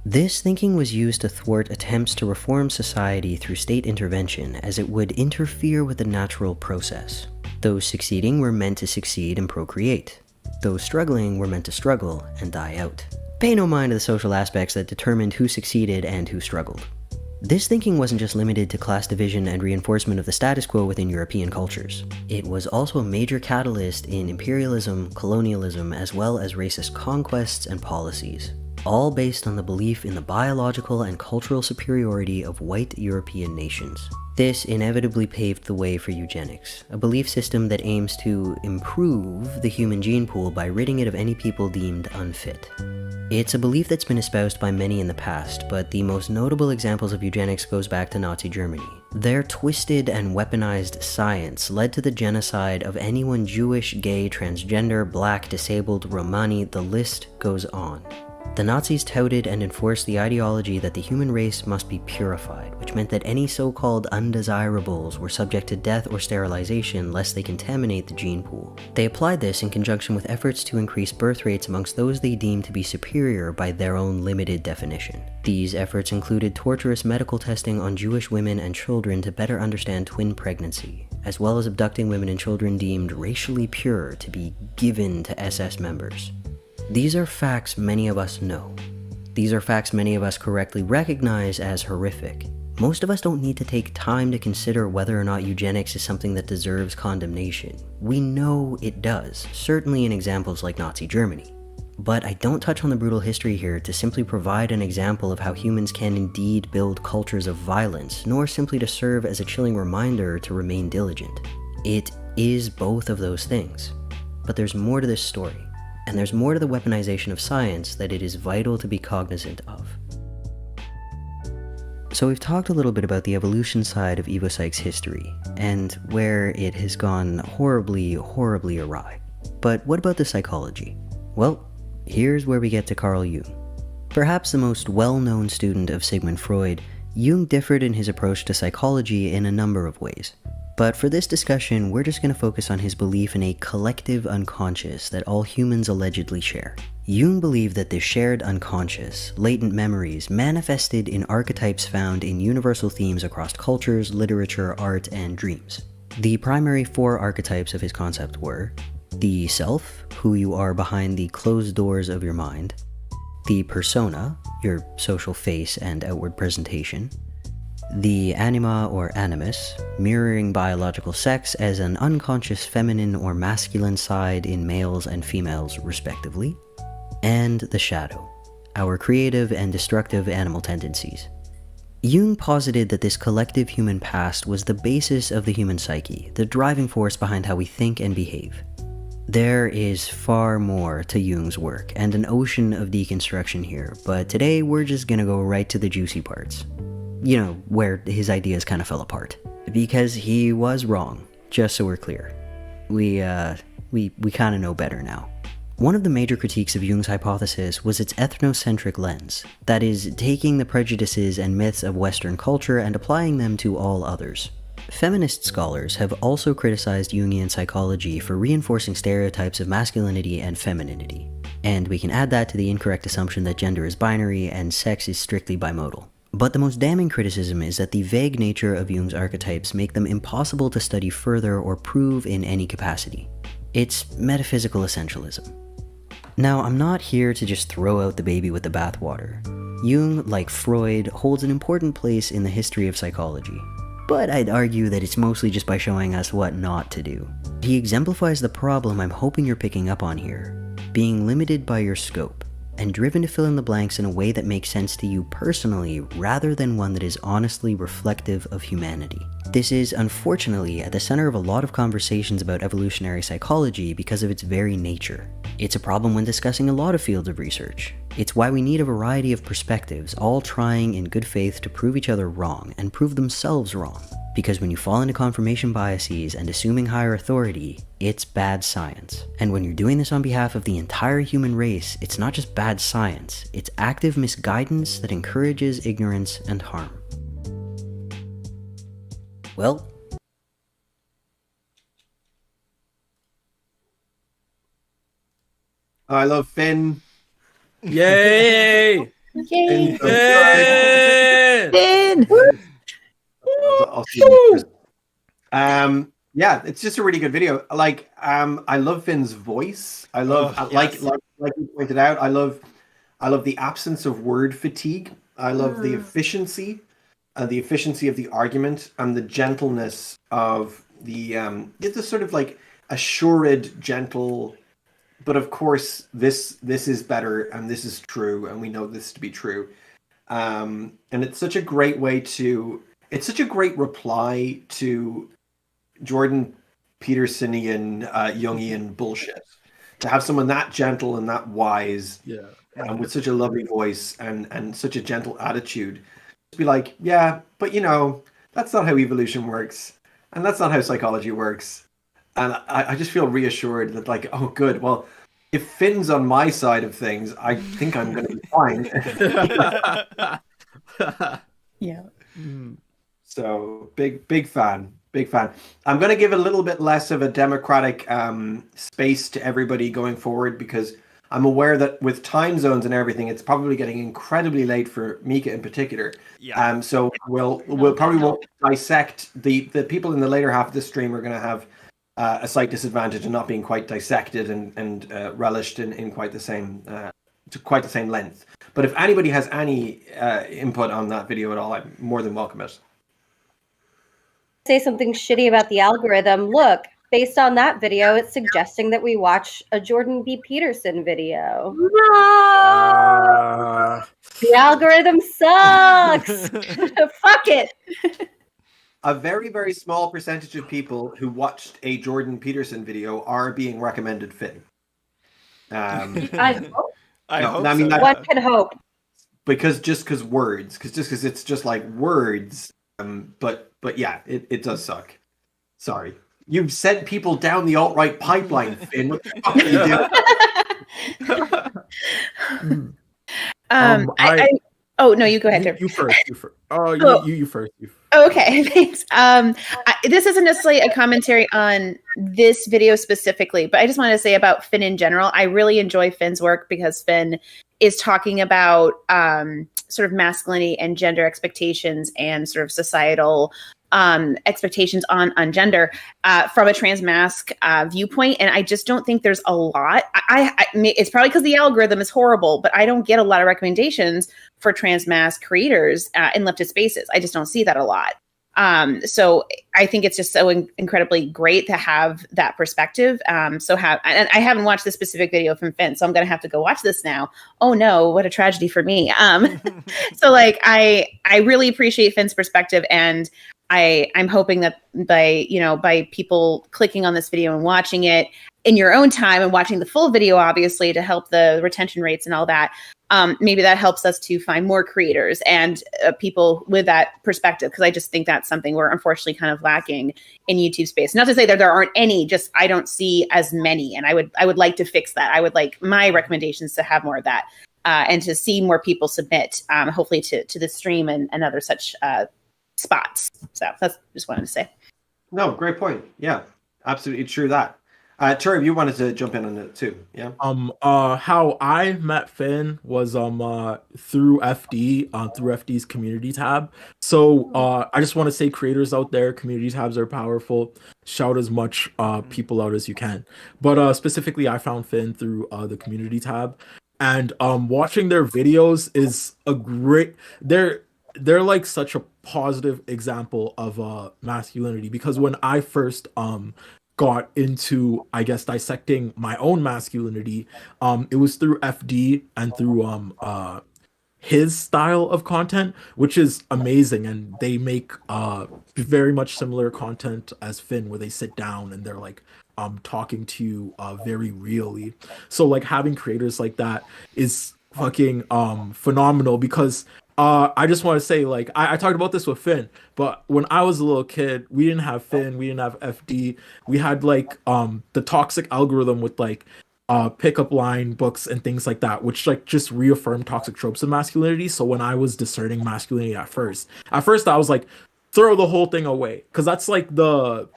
This thinking was used to thwart attempts to reform society through state intervention, as it would interfere with the natural process. Those succeeding were meant to succeed and procreate. Those struggling were meant to struggle and die out. Pay no mind to the social aspects that determined who succeeded and who struggled. This thinking wasn't just limited to class division and reinforcement of the status quo within European cultures. It was also a major catalyst in imperialism, colonialism, as well as racist conquests and policies, all based on the belief in the biological and cultural superiority of white European nations. This inevitably paved the way for eugenics, a belief system that aims to improve the human gene pool by ridding it of any people deemed unfit. It's a belief that's been espoused by many in the past, but the most notable examples of eugenics goes back to Nazi Germany. Their twisted and weaponized science led to the genocide of anyone Jewish, gay, transgender, black, disabled, Romani, the list goes on. The Nazis touted and enforced the ideology that the human race must be purified, which meant that any so-called undesirables were subject to death or sterilization lest they contaminate the gene pool. They applied this in conjunction with efforts to increase birth rates amongst those they deemed to be superior by their own limited definition. These efforts included torturous medical testing on Jewish women and children to better understand twin pregnancy, as well as abducting women and children deemed racially pure to be given to SS members. These are facts many of us know. These are facts many of us correctly recognize as horrific. Most of us don't need to take time to consider whether or not eugenics is something that deserves condemnation. We know it does, certainly in examples like Nazi Germany. But I don't touch on the brutal history here to simply provide an example of how humans can indeed build cultures of violence, nor simply to serve as a chilling reminder to remain diligent. It is both of those things. But there's more to this story. And there's more to the weaponization of science that it is vital to be cognizant of. So we've talked a little bit about the evolution side of evopsych's history, and where it has gone horribly, horribly awry. But what about the psychology? Well, here's where we get to Carl Jung. Perhaps the most well-known student of Sigmund Freud, Jung differed in his approach to psychology in a number of ways. But for this discussion, we're just going to focus on his belief in a collective unconscious that all humans allegedly share. Jung believed that this shared unconscious, latent memories, manifested in archetypes found in universal themes across cultures, literature, art, and dreams. The primary four archetypes of his concept were the self, who you are behind the closed doors of your mind, the persona, your social face and outward presentation, the anima or animus, mirroring biological sex as an unconscious feminine or masculine side in males and females respectively, and the shadow, our creative and destructive animal tendencies. Jung posited that this collective human past was the basis of the human psyche, the driving force behind how we think and behave. There is far more to Jung's work and an ocean of deconstruction here, but today we're just gonna go right to the juicy parts. You know, where his ideas kind of fell apart. Because he was wrong. just so we're clear. We kind of know better now. One of the major critiques of Jung's hypothesis was its ethnocentric lens, that is, taking the prejudices and myths of Western culture and applying them to all others. Feminist scholars have also criticized Jungian psychology for reinforcing stereotypes of masculinity and femininity, and we can add that to the incorrect assumption that gender is binary and sex is strictly bimodal. But the most damning criticism is that the vague nature of Jung's archetypes make them impossible to study further or prove in any capacity. It's metaphysical essentialism. Now, I'm not here to just throw out the baby with the bathwater. Jung, like Freud, holds an important place in the history of psychology. But I'd argue that it's mostly just by showing us what not to do. He exemplifies the problem I'm hoping you're picking up on here, being limited by your scope, and driven to fill in the blanks in a way that makes sense to you personally rather than one that is honestly reflective of humanity. This is, unfortunately, at the center of a lot of conversations about evolutionary psychology because of its very nature. It's a problem when discussing a lot of fields of research. It's why we need a variety of perspectives, all trying in good faith to prove each other wrong and prove themselves wrong. Because when you fall into confirmation biases and assuming higher authority, it's bad science. And when you're doing this on behalf of the entire human race, it's not just bad science, it's active misguidance that encourages ignorance and harm. Well, I love Finn. Yay! Yay! Finn! Yeah, it's just a really good video. Like, I love Finn's voice. I love, like you pointed out, I love the absence of word fatigue. I love the efficiency of the argument and the gentleness of the sort of like assured, gentle. But of course, this is better and this is true, and we know this to be true. And it's such a great way to. It's such a great reply to Jordan Petersonian Jungian bullshit. To have someone that gentle and that wise, with such a lovely voice and such a gentle attitude, to be like, yeah, but you know, that's not how evolution works, and that's not how psychology works. And I just feel reassured that, like, oh, good. Well, if Finn's on my side of things, I think I'm going to be fine. Yeah. So big fan. I'm going to give a little bit less of a democratic space to everybody going forward, because I'm aware that with time zones and everything, it's probably getting incredibly late for Mika in particular. Yeah. So we'll probably won't dissect the people in the later half of the stream are going to have a slight disadvantage in not being quite dissected and relished in quite the same to quite the same length. But if anybody has any input on that video at all, I'm more than welcome it. Say something shitty about the algorithm. Look, based on that video, it's suggesting that we watch a Jordan B. Peterson video. No! The algorithm sucks. Fuck it. A very, very small percentage of people who watched a Jordan Peterson video are being recommended Finn. I hope. I mean, one can hope. Because it's just like words. But yeah, it does suck. Sorry. You've sent people down the alt-right pipeline, Finn. What the fuck are you doing? Oh, no, you go ahead. You first. You first. Okay, thanks. This isn't necessarily a commentary on this video specifically, but I just wanted to say about Finn in general. I really enjoy Finn's work because Finn is talking about sort of masculinity and gender expectations and sort of societal expectations on gender from a transmasc viewpoint. And I just don't think there's a lot. It's probably because the algorithm is horrible, but I don't get a lot of recommendations for transmasc creators in leftist spaces. I just don't see that a lot. So I think it's just so incredibly great to have that perspective. And I haven't watched this specific video from Finn, so I'm going to have to go watch this now. Oh no, what a tragedy for me. So like, I really appreciate Finn's perspective, and I'm hoping that by people clicking on this video and watching it, in your own time and watching the full video, obviously, to help the retention rates and all that, maybe that helps us to find more creators and people with that perspective. Because I just think that's something we're unfortunately kind of lacking in YouTube space. Not to say that there aren't any, just I don't see as many. And I would like to fix that. I would like my recommendations to have more of that and to see more people submit, hopefully to the stream and other such spots. So that's just what I wanted to say. No, great point. Yeah, absolutely true that. Turb, you wanted to jump in on it too, yeah? How I met Finn was through FD, through FD's community tab. So I just want to say, creators out there, community tabs are powerful. Shout as much people out as you can. But specifically, I found Finn through the community tab, and watching their videos is a great. They're like such a positive example of masculinity, because when I first got into, I guess, dissecting my own masculinity, it was through FD and through his style of content, which is amazing. And they make very much similar content as Finn, where they sit down and they're like talking to you very really. So like having creators like that is fucking phenomenal, because I just want to say, like, I talked about this with Finn, but when I was a little kid, we didn't have Finn, we didn't have FD. We had like the toxic algorithm with like pickup line books and things like that, which like just reaffirmed toxic tropes of masculinity. So when I was discerning masculinity at first I was like, throw the whole thing away, because that's like the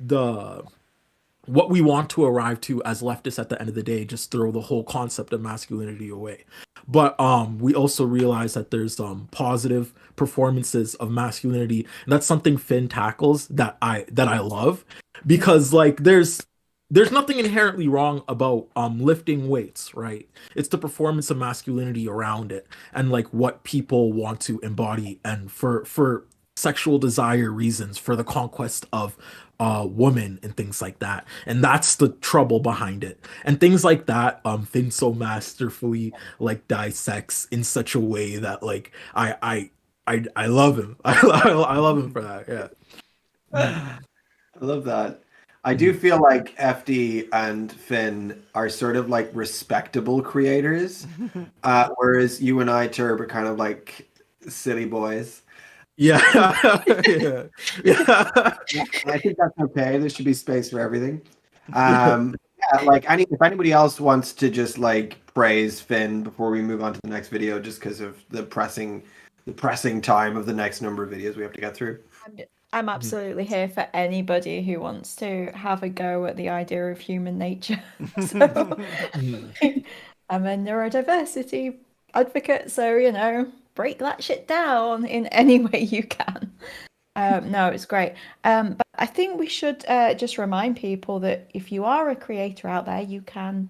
what we want to arrive to as leftists at the end of the day, just throw the whole concept of masculinity away. But we also realize that there's positive performances of masculinity, and that's something Finn tackles that I love, because like there's nothing inherently wrong about lifting weights, right? It's the performance of masculinity around it, and like what people want to embody, and for sexual desire reasons, for the conquest of woman and things like that. And that's the trouble behind it. And things like that, Finn so masterfully like dissects in such a way that like I love him. I love him for that. Yeah. I love that. I do feel like FD and Finn are sort of like respectable creators, whereas you and I, Turb, are kind of like silly boys. Yeah. I think that's okay. There should be space for everything. Like if anybody else wants to just like praise Finn before we move on to the next video, just because of the pressing time of the next number of videos we have to get through. I'm absolutely here for anybody who wants to have a go at the idea of human nature. So, I'm a neurodiversity advocate, so break that shit down in any way you can. No, it's great. But I think we should just remind people that if you are a creator out there, you can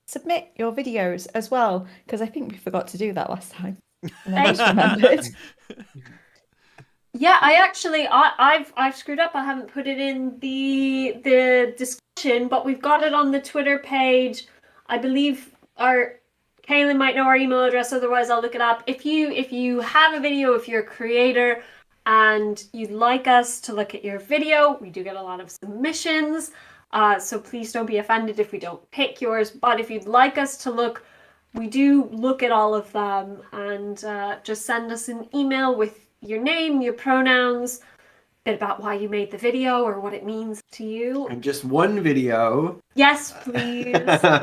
submit your videos as well, because I think we forgot to do that last time. And I just remembered. Yeah, I've screwed up. I haven't put it in the discussion, but we've got it on the Twitter page. I believe Kaylin might know our email address, otherwise I'll look it up. If you have a video, if you're a creator and you'd like us to look at your video, we do get a lot of submissions, so please don't be offended if we don't pick yours. But if you'd like us to look, we do look at all of them, and just send us an email with your name, your pronouns, bit about why you made the video or what it means to you. And just one video. Yes, please.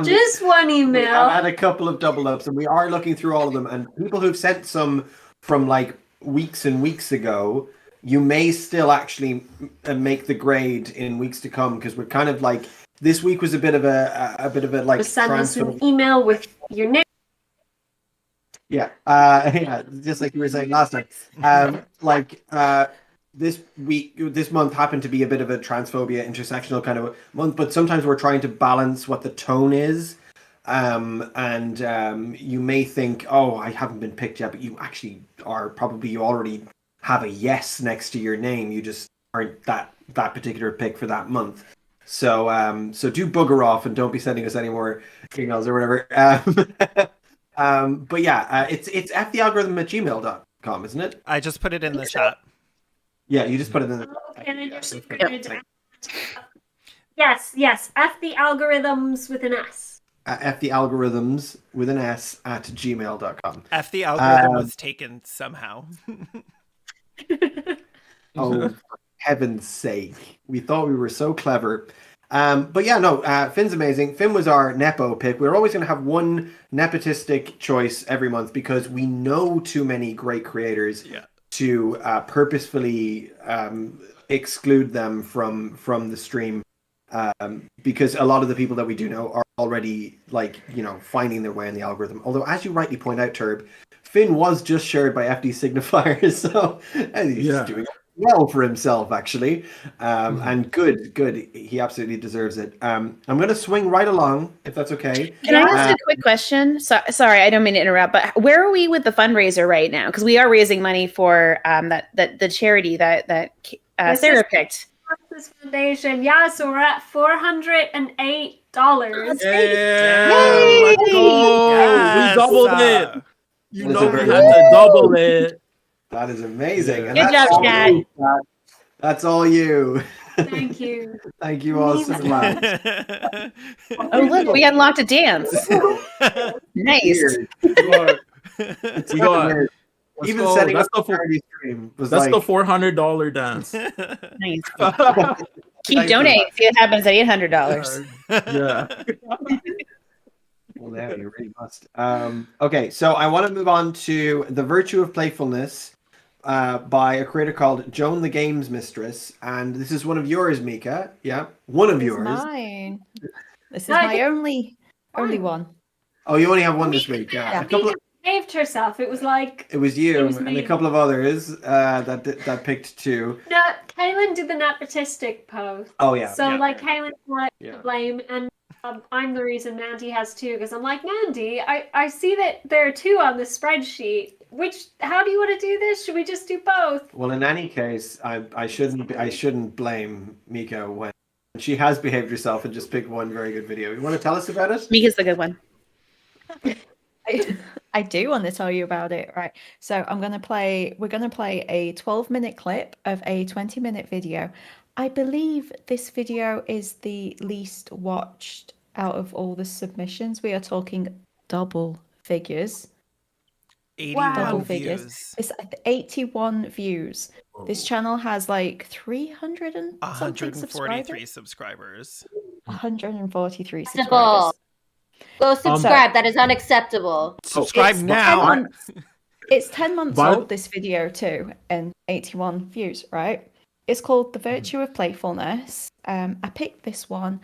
Just one email. I've had a couple of double ups, and we are looking through all of them. And people who've sent some from like weeks and weeks ago, you may still actually make the grade in weeks to come, because we're kind of like, this week was a bit of a like. Just send us an email with your name. Yeah, yeah, just like you were saying last time. This month happened to be a bit of a transphobia intersectional kind of month, but sometimes we're trying to balance what the tone is. You may think, oh, I haven't been picked yet, but you actually are. Probably you already have a yes next to your name. You just aren't that particular pick for that month. So do bugger off and don't be sending us any more emails or whatever. But yeah, it's fthealgorithm@gmail.com, isn't it? I just put it in the chat. Yeah, you just put it in the and then you're secret. Yes. F the algorithms with an S. F the algorithms with an S at gmail.com. F the algorithm was taken somehow. Oh, for heaven's sake. We thought we were so clever. But yeah, no, Finn's amazing. Finn was our Nepo pick. We're always going to have one nepotistic choice every month because we know too many great creators to purposefully exclude them from the stream. Because a lot of the people that we do know are already, like, you know, finding their way in the algorithm. Although, as you rightly point out, Turb, Finn was just shared by FD signifiers, so he's doing well for himself, actually. And good. He absolutely deserves it. I'm going to swing right along, if that's okay. Can I ask a quick question? Sorry, I don't mean to interrupt, but where are we with the fundraiser right now? Because we are raising money for the charity that Sarah picked. This foundation, so we're at $408. Yay! Let's go! Yes. We doubled it. You know we had to double it. That is amazing. Good job, Chad. That's all you. Thank you. Thank you all so much. Oh, look, we unlocked a dance. Nice. We got even go. setting That's up the party stream was that's like the $400 dance. Nice. Keep donating. See what happens at $800. Yeah. Well, yeah, you really must. Okay, so I want to move on to The Virtue of Playfulness by a creator called Joan the Games Mistress. And this is one of yours, Mika. Yeah, one of yours. Mine. This is my only one. Oh, you only have one this week. Yeah. A couple of, Saved herself. It was like it was you was and me. a couple of others that picked two. No, Kaylin did the nepotistic pose. Oh yeah. So yeah. like Kaylin to blame, and I'm the reason Mandy has two because I'm like, Mandy, I see that there are two on the spreadsheet. How do you want to do this? Should we just do both? Well, in any case, I shouldn't blame Mika when she has behaved herself and just picked one very good video. You want to tell us about it? Mika's the good one. I do want to tell you about it, right? So we're going to play a 12-minute clip of a 20-minute video. I believe this video is the least watched out of all the submissions. We are talking double figures. 81 Double views. figures. It's 81 views. This channel has like 300 and 143 subscribers. 143 subscribers. Acceptable. Go subscribe. That is unacceptable. Subscribe now. It's 10 months old, this video too, and 81 views, right? It's called The Virtue of Playfulness. I picked this one.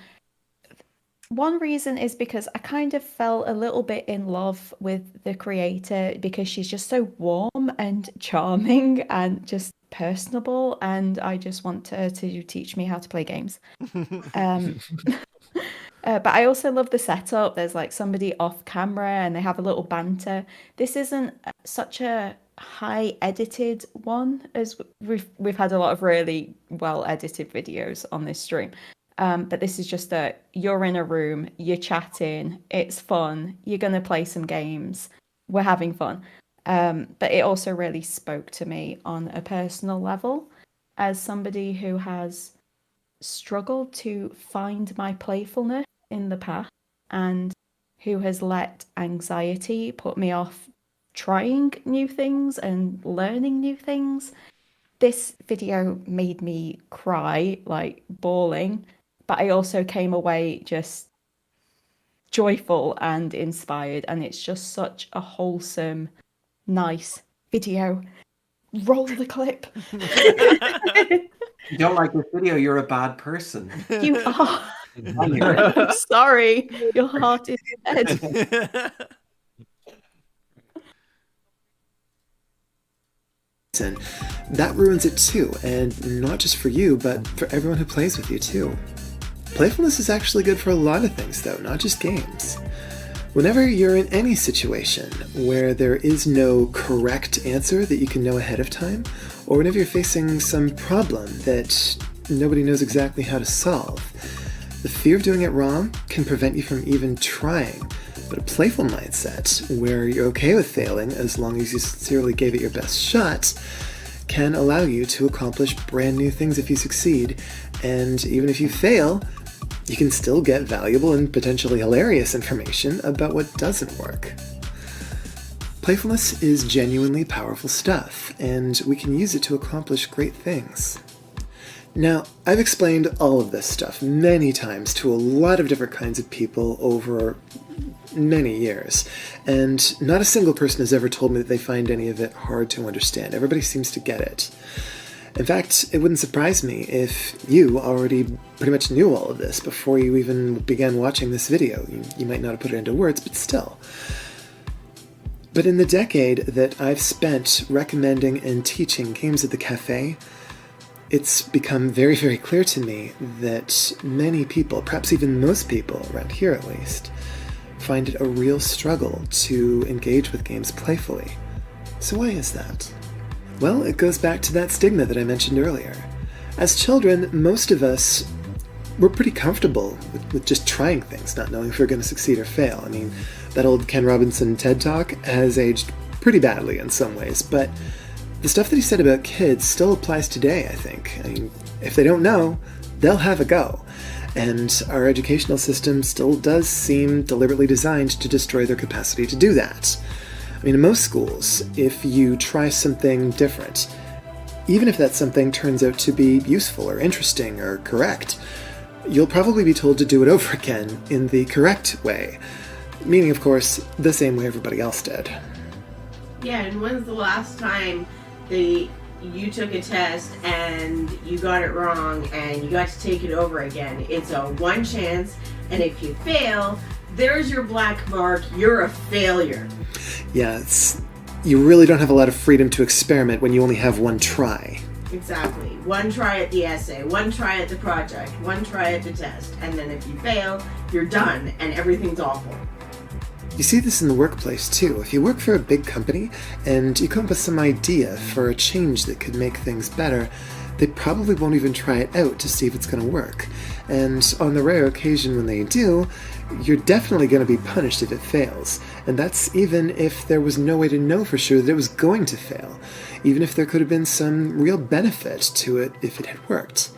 One reason is because I kind of fell a little bit in love with the creator because she's just so warm and charming and just personable, and I just want her to teach me how to play games. But I also love the setup. There's like somebody off camera and they have a little banter. This isn't such a high edited one as we've had a lot of really well edited videos on this stream. But this is just you're in a room, you're chatting, it's fun, you're going to play some games, we're having fun. But it also really spoke to me on a personal level as somebody who has struggled to find my playfulness in the past and who has let anxiety put me off trying new things and learning new things. This video made me cry, like bawling, but I also came away just joyful and inspired, and it's just such a wholesome, nice video. Roll the clip. You don't like this video, you're a bad person. You are. I'm sorry. Your heart is dead. That ruins it too, and not just for you, but for everyone who plays with you too. Playfulness is actually good for a lot of things though, not just games. Whenever you're in any situation where there is no correct answer that you can know ahead of time, or whenever you're facing some problem that nobody knows exactly how to solve, the fear of doing it wrong can prevent you from even trying. But a playful mindset, where you're okay with failing as long as you sincerely gave it your best shot, can allow you to accomplish brand new things if you succeed. And even if you fail, you can still get valuable and potentially hilarious information about what doesn't work. Playfulness is genuinely powerful stuff, and we can use it to accomplish great things. Now, I've explained all of this stuff many times to a lot of different kinds of people over many years, and not a single person has ever told me that they find any of it hard to understand. Everybody seems to get it. In fact, it wouldn't surprise me if you already pretty much knew all of this before you even began watching this video. You might not have put it into words, but still. But in the decade that I've spent recommending and teaching games at the cafe, it's become very, very clear to me that many people, perhaps even most people around here at least, find it a real struggle to engage with games playfully. So why is that? Well, it goes back to that stigma that I mentioned earlier. As children, most of us were pretty comfortable with just trying things, not knowing if we're going to succeed or fail. I mean, that old Ken Robinson TED Talk has aged pretty badly in some ways, but the stuff that he said about kids still applies today, I think. I mean, if they don't know, they'll have a go. And our educational system still does seem deliberately designed to destroy their capacity to do that. I mean, in most schools, if you try something different, even if that something turns out to be useful or interesting or correct, you'll probably be told to do it over again in the correct way. Meaning, of course, the same way everybody else did. Yeah, and when's the last time that you took a test and you got it wrong and you got to take it over again? It's a one chance, and if you fail, there's your black mark, you're a failure. Yeah, you really don't have a lot of freedom to experiment when you only have one try. Exactly. One try at the essay, one try at the project, one try at the test, and then if you fail, you're done and everything's awful. You see this in the workplace too. If you work for a big company and you come up with some idea for a change that could make things better, they probably won't even try it out to see if it's going to work. And on the rare occasion when they do, you're definitely going to be punished if it fails. And that's even if there was no way to know for sure that it was going to fail. Even if there could have been some real benefit to it if it had worked.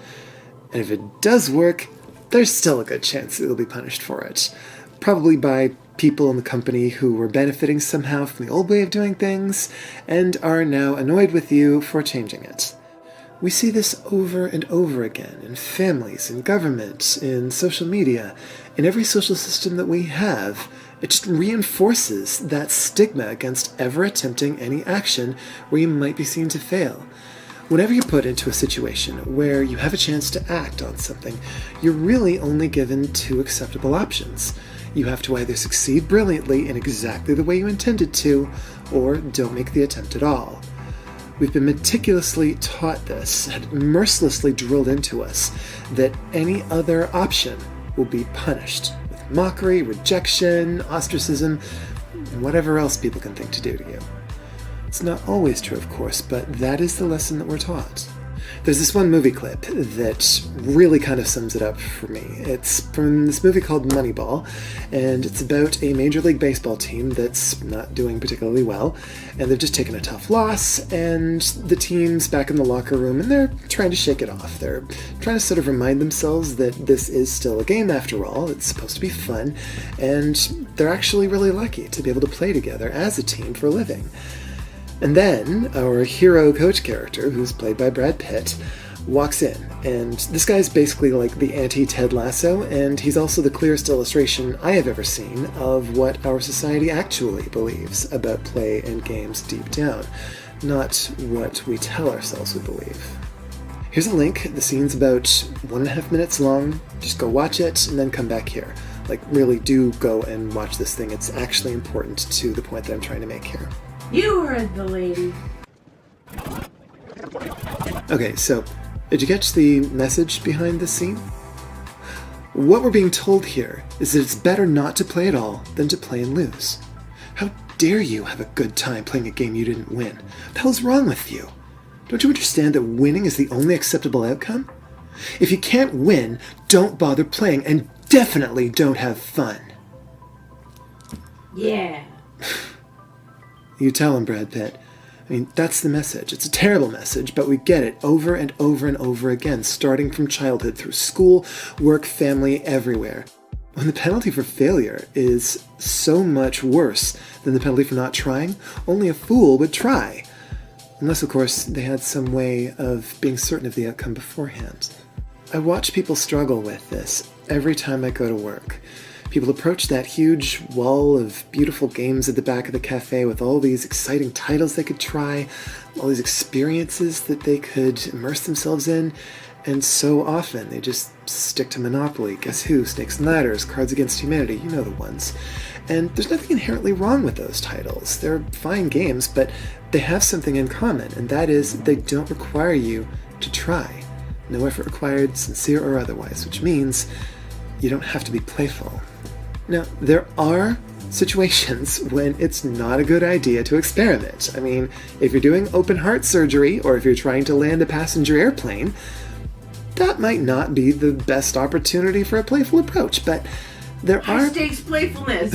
And if it does work, there's still a good chance that you'll be punished for it. Probably by people in the company who were benefiting somehow from the old way of doing things and are now annoyed with you for changing it. We see this over and over again in families, in government, in social media, in every social system that we have. It just reinforces that stigma against ever attempting any action where you might be seen to fail. Whenever you're put into a situation where you have a chance to act on something, you're really only given two acceptable options. You have to either succeed brilliantly in exactly the way you intended to, or don't make the attempt at all. We've been meticulously taught this, and mercilessly drilled into us, that any other option will be punished with mockery, rejection, ostracism, and whatever else people can think to do to you. It's not always true, of course, but that is the lesson that we're taught. There's this one movie clip that really kind of sums it up for me. It's from this movie called Moneyball, and it's about a Major League Baseball team that's not doing particularly well, and they've just taken a tough loss, and the team's back in the locker room, and they're trying to shake it off. They're trying to sort of remind themselves that this is still a game after all, it's supposed to be fun, and they're actually really lucky to be able to play together as a team for a living. And then our hero coach character, who's played by Brad Pitt, walks in. And this guy's basically like the anti-Ted Lasso, and he's also the clearest illustration I have ever seen of what our society actually believes about play and games deep down, not what we tell ourselves we believe. Here's a link. The scene's about 1.5 minutes long. Just go watch it and then come back here. Like, really do go and watch this thing. It's actually important to the point that I'm trying to make here. You heard the lady. Okay, so, did you catch the message behind this scene? What we're being told here is that it's better not to play at all than to play and lose. How dare you have a good time playing a game you didn't win? What the hell's wrong with you? Don't you understand that winning is the only acceptable outcome? If you can't win, don't bother playing, and definitely don't have fun. Yeah. You tell him, Brad Pitt. I mean, that's the message. It's a terrible message, but we get it over and over and over again, starting from childhood through school, work, family, everywhere. When the penalty for failure is so much worse than the penalty for not trying, only a fool would try. Unless, of course, they had some way of being certain of the outcome beforehand. I watch people struggle with this every time I go to work. People approach that huge wall of beautiful games at the back of the cafe with all these exciting titles they could try, all these experiences that they could immerse themselves in, and so often they just stick to Monopoly, Guess Who, Snakes and Ladders, Cards Against Humanity, you know the ones. And there's nothing inherently wrong with those titles. They're fine games, but they have something in common, and that is they don't require you to try. No effort required, sincere or otherwise, which means you don't have to be playful. Now, there are situations when it's not a good idea to experiment. I mean, if you're doing open heart surgery, or if you're trying to land a passenger airplane, that might not be the best opportunity for a playful approach, but there are... High stakes playfulness.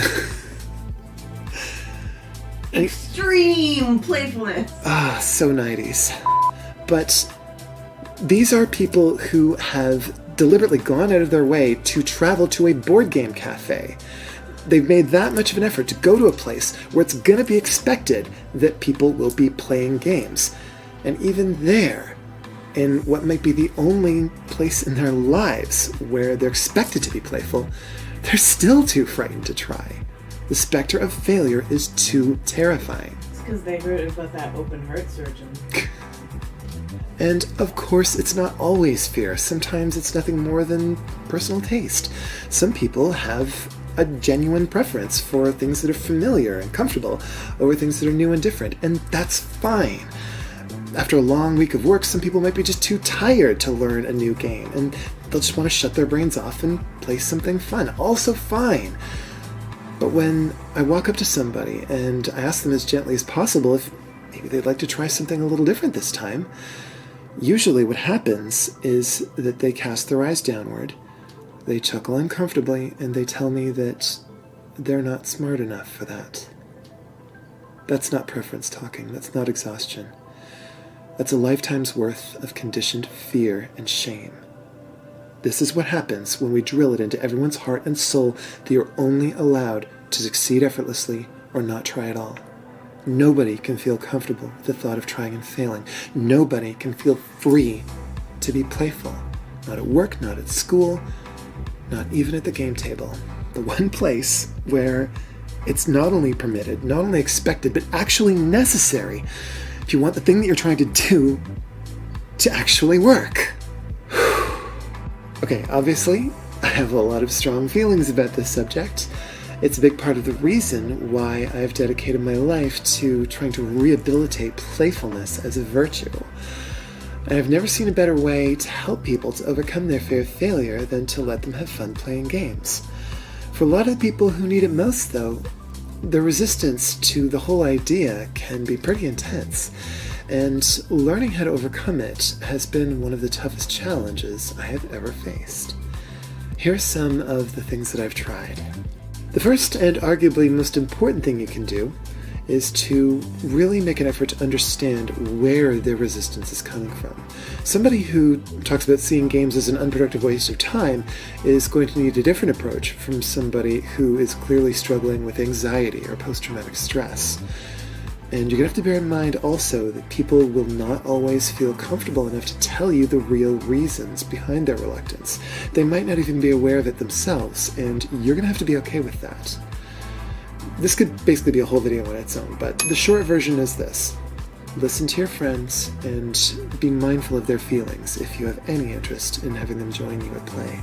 Extreme playfulness. Ah, so 90s. But these are people who have deliberately gone out of their way to travel to a board game cafe. They've made that much of an effort to go to a place where it's going to be expected that people will be playing games. And even there, in what might be the only place in their lives where they're expected to be playful, they're still too frightened to try. The specter of failure is too terrifying. It's because they heard about that open heart surgeon. And of course, it's not always fear. Sometimes it's nothing more than personal taste. Some people have a genuine preference for things that are familiar and comfortable over things that are new and different, and that's fine. After a long week of work, some people might be just too tired to learn a new game, and they'll just want to shut their brains off and play something fun. Also fine. But when I walk up to somebody and I ask them as gently as possible if maybe they'd like to try something a little different this time, usually what happens is that they cast their eyes downward, they chuckle uncomfortably, and they tell me that they're not smart enough for that. That's not preference talking. That's not exhaustion. That's a lifetime's worth of conditioned fear and shame. This is what happens when we drill it into everyone's heart and soul that you're only allowed to succeed effortlessly or not try at all. Nobody can feel comfortable with the thought of trying and failing. Nobody can feel free to be playful. Not at work, not at school, not even at the game table. The one place where it's not only permitted, not only expected, but actually necessary if you want the thing that you're trying to do to actually work. Okay, obviously, I have a lot of strong feelings about this subject. It's a big part of the reason why I've dedicated my life to trying to rehabilitate playfulness as a virtue. I have never seen a better way to help people to overcome their fear of failure than to let them have fun playing games. For a lot of the people who need it most, though, the resistance to the whole idea can be pretty intense, and learning how to overcome it has been one of the toughest challenges I have ever faced. Here are some of the things that I've tried. The first and arguably most important thing you can do is to really make an effort to understand where their resistance is coming from. Somebody who talks about seeing games as an unproductive waste of time is going to need a different approach from somebody who is clearly struggling with anxiety or post-traumatic stress. And you're going to have to bear in mind also that people will not always feel comfortable enough to tell you the real reasons behind their reluctance. They might not even be aware of it themselves, and you're going to have to be okay with that. This could basically be a whole video on its own, but the short version is this. Listen to your friends and be mindful of their feelings if you have any interest in having them join you at play.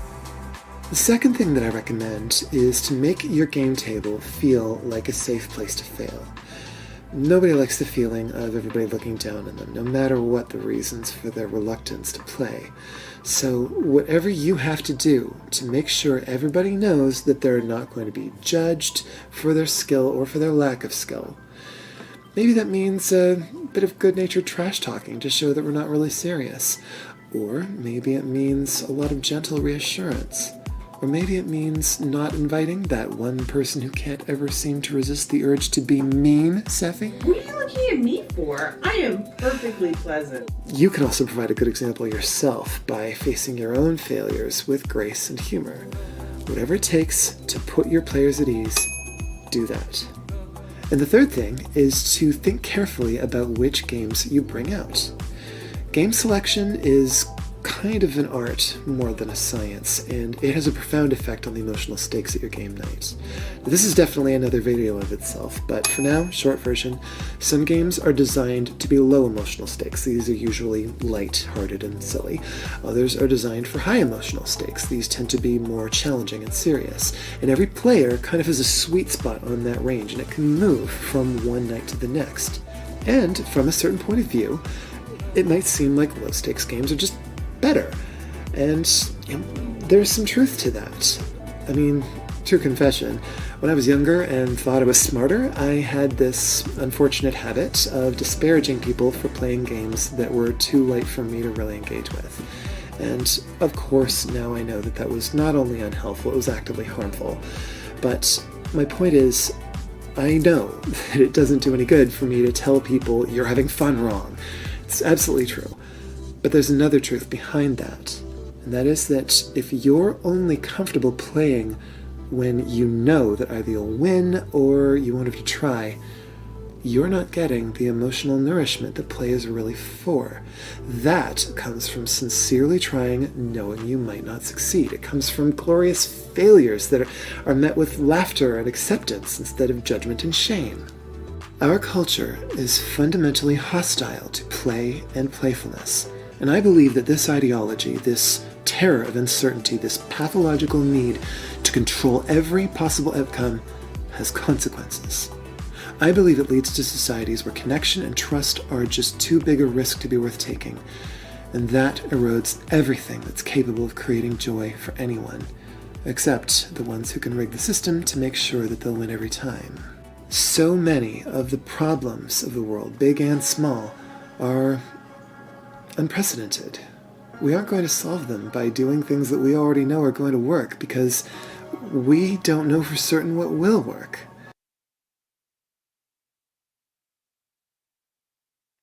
The second thing that I recommend is to make your game table feel like a safe place to fail. Nobody likes the feeling of everybody looking down on them, no matter what the reasons for their reluctance to play. So whatever you have to do to make sure everybody knows that they're not going to be judged for their skill or for their lack of skill. Maybe that means a bit of good-natured trash talking to show that we're not really serious. Or maybe it means a lot of gentle reassurance. Or maybe it means not inviting that one person who can't ever seem to resist the urge to be mean, Seffi. What are you looking at me for. I am perfectly pleasant. You can also provide a good example yourself by facing your own failures with grace and humor. Whatever it takes to put your players at ease, do that. And the third thing is to think carefully about which games you bring out. Game selection is kind of an art more than a science, and it has a profound effect on the emotional stakes at your game night. This is definitely another video of itself, but for now, short version, some games are designed to be low emotional stakes. These are usually light-hearted and silly. Others are designed for high emotional stakes. These tend to be more challenging and serious. And every player kind of has a sweet spot on that range, and it can move from one night to the next. And from a certain point of view, it might seem like low-stakes games are just better. And there's some truth to that. I mean, true confession, when I was younger and thought I was smarter, I had this unfortunate habit of disparaging people for playing games that were too light for me to really engage with. And of course, now I know that that was not only unhelpful, it was actively harmful. But my point is, I know that it doesn't do any good for me to tell people you're having fun wrong. It's absolutely true. But there's another truth behind that, and that is that if you're only comfortable playing when you know that either you'll win or you won't have to try, you're not getting the emotional nourishment that play is really for. That comes from sincerely trying, knowing you might not succeed. It comes from glorious failures that are met with laughter and acceptance instead of judgment and shame. Our culture is fundamentally hostile to play and playfulness. And I believe that this ideology, this terror of uncertainty, this pathological need to control every possible outcome has consequences. I believe it leads to societies where connection and trust are just too big a risk to be worth taking. And that erodes everything that's capable of creating joy for anyone, except the ones who can rig the system to make sure that they'll win every time. So many of the problems of the world, big and small, are unprecedented. We aren't going to solve them by doing things that we already know are going to work because we don't know for certain what will work.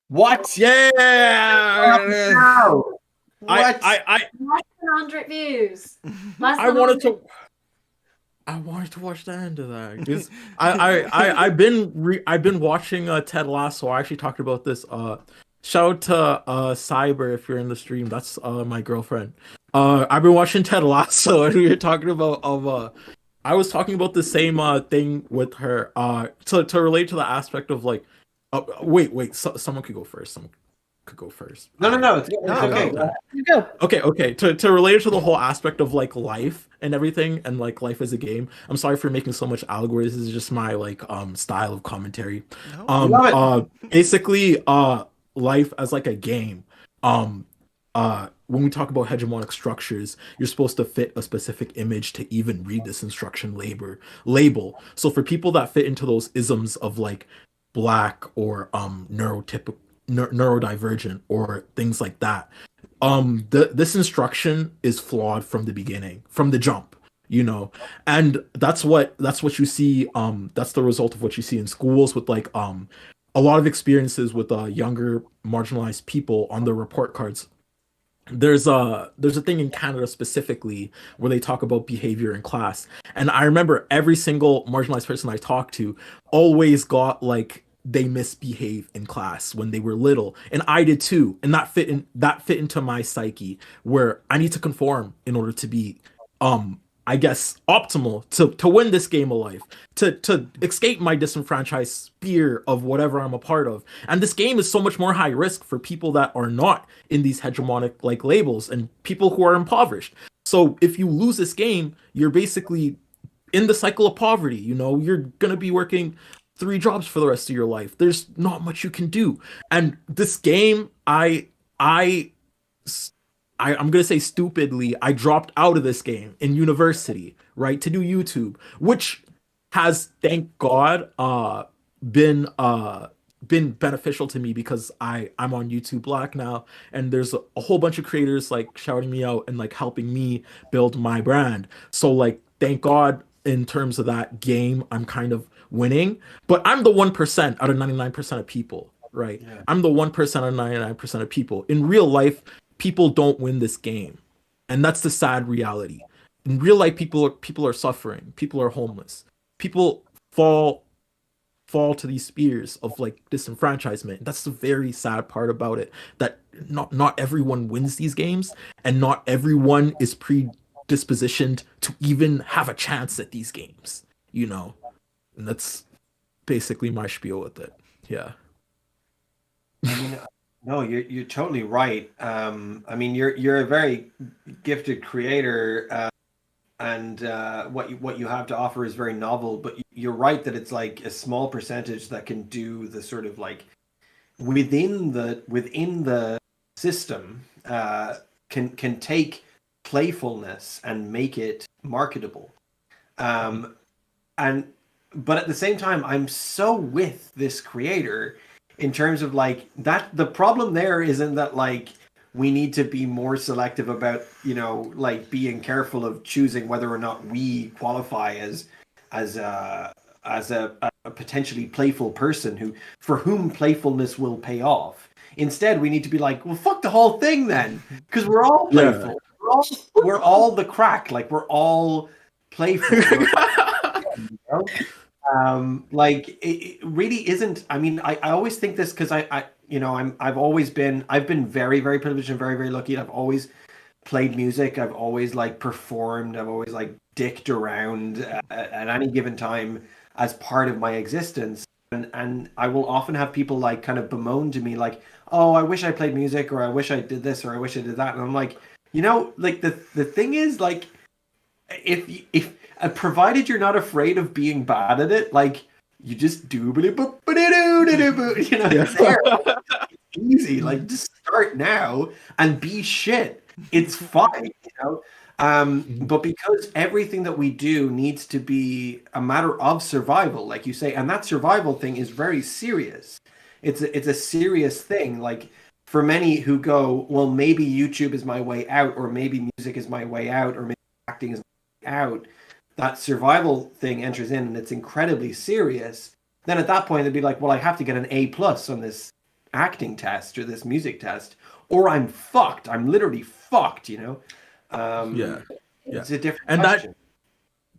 What? Yeah! Oh, no. What? Less than 100 views. I wanted to watch the end of that because I've been watching Ted Lasso. I actually talked about this. Shout out to Cyber if you're in the stream. That's my girlfriend. I've been watching Ted Lasso, and we were talking about I was talking about the same thing with her. To relate to the aspect of like, wait. Someone could go first. Someone could go first. No. It's okay. You go. Okay. To relate it to the whole aspect of like life and everything, and like life as a game. I'm sorry for making so much allegory. This is just my like style of commentary. Basically, life as like a game. When we talk about hegemonic structures, you're supposed to fit a specific image to even read this instruction label. So for people that fit into those isms of like black or neurodivergent or things like that, this instruction is flawed from the beginning, from the jump, you know. And that's what you see. That's the result of what you see in schools with like a lot of experiences with younger marginalized people on their report cards. There's a thing in Canada specifically where they talk about behavior in class, and I remember every single marginalized person I talked to always got like they misbehave in class when they were little, and I did too, and that fit into my psyche where I need to conform in order to be I guess optimal to win this game of life, to escape my disenfranchised sphere of whatever I'm a part of. And this game is so much more high risk for people that are not in these hegemonic like labels and people who are impoverished. So if you lose this game, you're basically in the cycle of poverty. You know, you're gonna be working 3 jobs for the rest of your life. There's not much you can do. And this game, I'm gonna say stupidly, I dropped out of this game in university, right, to do YouTube, which has, thank God, been beneficial to me because I'm on YouTube Black now, and there's a whole bunch of creators like shouting me out and like helping me build my brand. So like, thank God, in terms of that game, I'm kind of winning, but I'm the 1% out of 99% of people right? Yeah. I'm the 1% of 99% of people. In real life, people don't win this game. And that's the sad reality. In real life, people are suffering. People are homeless. People fall to these spears of like disenfranchisement. That's the very sad part about it, that not everyone wins these games, and not everyone is predispositioned to even have a chance at these games, you know. And that's basically my spiel with it. Yeah. I mean, no, you're totally right. I mean, you're a very gifted creator, and what you have to offer is very novel. But you're right that it's like a small percentage that can do the sort of like within the system can take playfulness and make it marketable. But at the same time, I'm so with this creator in terms of like that. The problem there isn't that like we need to be more selective about, you know, like being careful of choosing whether or not we qualify as a potentially playful person for whom playfulness will pay off. Instead, we need to be like, well, fuck the whole thing then, because we're all playful. Yeah. We're all the crack. Like we're all playful. You know? Like it really isn't. I mean, I always think this because I've been very, very privileged and very, very lucky. I've always played music. I've always like performed. I've always like dicked around at any given time as part of my existence. And I will often have people like kind of bemoan to me like, oh, I wish I played music, or I wish I did this, or I wish I did that. And I'm like, you know, like the thing is like, if provided you're not afraid of being bad at it, like you just do, you know, it's there. It's easy. Like just start now and be shit. It's fine, you know. But because everything that we do needs to be a matter of survival, like you say, and that survival thing is very serious. It's a serious thing. Like for many who go, well, maybe YouTube is my way out, or maybe music is my way out, or maybe acting is my way out. That survival thing enters in, and it's incredibly serious. Then at that point, they'd be like, well, I have to get an A+ on this acting test or this music test, or I'm fucked. I'm literally fucked, you know? It's a different question.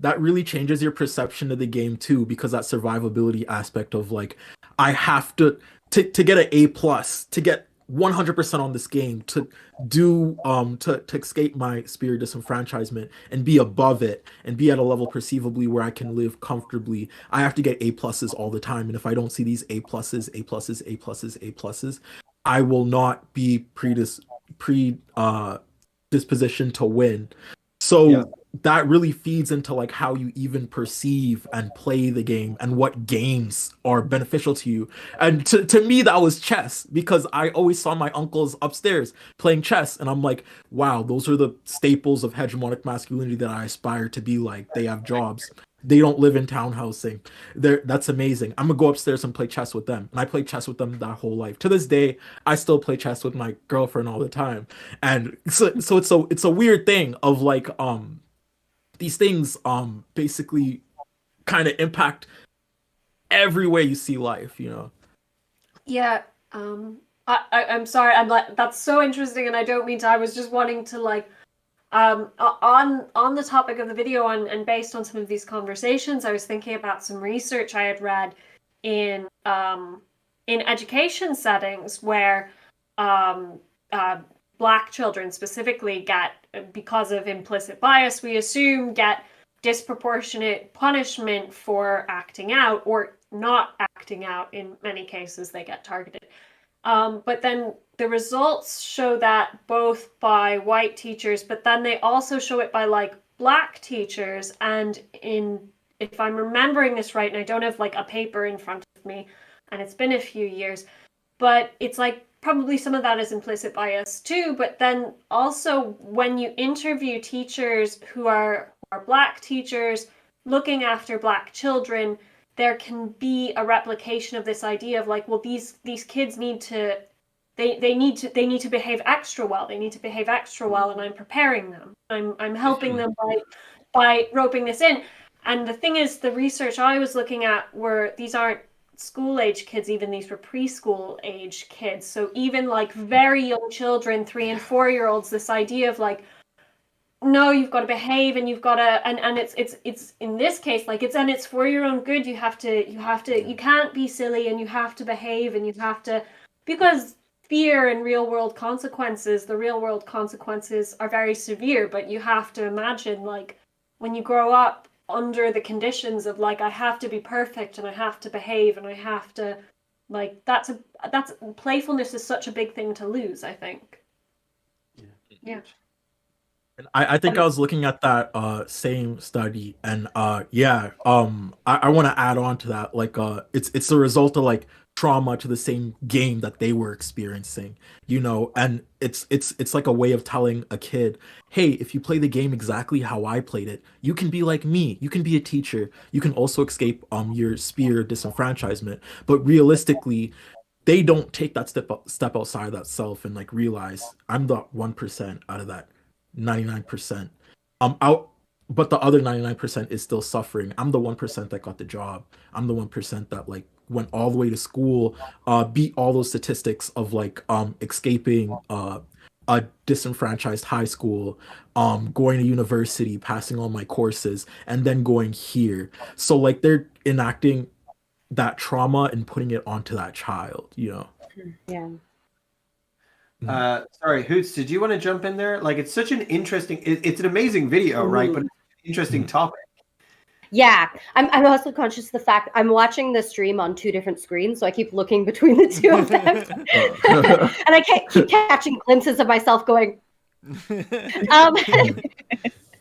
That really changes your perception of the game too, because that survivability aspect of like, I have to get an A+, to get 100% on this game, to do to escape my spirit disenfranchisement and be above it and be at a level perceivably where I can live comfortably. I have to get A+ all the time, and if I don't see these A+, I will not be predispositioned to win. So that really feeds into like how you even perceive and play the game and what games are beneficial to you. And to me, that was chess, because I always saw my uncles upstairs playing chess, and I'm like, wow, those are the staples of hegemonic masculinity that I aspire to be like. They have jobs. They don't live in townhousing. That's amazing. I'm gonna go upstairs and play chess with them. And I played chess with them that whole life. To this day, I still play chess with my girlfriend all the time. And so it's a weird thing of like these things basically kind of impact every way you see life, you know. Yeah. I'm sorry. I'm like, that's so interesting, and I don't mean to. I was just wanting to like. On the topic of the video and based on some of these conversations, I was thinking about some research I had read in education settings where Black children specifically get, because of implicit bias, we assume get disproportionate punishment for acting out or not acting out. In many cases, they get targeted. But then the results show that both by white teachers, but then they also show it by like Black teachers. And if I'm remembering this right, and I don't have like a paper in front of me, and it's been a few years, but it's like probably some of that is implicit bias too. But then also when you interview teachers who are Black teachers looking after Black children, there can be a replication of this idea of like, well, these kids need to behave extra well. They need to behave extra well, and I'm preparing them. I'm helping them by roping this in. And the thing is, the research I was looking at these aren't school age kids, even these were preschool age kids. So even like very young children, 3 and 4 year olds, this idea of like, no, you've got to behave and you've got to, and it's in this case, like it's for your own good. You can't be silly and you have to behave and you have to, because fear and the real world consequences are very severe, but you have to imagine like when you grow up under the conditions of like, I have to be perfect and I have to behave and I have to, like, that's playfulness is such a big thing to lose, I think. Yeah. I think I was looking at that same study, and I want to add on to that. Like, it's the result of like trauma to the same game that they were experiencing, you know, and it's like a way of telling a kid, hey, if you play the game exactly how I played it, you can be like me, you can be a teacher, you can also escape your sphere of disenfranchisement. But realistically, they don't take that step outside of that self and like realize I'm the 1% out of that 99%. But the other 99% is still suffering. I'm the 1% that got the job. I'm the 1% that like went all the way to school, beat all those statistics of like escaping a disenfranchised high school, going to university, passing all my courses, and then going here. So like they're enacting that trauma and putting it onto that child, you know. Yeah. Sorry, Hoots, did you want to jump in there? Like, it's such an interesting, it's an amazing video, right? But it's an interesting topic. Yeah, I'm also conscious of the fact I'm watching the stream on 2 different screens, so I keep looking between the 2 of them, and I keep catching glimpses of myself going.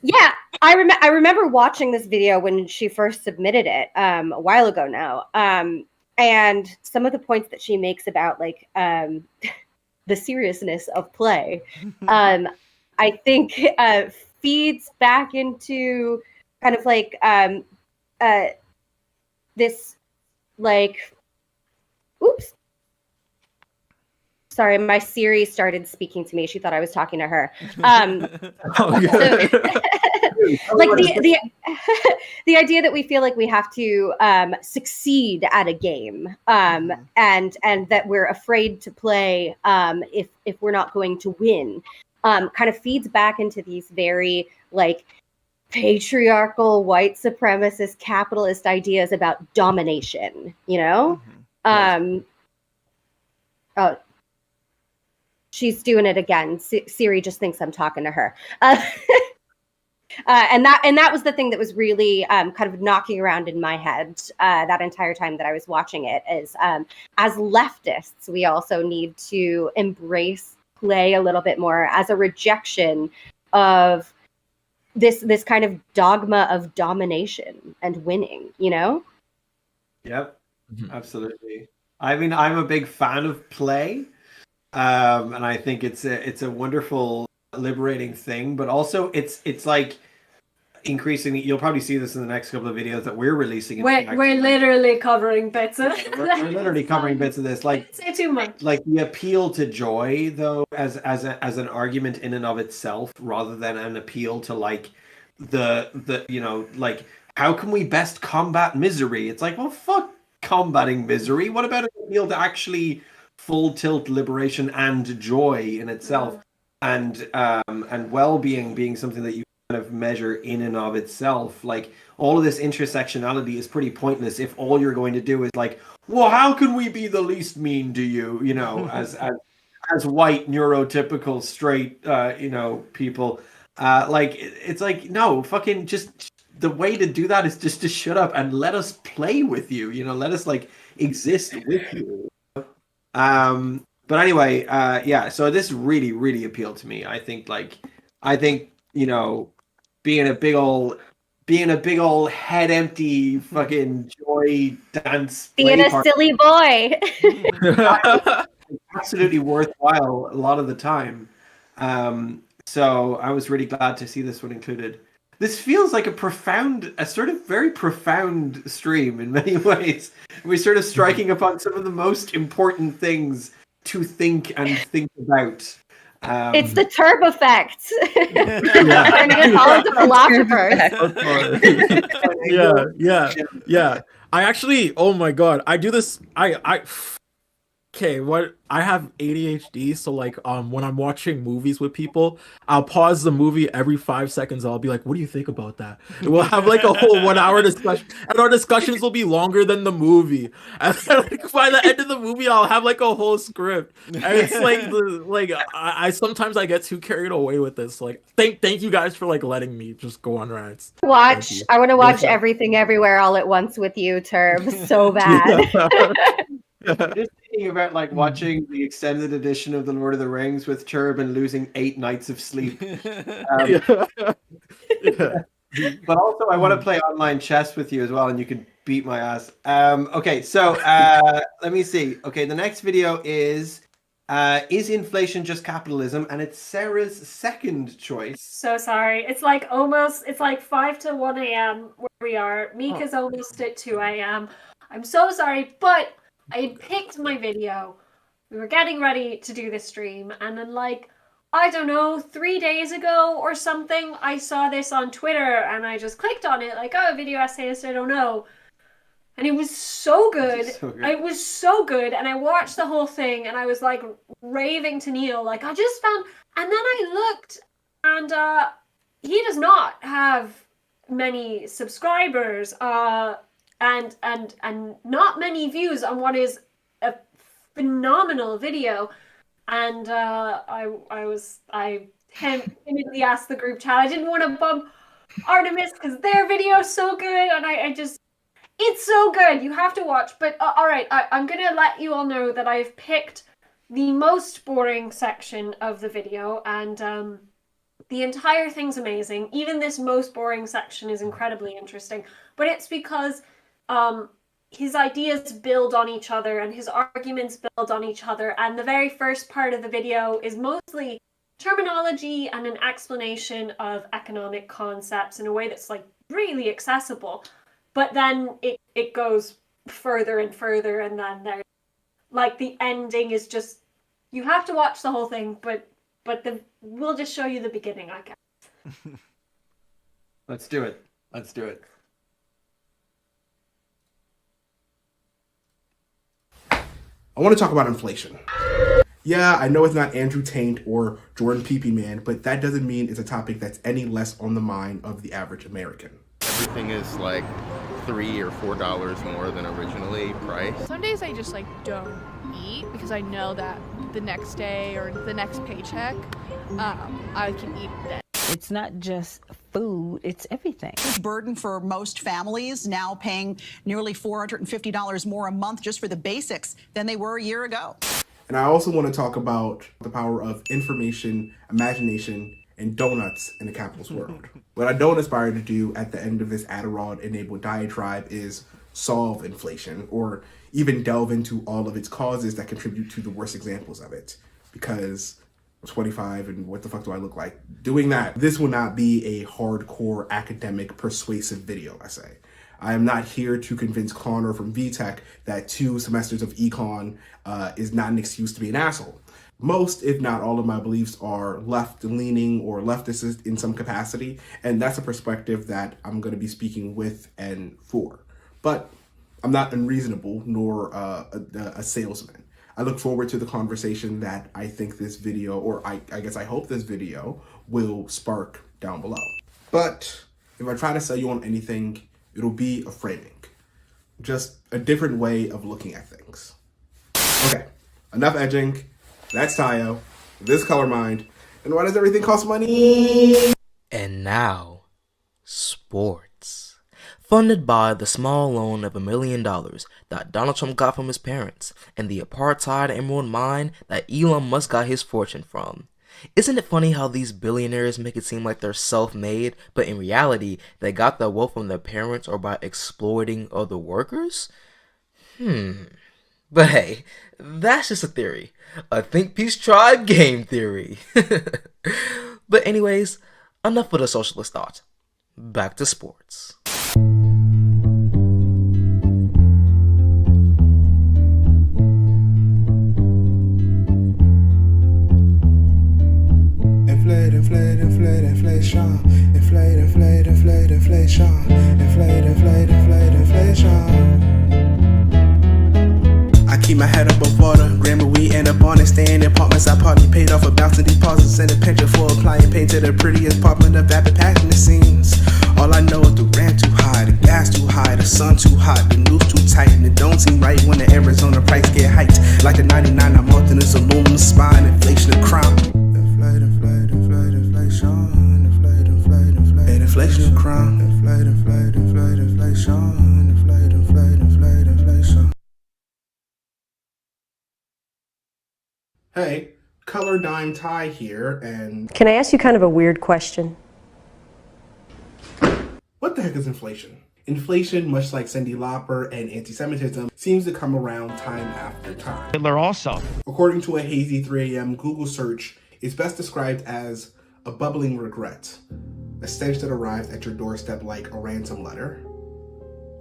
Yeah, I remember watching this video when she first submitted it a while ago now, and some of the points that she makes about like the seriousness of play, I think feeds back into kind of like this like, oops. Sorry, my Siri started speaking to me. She thought I was talking to her. Like the idea that we feel like we have to succeed at a game, and that we're afraid to play if we're not going to win, kind of feeds back into these very like patriarchal, white supremacist, capitalist ideas about domination. You know. Oh. She's doing it again. Siri just thinks I'm talking to her. And that was the thing that was really kind of knocking around in my head that entire time that I was watching it, is as leftists, we also need to embrace play a little bit more as a rejection of this kind of dogma of domination and winning, you know? Yep, absolutely. I mean, I'm a big fan of play. And I think it's a wonderful, liberating thing, but also it's like increasingly, you'll probably see this in the next couple of videos that we're releasing. We're literally covering bits of it. We're literally covering bits of this. Like, say too much. Like the appeal to joy, though, as an argument in and of itself, rather than an appeal to like the you know, like, how can we best combat misery? It's like, well, fuck combating misery. What about an appeal to actually full tilt liberation and joy in itself, and well-being being something that you kind of measure in and of itself? Like, all of this intersectionality is pretty pointless if all you're going to do is like, well, how can we be the least mean to you, you know, as white neurotypical straight you know, people, like, it's like, no, fucking just the way to do that is just to shut up and let us play with you, you know, let us like exist with you. But anyway, yeah, so this really, really appealed to me. I think, you know, being a big old head empty fucking joy dance, being a silly boy, absolutely worthwhile a lot of the time. So I was really glad to see this one included. This feels like a sort of very profound stream in many ways. We're sort of striking upon some of the most important things to think about. It's the Turb effect. Turning us all into philosophers. Yeah. I actually, oh my god, I do this. Okay, what I have ADHD, so like when I'm watching movies with people, I'll pause the movie every 5 seconds. I'll be like, "What do you think about that?" And we'll have like a whole 1 hour discussion, and our discussions will be longer than the movie. And then, like, by the end of the movie, I'll have like a whole script, and it's like I sometimes I get too carried away with this. Like, thank you guys for like letting me just go on rants. I want to watch Everything Everywhere All at Once with you, Turb, so bad. Just thinking about like watching the extended edition of The Lord of the Rings with Turb and losing 8 nights of sleep. But also I want to play online chess with you as well, and you can beat my ass. Okay, so let me see. Okay, the next video is inflation just capitalism? And it's Sarah's second choice. So sorry. It's like 5 to 1 a.m. where we are. Mika's almost at 2 a.m. I'm so sorry, but I had picked my video. We were getting ready to do this stream, and then like, I don't know, 3 days ago or something, I saw this on Twitter, and I just clicked on it, like, oh, video essayist, I don't know. And it was so good. It was so good, and I watched the whole thing, and I was like raving to Neil, like, I just found, and then I looked, and he does not have many subscribers, and not many views on what is a phenomenal video. And I timidly asked the group chat. I didn't want to bump Artemis because their video is so good, and it's so good. You have to watch. But all right, I'm gonna let you all know that I've picked the most boring section of the video, and the entire thing's amazing. Even this most boring section is incredibly interesting, but it's because his ideas build on each other and his arguments build on each other. And the very first part of the video is mostly terminology and an explanation of economic concepts in a way that's like really accessible. But then it goes further and further, and then there's like the ending is just, you have to watch the whole thing, but we'll just show you the beginning, I guess. Let's do it. Let's do it. I want to talk about inflation. Yeah, I know it's not Andrew Tate or Jordan Peepee Man, but that doesn't mean it's a topic that's any less on the mind of the average American. Everything is like $3 or $4 more than originally priced. Some days I just like don't eat because I know that the next day or the next paycheck, I can eat then. It's not just food, it's everything. Huge burden for most families, now paying nearly $450 more a month just for the basics than they were a year ago. And I also want to talk about the power of information, imagination, and donuts in the capitalist world. What I don't aspire to do at the end of this Adderall-enabled diatribe is solve inflation or even delve into all of its causes that contribute to the worst examples of it, because I'm 25 and what the fuck do I look like doing that? This will not be a hardcore academic persuasive video essay. I am not here to convince Connor from VTech that 2 semesters of econ is not an excuse to be an asshole. Most, if not all of my beliefs are left-leaning or leftist in some capacity, and that's a perspective that I'm going to be speaking with and for. But I'm not unreasonable nor a salesman. I look forward to the conversation that I think this video, or I guess I hope this video, will spark down below. But if I try to sell you on anything, it'll be a framing. Just a different way of looking at things. Okay, enough edging. That's Tayo. This Color Mind. And why does everything cost money? And now, sports. Funded by the small loan of $1 million that Donald Trump got from his parents and the apartheid emerald mine that Elon Musk got his fortune from. Isn't it funny how these billionaires make it seem like they're self-made, but in reality, they got their wealth from their parents or by exploiting other workers? But hey, that's just a theory. A Think Peace Tribe game theory. But anyways, enough of the socialist thought. Back to sports. Inflation. my head above water. Grammar, we end up on it. Staying in apartments, I partly paid off a bouncing deposits and a pension for a client. Painted the prettiest apartment of vapid passionate scenes. All I know is the rent too high, the gas too high, the sun too hot, the news too tight, and it don't seem right when the Arizona price get hiked. Like the 99 I'm on in this aluminum spine, inflation and crime. Inflation, inflation, crime. Inflation. Hey, Color Dime Tie here, and can I ask you kind of a weird question? What the heck is inflation? Inflation, much like Cyndi Lauper and anti-Semitism, seems to come around time after time. Hitler also. According to a hazy 3 a.m. Google search, it's best described as a bubbling regret, a stench that arrives at your doorstep like a ransom letter,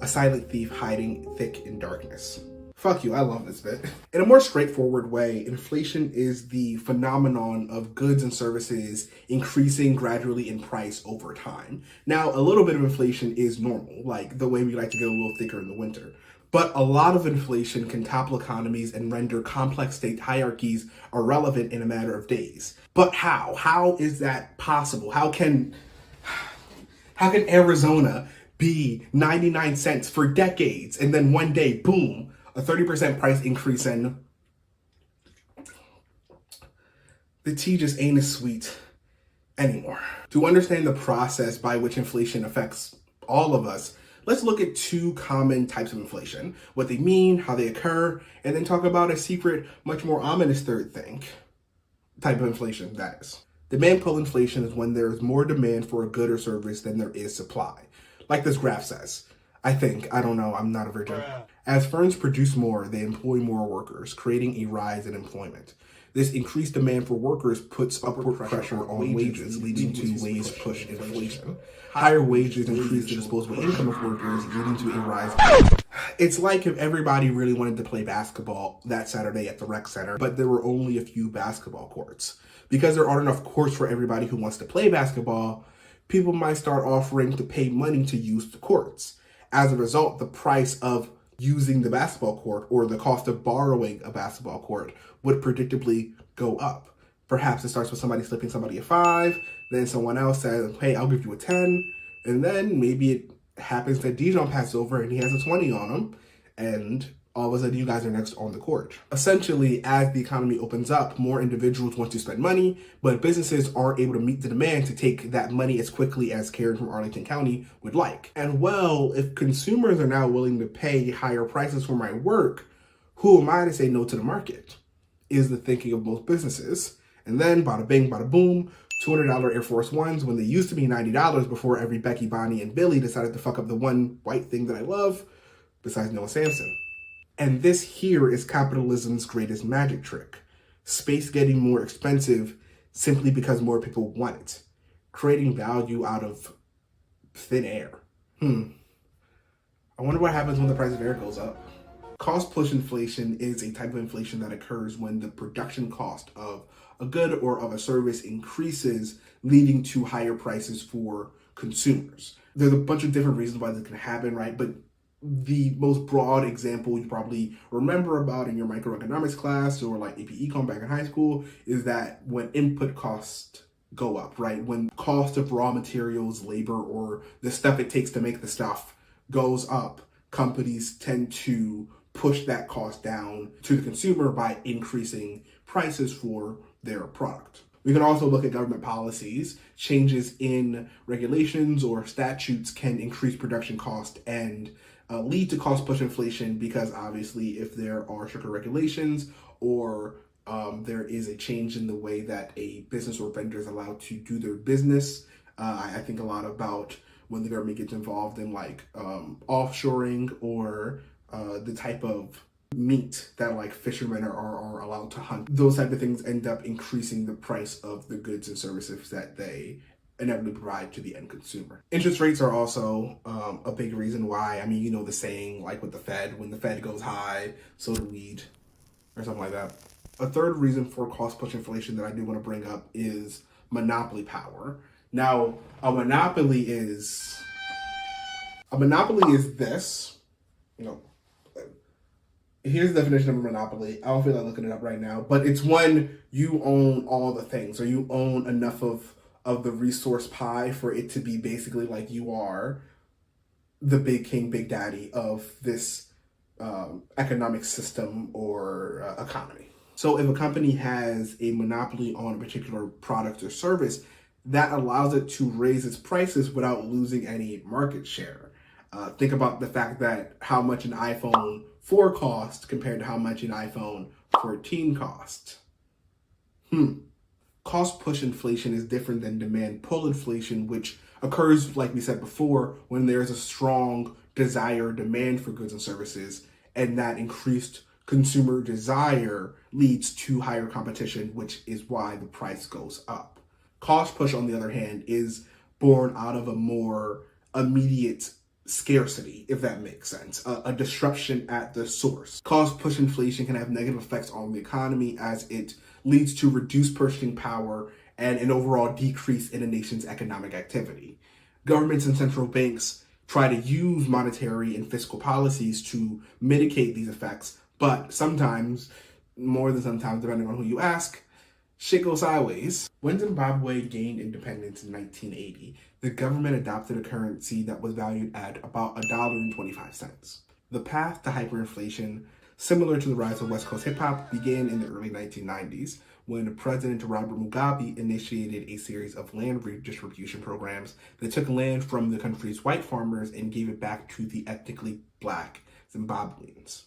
a silent thief hiding thick in darkness. Fuck you, I love this bit. In a more straightforward way, inflation is the phenomenon of goods and services increasing gradually in price over time. Now, a little bit of inflation is normal, like the way we like to get a little thicker in the winter. But a lot of inflation can topple economies and render complex state hierarchies irrelevant in a matter of days. But how? How is that possible? How can Arizona be 99 cents for decades and then one day, boom, a 30% price increase, and the tea just ain't as sweet anymore. To understand the process by which inflation affects all of us, let's look at two common types of inflation, what they mean, how they occur, and then talk about a secret, much more ominous third thing, type of inflation, that is. Demand pull inflation is when there is more demand for a good or service than there is supply. Like this graph says. I don't know, I'm not a virgin. As firms produce more, they employ more workers, creating a rise in employment. This increased demand for workers puts upward pressure on wages, leading to wage push inflation. Higher wages increase the disposable income of workers, leading to a rise. It's like if everybody really wanted to play basketball that Saturday at the rec center, but there were only a few basketball courts. Because there aren't enough courts for everybody who wants to play basketball, people might start offering to pay money to use the courts. As a result, the price of using the basketball court or the cost of borrowing a basketball court would predictably go up. Perhaps it starts with somebody slipping somebody a 5, then someone else says, hey, I'll give you a 10, and then maybe it happens that Dijon passes over and he has a 20 on him, and all of a sudden you guys are next on the court. Essentially, as the economy opens up, more individuals want to spend money, but businesses aren't able to meet the demand to take that money as quickly as Karen from Arlington County would like. And well, if consumers are now willing to pay higher prices for my work, who am I to say no to the market? Is the thinking of most businesses. And then bada bing, bada boom, $200 Air Force Ones when they used to be $90 before every Becky, Bonnie, and Billy decided to fuck up the one white thing that I love, besides Noah Samson. And this here is capitalism's greatest magic trick. Space getting more expensive simply because more people want it. Creating value out of thin air. I wonder what happens when the price of air goes up. Cost push inflation is a type of inflation that occurs when the production cost of a good or of a service increases, leading to higher prices for consumers. There's a bunch of different reasons why this can happen, right? But the most broad example you probably remember about in your microeconomics class or like AP Econ back in high school is that when input costs go up, right? When cost of raw materials, labor, or the stuff it takes to make the stuff goes up, companies tend to push that cost down to the consumer by increasing prices for their product. We can also look at government policies. Changes in regulations or statutes can increase production cost and lead to cost push inflation because obviously if there are stricter regulations or there is a change in the way that a business or vendor is allowed to do their business. I think a lot about when the government gets involved in like offshoring or the type of meat that like fishermen are allowed to hunt. Those type of things end up increasing the price of the goods and services that they inevitably provide to the end consumer. Interest rates are also a big reason why. I mean, you know the saying like with the Fed, when the Fed goes high, so do weed, or something like that. A third reason for cost push inflation that I do want to bring up is monopoly power. Now, a monopoly is this, you know, Here's the definition of a monopoly. I don't feel like looking it up right now, but it's when you own all the things, or you own enough of the resource pie for it to be basically like you are the big king, big daddy of this economic system or economy. So if a company has a monopoly on a particular product or service, that allows it to raise its prices without losing any market share. Think about the fact that how much an iPhone 4 cost compared to how much an iPhone 14 cost. Cost push inflation is different than demand pull inflation, which occurs, like we said before, when there's a strong desire or demand for goods and services, and that increased consumer desire leads to higher competition, which is why the price goes up. Cost push, on the other hand, is born out of a more immediate scarcity, if that makes sense, a disruption at the source. Cost push inflation can have negative effects on the economy as it leads to reduced purchasing power and an overall decrease in a nation's economic activity. Governments and central banks try to use monetary and fiscal policies to mitigate these effects, but sometimes, more than sometimes, depending on who you ask, shit goes sideways. When Zimbabwe gained independence in 1980, the government adopted a currency that was valued at about $1.25. The path to hyperinflation, similar to the rise of West Coast hip-hop, began in the early 1990s when President Robert Mugabe initiated a series of land redistribution programs that took land from the country's white farmers and gave it back to the ethnically black Zimbabweans.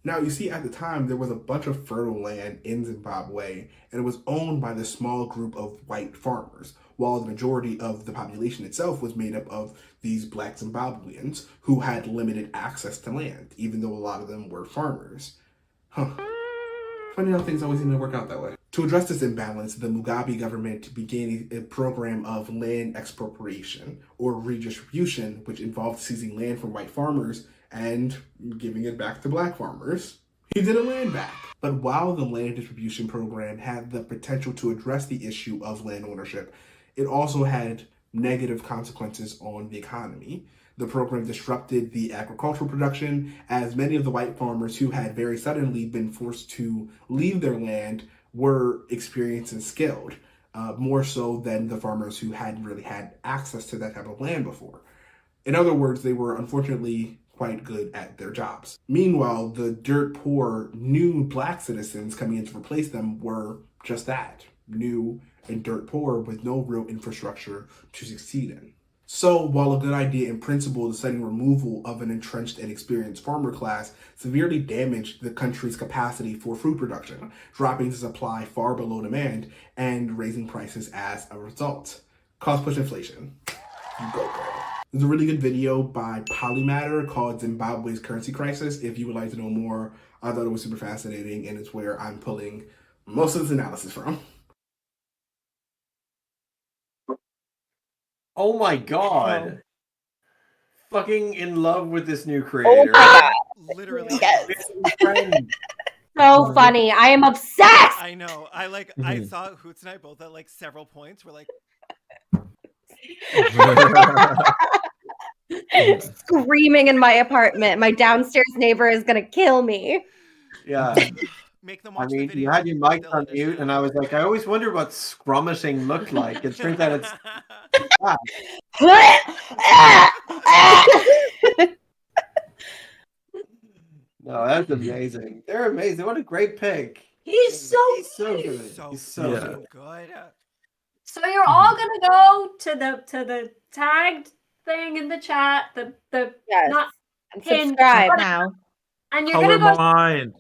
Now, you see, at the time, there was a bunch of fertile land in Zimbabwe, and it was owned by this small group of white farmers, while the majority of the population itself was made up of these black Zimbabweans who had limited access to land, even though a lot of them were farmers. Funny how things always seem to work out that way. To address this imbalance, the Mugabe government began a program of land expropriation, or redistribution, which involved seizing land from white farmers and giving it back to black farmers. He did a land back. But while the land distribution program had the potential to address the issue of land ownership, it also had negative consequences on the economy. The program disrupted the agricultural production, as many of the white farmers who had very suddenly been forced to leave their land were experienced and skilled, more so than the farmers who hadn't really had access to that type of land before. In other words, they were unfortunately quite good at their jobs. Meanwhile, the dirt poor new black citizens coming in to replace them were just that, new and dirt poor with no real infrastructure to succeed in. So, while a good idea in principle, the sudden removal of an entrenched and experienced farmer class severely damaged the country's capacity for food production, dropping the supply far below demand and raising prices as a result. Cost push inflation. You go, girl. There's a really good video by Polymatter called Zimbabwe's Currency Crisis. If you would like to know more, I thought it was super fascinating, and it's where I'm pulling most of this analysis from. Oh my god. Fucking in love with this new Oh creator. my god. Literally. Yes. So funny. I am obsessed. I know. I saw Hoots and I both at like several points. We're like screaming in my apartment. My downstairs neighbor is gonna kill me. Yeah. Make them watch the video. You had your mic on mute, and I was like, I always wonder what scrummating looked like. It turns out it's... No, that's amazing. They're amazing. What a great pick. He's so good. He's so good. So you're all gonna go to the tagged thing in the chat. The yes. Not and pinned, subscribe now. And you're gonna go. Mine.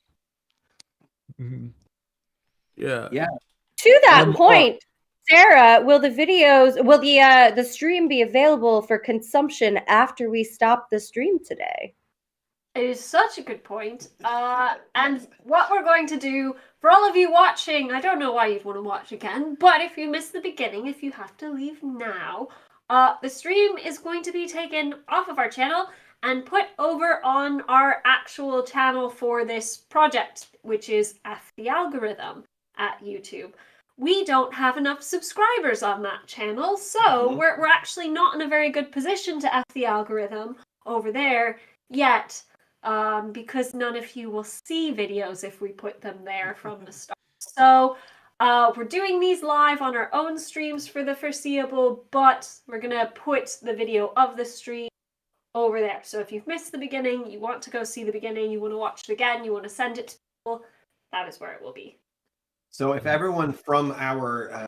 Yeah. To that point, Sarah, will the stream be available for consumption after we stop the stream today? It is such a good point. And what we're going to do for all of you watching, I don't know why you'd want to watch again, but if you missed the beginning, if you have to leave now, the stream is going to be taken off of our channel and put over on our actual channel for this project, which is F the Algorithm at YouTube. We don't have enough subscribers on that channel, so we're actually not in a very good position to F the Algorithm over there yet. because none of you will see videos if we put them there from the start. So we're doing these live on our own streams for the foreseeable, but we're going to put the video of the stream over there. So if you've missed the beginning, you want to go see the beginning, you want to watch it again, you want to send it to people, that is where it will be. So if everyone from our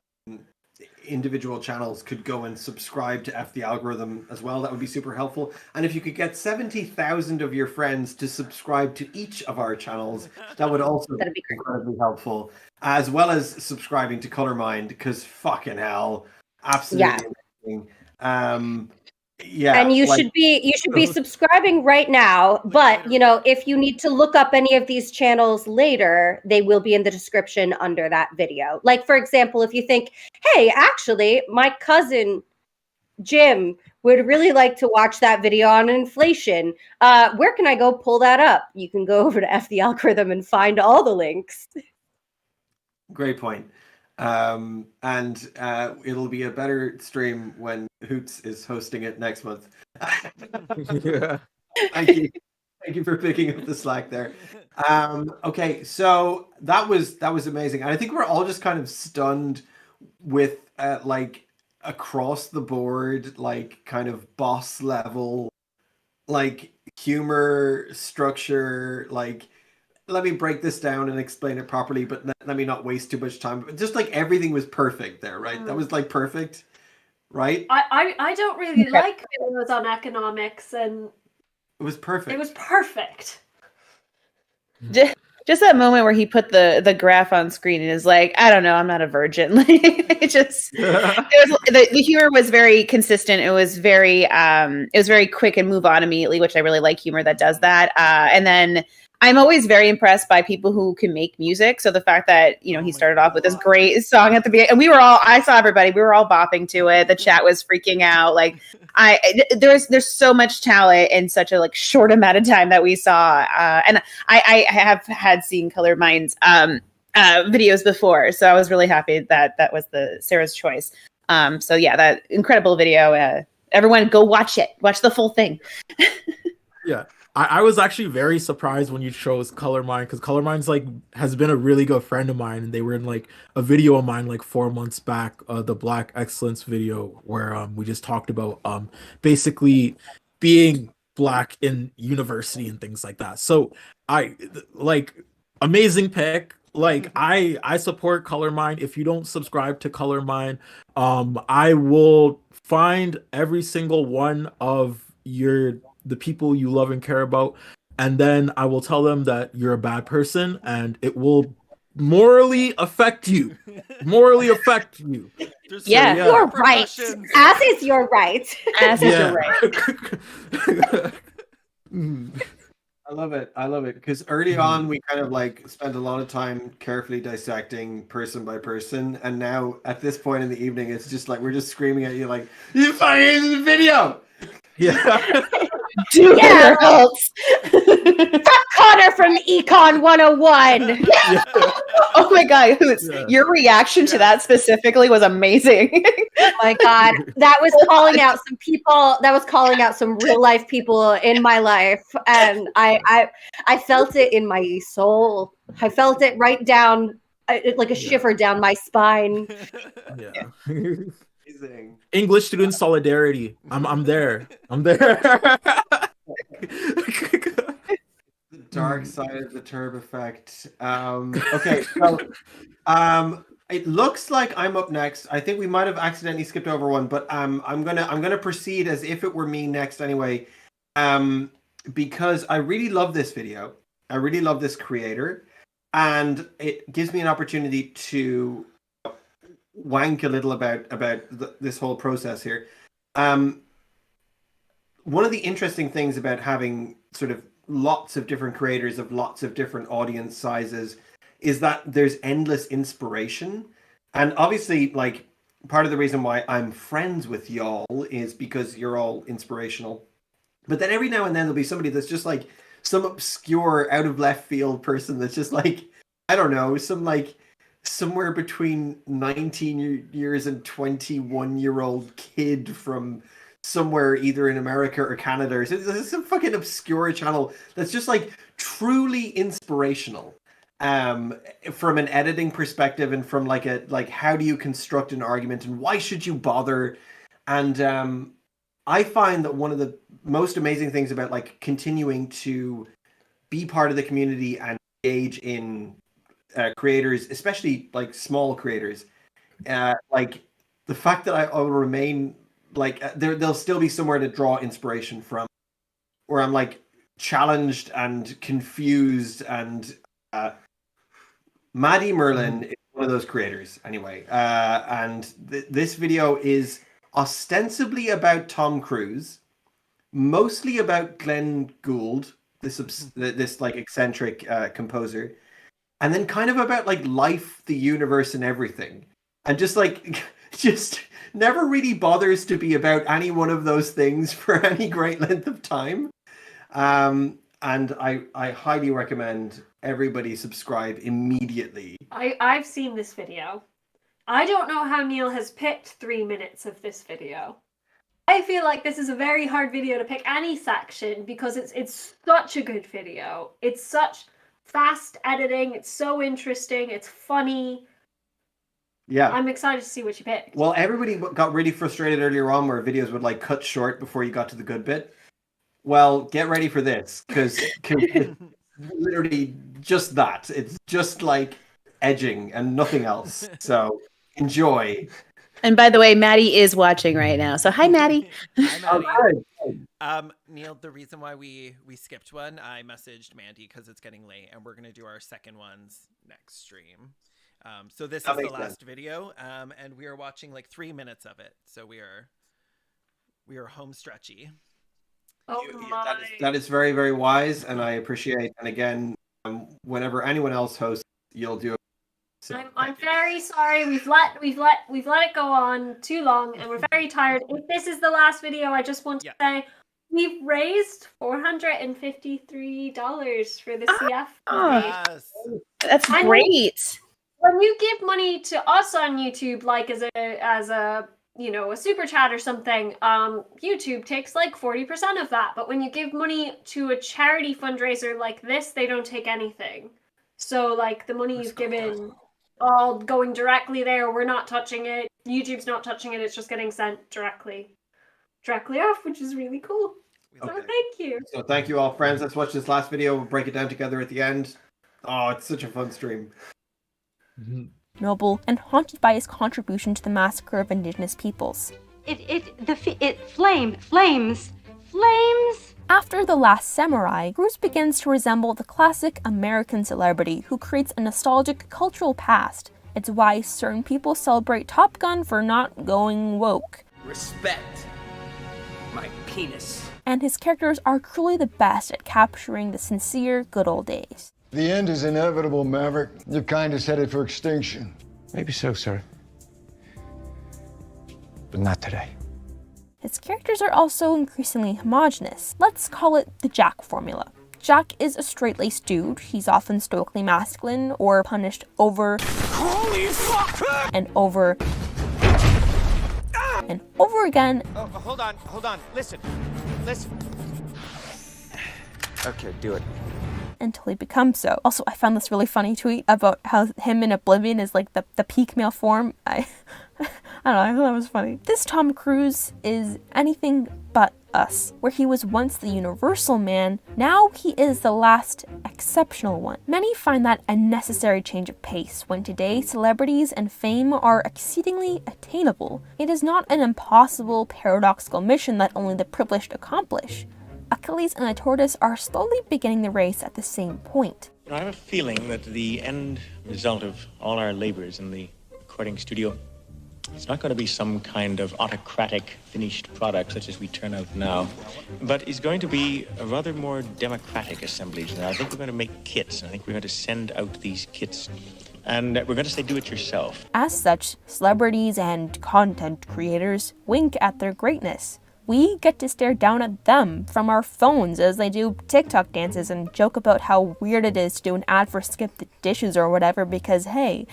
individual channels could go and subscribe to F the Algorithm as well, that would be super helpful. And if you could get 70,000 of your friends to subscribe to each of our channels, that would also be incredibly helpful, as well as subscribing to Colormind, because fucking hell, absolutely amazing. Yeah, and you should be subscribing right now, but you know, if you need to look up any of these channels later, they will be in the description under that video. Like, for example, if you think, hey, actually my cousin Jim would really like to watch that video on inflation, where can I go pull that up? You can go over to F the Algorithm and find all the links. Great point. And it'll be a better stream when Hoots is hosting it next month. Yeah. Thank you for picking up the slack there. Okay, so that was amazing. And I think we're all just kind of stunned with like across the board, like kind of boss level, like humor, structure, like let me break this down and explain it properly, but let me not waste too much time. But just like everything was perfect there, right? That was like perfect, right? I don't really like videos on economics, and it was perfect. It was perfect. Just that moment where he put the graph on screen and is like, I don't know, I'm not a virgin. It just the humor was very consistent. It was very quick and move on immediately, which I really like humor that does that. And then I'm always very impressed by people who can make music. So the fact that, you know, he started off with this great song at the beginning, and I saw everybody, we were all bopping to it. The chat was freaking out. Like there's so much talent in such a like short amount of time that we saw. And I have had seen Colormind's videos before. So I was really happy that was Sarah's choice. So yeah, that incredible video. Everyone go watch it. Watch the full thing. Yeah. I was actually very surprised when you chose Colormind, because Colormind's like has been a really good friend of mine, and they were in like a video of mine like 4 months back, the Black Excellence video, where we just talked about basically being Black in university and things like that. So I like amazing pick. Like I support Colormind. If you don't subscribe to Colormind, I will find every single one of the people you love and care about, and then I will tell them that you're a bad person, and it will morally affect you. Yeah, you're right. As is your right. As is your right. I love it because early on we kind of like spent a lot of time carefully dissecting person by person, and now at this point in the evening it's just like we're just screaming at you like, you fucking hated the video. Yeah. Do your else. Fuck Connor from Econ 101. Yeah. Oh my god, your reaction to that specifically was amazing. Oh my god, that was calling out some people. That was calling out some real life people in my life, and I felt it in my soul. I felt it right down, like a shiver down my spine. Yeah. English student solidarity. I'm there. The dark side of the Turb effect. Okay, so it looks like I'm up next. I think we might have accidentally skipped over one, but I'm gonna proceed as if it were me next anyway. Because I really love this video. I really love this creator, and it gives me an opportunity to wank a little about this whole process here. One of the interesting things about having sort of lots of different creators of lots of different audience sizes is that there's endless inspiration. And obviously, like, part of the reason why I'm friends with y'all is because you're all inspirational. But then every now and then there'll be somebody that's just like some obscure out of left field person that's just like, I don't know, some like somewhere between 19 years and 21-year-old kid from somewhere either in America or Canada. It's a fucking obscure channel that's just like truly inspirational from an editing perspective and from like how do you construct an argument and why should you bother. And I find that one of the most amazing things about like continuing to be part of the community and engage in creators, especially like small creators, like the fact that I will remain like there'll still be somewhere to draw inspiration from, where I'm like challenged and confused. And Maddie Merlin is one of those creators anyway. And this video is ostensibly about Tom Cruise, mostly about Glenn Gould, this like eccentric composer, and then kind of about like life, the universe, and everything. And just like just never really bothers to be about any one of those things for any great length of time. And I highly recommend everybody subscribe immediately. I've seen this video. I don't know how Neil has picked 3 minutes of this video. I feel like this is a very hard video to pick any section because it's such a good video. It's such fast editing. It's so interesting. It's funny. Yeah. I'm excited to see what you picked. Well, everybody got really frustrated earlier on where videos would like cut short before you got to the good bit. Well, get ready for this because it's literally just that. It's just like edging and nothing else. So enjoy. And by the way, Maddie is watching right now. So hi, Maddie. Hi, Maddie. Neil, the reason why we skipped one, I messaged Mandy because it's getting late and we're going to do our second ones next stream. So this is the last video, and we are watching like 3 minutes of it. So we are home stretchy. Oh my. That is very, very wise, and I appreciate. And again, whenever anyone else hosts, you'll do it. So, I'm very sorry. We've let it go on too long, and we're very tired. If this is the last video, I just want to say we've raised $453 for the CF. Yes. That's great. When you give money to us on YouTube, like as a a super chat or something, YouTube takes like 40% of that. But when you give money to a charity fundraiser like this, they don't take anything. So like the money you've given, all going directly there. We're not touching it. YouTube's not touching it. It's just getting sent directly off, which is really cool. Okay. So thank you. So thank you all, friends. Let's watch this last video. We'll break it down together at the end. Oh, it's such a fun stream. Noble and haunted by his contribution to the massacre of indigenous peoples. It flames. After The Last Samurai, Cruise begins to resemble the classic American celebrity who creates a nostalgic cultural past. It's why certain people celebrate Top Gun for not going woke. Respect my penis. And his characters are truly the best at capturing the sincere good old days. The end is inevitable, Maverick. Your kind is headed for extinction. Maybe so, sir. But not today. His characters are also increasingly homogenous. Let's call it the Jack formula. Jack is a straight-laced dude. He's often stoically masculine or punished over and over and over again. Oh, hold on. Listen. Okay, do it. Until he becomes so. Also, I found this really funny tweet about how him in Oblivion is like the peak male form. I don't know, I thought that was funny. This Tom Cruise is anything but us. Where he was once the universal man, now he is the last exceptional one. Many find that a necessary change of pace when today celebrities and fame are exceedingly attainable. It is not an impossible, paradoxical mission that only the privileged accomplish. Achilles and the tortoise are slowly beginning the race at the same point. I have a feeling that the end result of all our labors in the recording studio is not going to be some kind of autocratic finished product such as we turn out now, but is going to be a rather more democratic assemblage. Now, I think we're going to make kits. I think we're going to send out these kits, and we're going to say do it yourself. As such, celebrities and content creators wink at their greatness. We get to stare down at them from our phones as they do TikTok dances and joke about how weird it is to do an ad for Skip the Dishes or whatever because, hey,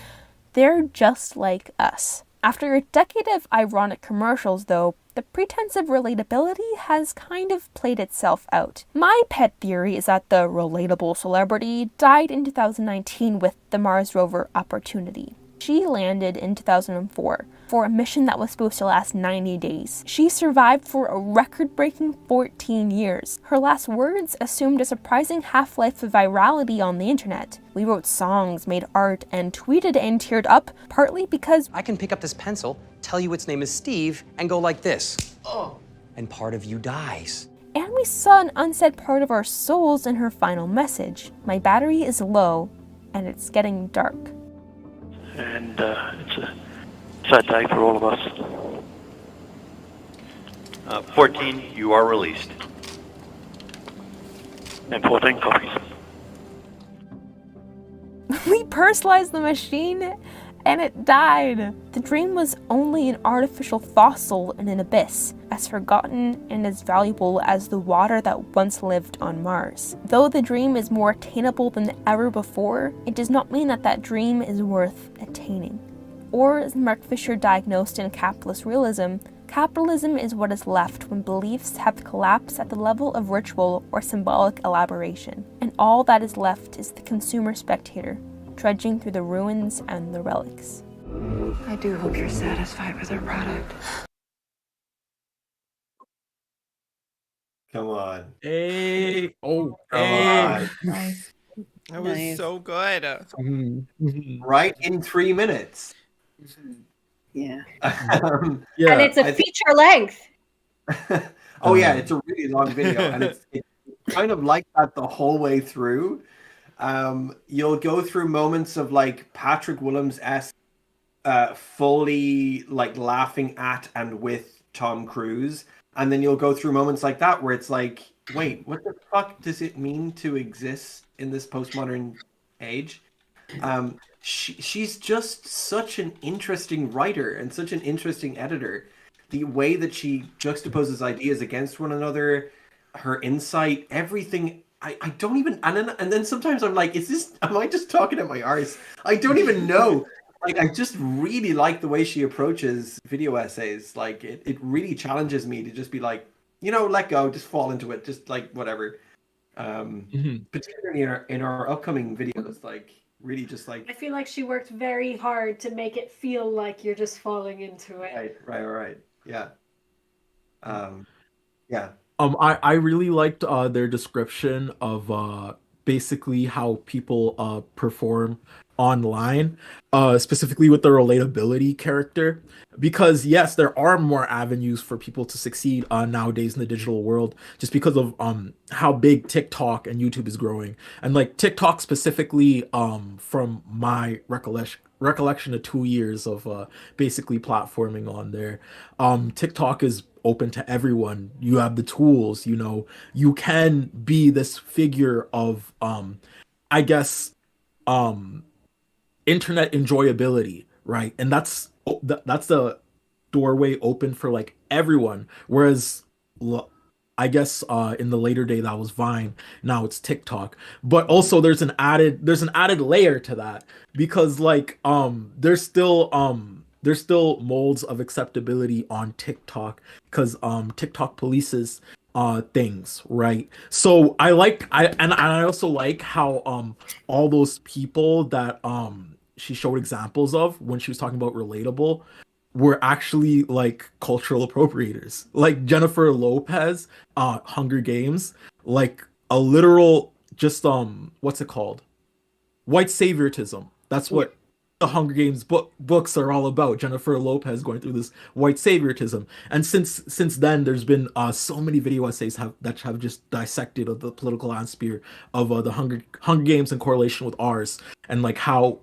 they're just like us. After a decade of ironic commercials, though, the pretense of relatability has kind of played itself out. My pet theory is that the relatable celebrity died in 2019 with the Mars rover Opportunity. She landed in 2004 for a mission that was supposed to last 90 days. She survived for a record-breaking 14 years. Her last words assumed a surprising half-life of virality on the internet. We wrote songs, made art, and tweeted and teared up, partly because I can pick up this pencil, tell you its name is Steve, and go like this. Oh. And part of you dies. And we saw an unsaid part of our souls in her final message. My battery is low, and it's getting dark. And it's a sad day for all of us. 14, you are released. And 14 copies. We personalized the machine, and it died. The dream was only an artificial fossil in an abyss, as forgotten and as valuable as the water that once lived on Mars. Though the dream is more attainable than ever before, it does not mean that that dream is worth attaining. Or, as Mark Fisher diagnosed in Capitalist Realism, capitalism is what is left when beliefs have collapsed at the level of ritual or symbolic elaboration, and all that is left is the consumer spectator, trudging through the ruins and the relics. I do hope you're satisfied with our product. Come on. Hey. Oh, come on. That was so good. Right in 3 minutes. Yeah. And it's a feature length. Oh yeah, it's a really long video, and it's kind of like that the whole way through. You'll go through moments of like Patrick Willems-esque, fully like laughing at and with Tom Cruise, and then you'll go through moments like that where it's like, wait, what the fuck does it mean to exist in this postmodern age? She's just such an interesting writer and such an interesting editor. The way that she juxtaposes ideas against one another, her insight, everything. I don't even, and then sometimes I'm like, am I just talking at my arse? I don't even know. Like, I just really like the way she approaches video essays. Like, it really challenges me to just be like, let go, just fall into it, just like whatever. Particularly in our upcoming videos, like really just like. I feel like she worked very hard to make it feel like you're just falling into it. Right. Yeah. Yeah. I really liked their description of basically how people perform online, specifically with the relatability character, because yes, there are more avenues for people to succeed nowadays in the digital world, just because of how big TikTok and YouTube is growing, and like TikTok specifically, from my recollection of 2 years of basically platforming on there, TikTok is open to everyone. You have the tools, you can be this figure of I guess internet enjoyability, right? And that's the doorway open for like everyone, whereas I guess in the later day that was Vine, now it's TikTok. But also there's an added layer to that, because like there's still molds of acceptability on TikTok, because TikTok polices things, right? So I also like how all those people that she showed examples of when she was talking about relatable were actually like cultural appropriators, like Jennifer Lopez, Hunger Games, like a literal just what's it called, white saviorism. That's what the Hunger Games books are all about. Jennifer Lopez going through this white saviorism, and since then there's been so many video essays that have just dissected of the political landscape of the Hunger Games in correlation with ours, and like how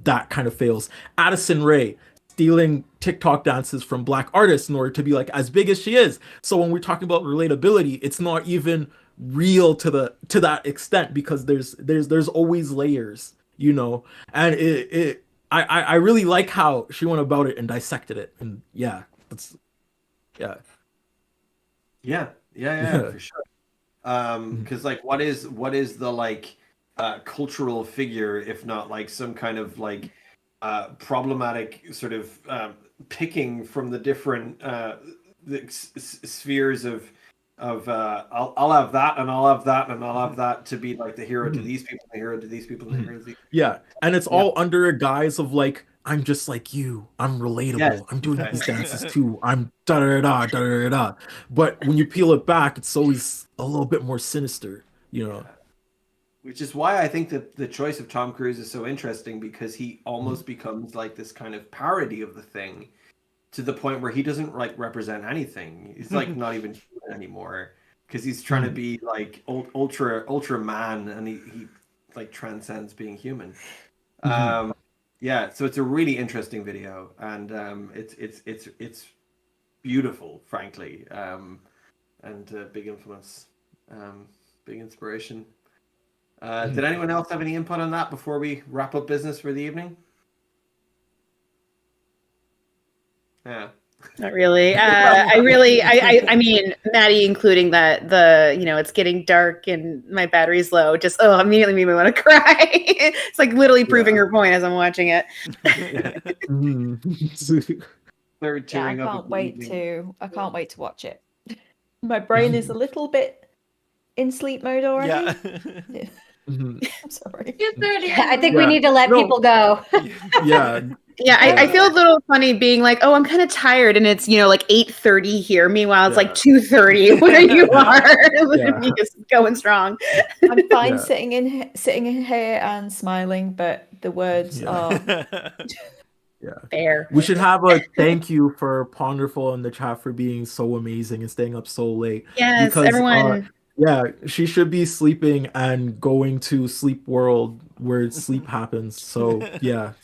that kind of fails. Addison Rae stealing TikTok dances from Black artists in order to be like as big as she is. So when we're talking about relatability, it's not even real to that extent, because there's always layers, and I really like how she went about it and dissected it, and yeah, for sure. Because like, what is the like cultural figure if not like some kind of like problematic sort of picking from the different spheres of I'll have that and I'll have that and I'll have that to be like the hero to these people, the hero to these people, the hero to these people. Yeah, and it's all under a guise of like, I'm just like you. I'm relatable. Yes. I'm doing these dances too. I'm da da da da da da. But when you peel it back, it's always a little bit more sinister, you know. Which is why I think that the choice of Tom Cruise is so interesting, because he almost becomes like this kind of parody of the thing, to the point where he doesn't like represent anything. He's like not even human anymore, because he's trying to be like ultra man, and he like transcends being human. Yeah, so it's a really interesting video, and it's beautiful, frankly, and big influence, big inspiration. Did anyone else have any input on that before we wrap up business for the evening? Yeah. Not really. I mean, Maddie including that it's getting dark and my battery's low. Just immediately made me want to cry. It's like literally proving her point as I'm watching it. I can't wait to watch it. My brain is a little bit in sleep mode already. Yeah. I'm sorry. I think we need to let people go. Yeah, I feel a little funny being like, oh, I'm kind of tired, and it's like 8:30 here. Meanwhile, it's like 2:30 where you are. Me just going strong. I'm fine sitting in here and smiling, but the words are. Fair. We should have a thank you for Ponderful in the chat for being so amazing and staying up so late. Yes, because, everyone. She should be sleeping and going to Sleep World where sleep happens. So yeah.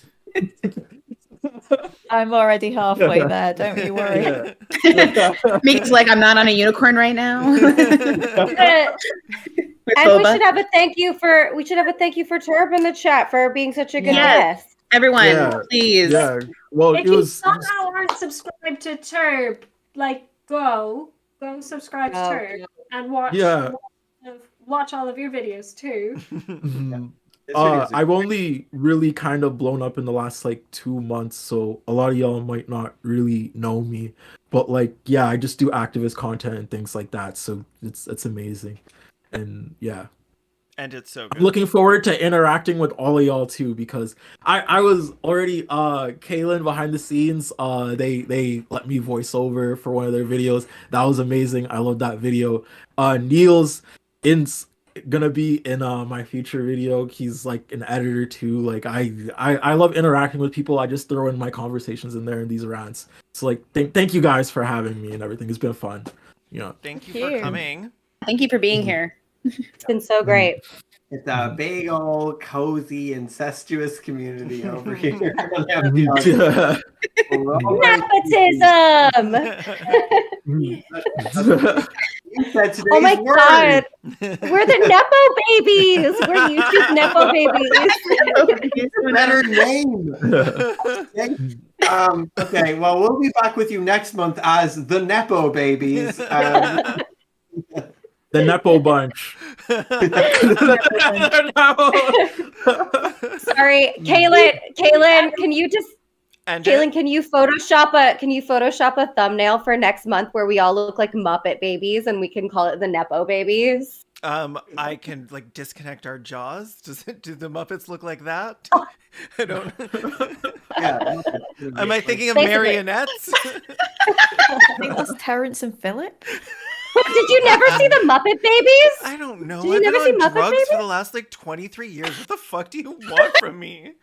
I'm already halfway there, don't you worry. Means like I'm not on a unicorn right now. And we should have a thank you for Turb in the chat for being such a good guest. Everyone, please. Yeah. Well, if you somehow aren't subscribed to Turb, like go subscribe to Turb and watch all of your videos too. I've only really kind of blown up in the last like 2 months, so a lot of y'all might not really know me, but like I just do activist content and things like that, so it's amazing. And and it's so good. I'm looking forward to interacting with all of y'all too, because I was already Kaylin behind the scenes, they let me voice over for one of their videos. That was amazing. I love that video. Neil's gonna be in my future video. He's like an editor too. Like I love interacting with people. I just throw in my conversations in there in these rants. So like thank you guys for having me and everything. It's been fun. Thank you for coming. Thank you for being here. It's been so great. It's a big old cozy incestuous community over here. Nepotism. Oh my god, we're the Nepo babies. We're YouTube Nepo babies. Better name. Okay, well, we'll be back with you next month as the Nepo babies. The Nepo bunch. Sorry, Kaylin, can you just can you Photoshop a thumbnail for next month where we all look like Muppet babies and we can call it the Nepo babies? I can like disconnect our jaws. Do the Muppets look like that? I don't. Am I thinking of marionettes? I think that's Terrence and Phillip. Did you never see the Muppet Babies? I don't know. Did you never see Muppet drugs Babies? For the last like 23 years. What the fuck do you want from me?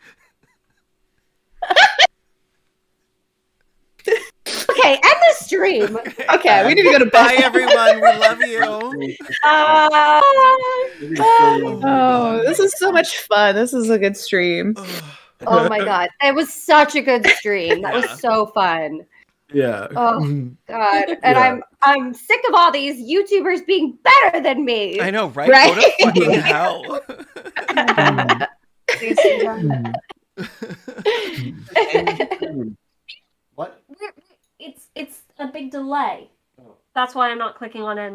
Okay, end the stream. Okay, we need to go to bed. Bye, everyone. We love you. Oh, this is so much fun. This is a good stream. Oh my god, it was such a good stream. That was so fun. Yeah. Oh god, and I'm sick of all these YouTubers being better than me. I know, right? Go to fucking hell. What? It's a big delay. That's why I'm not clicking on end.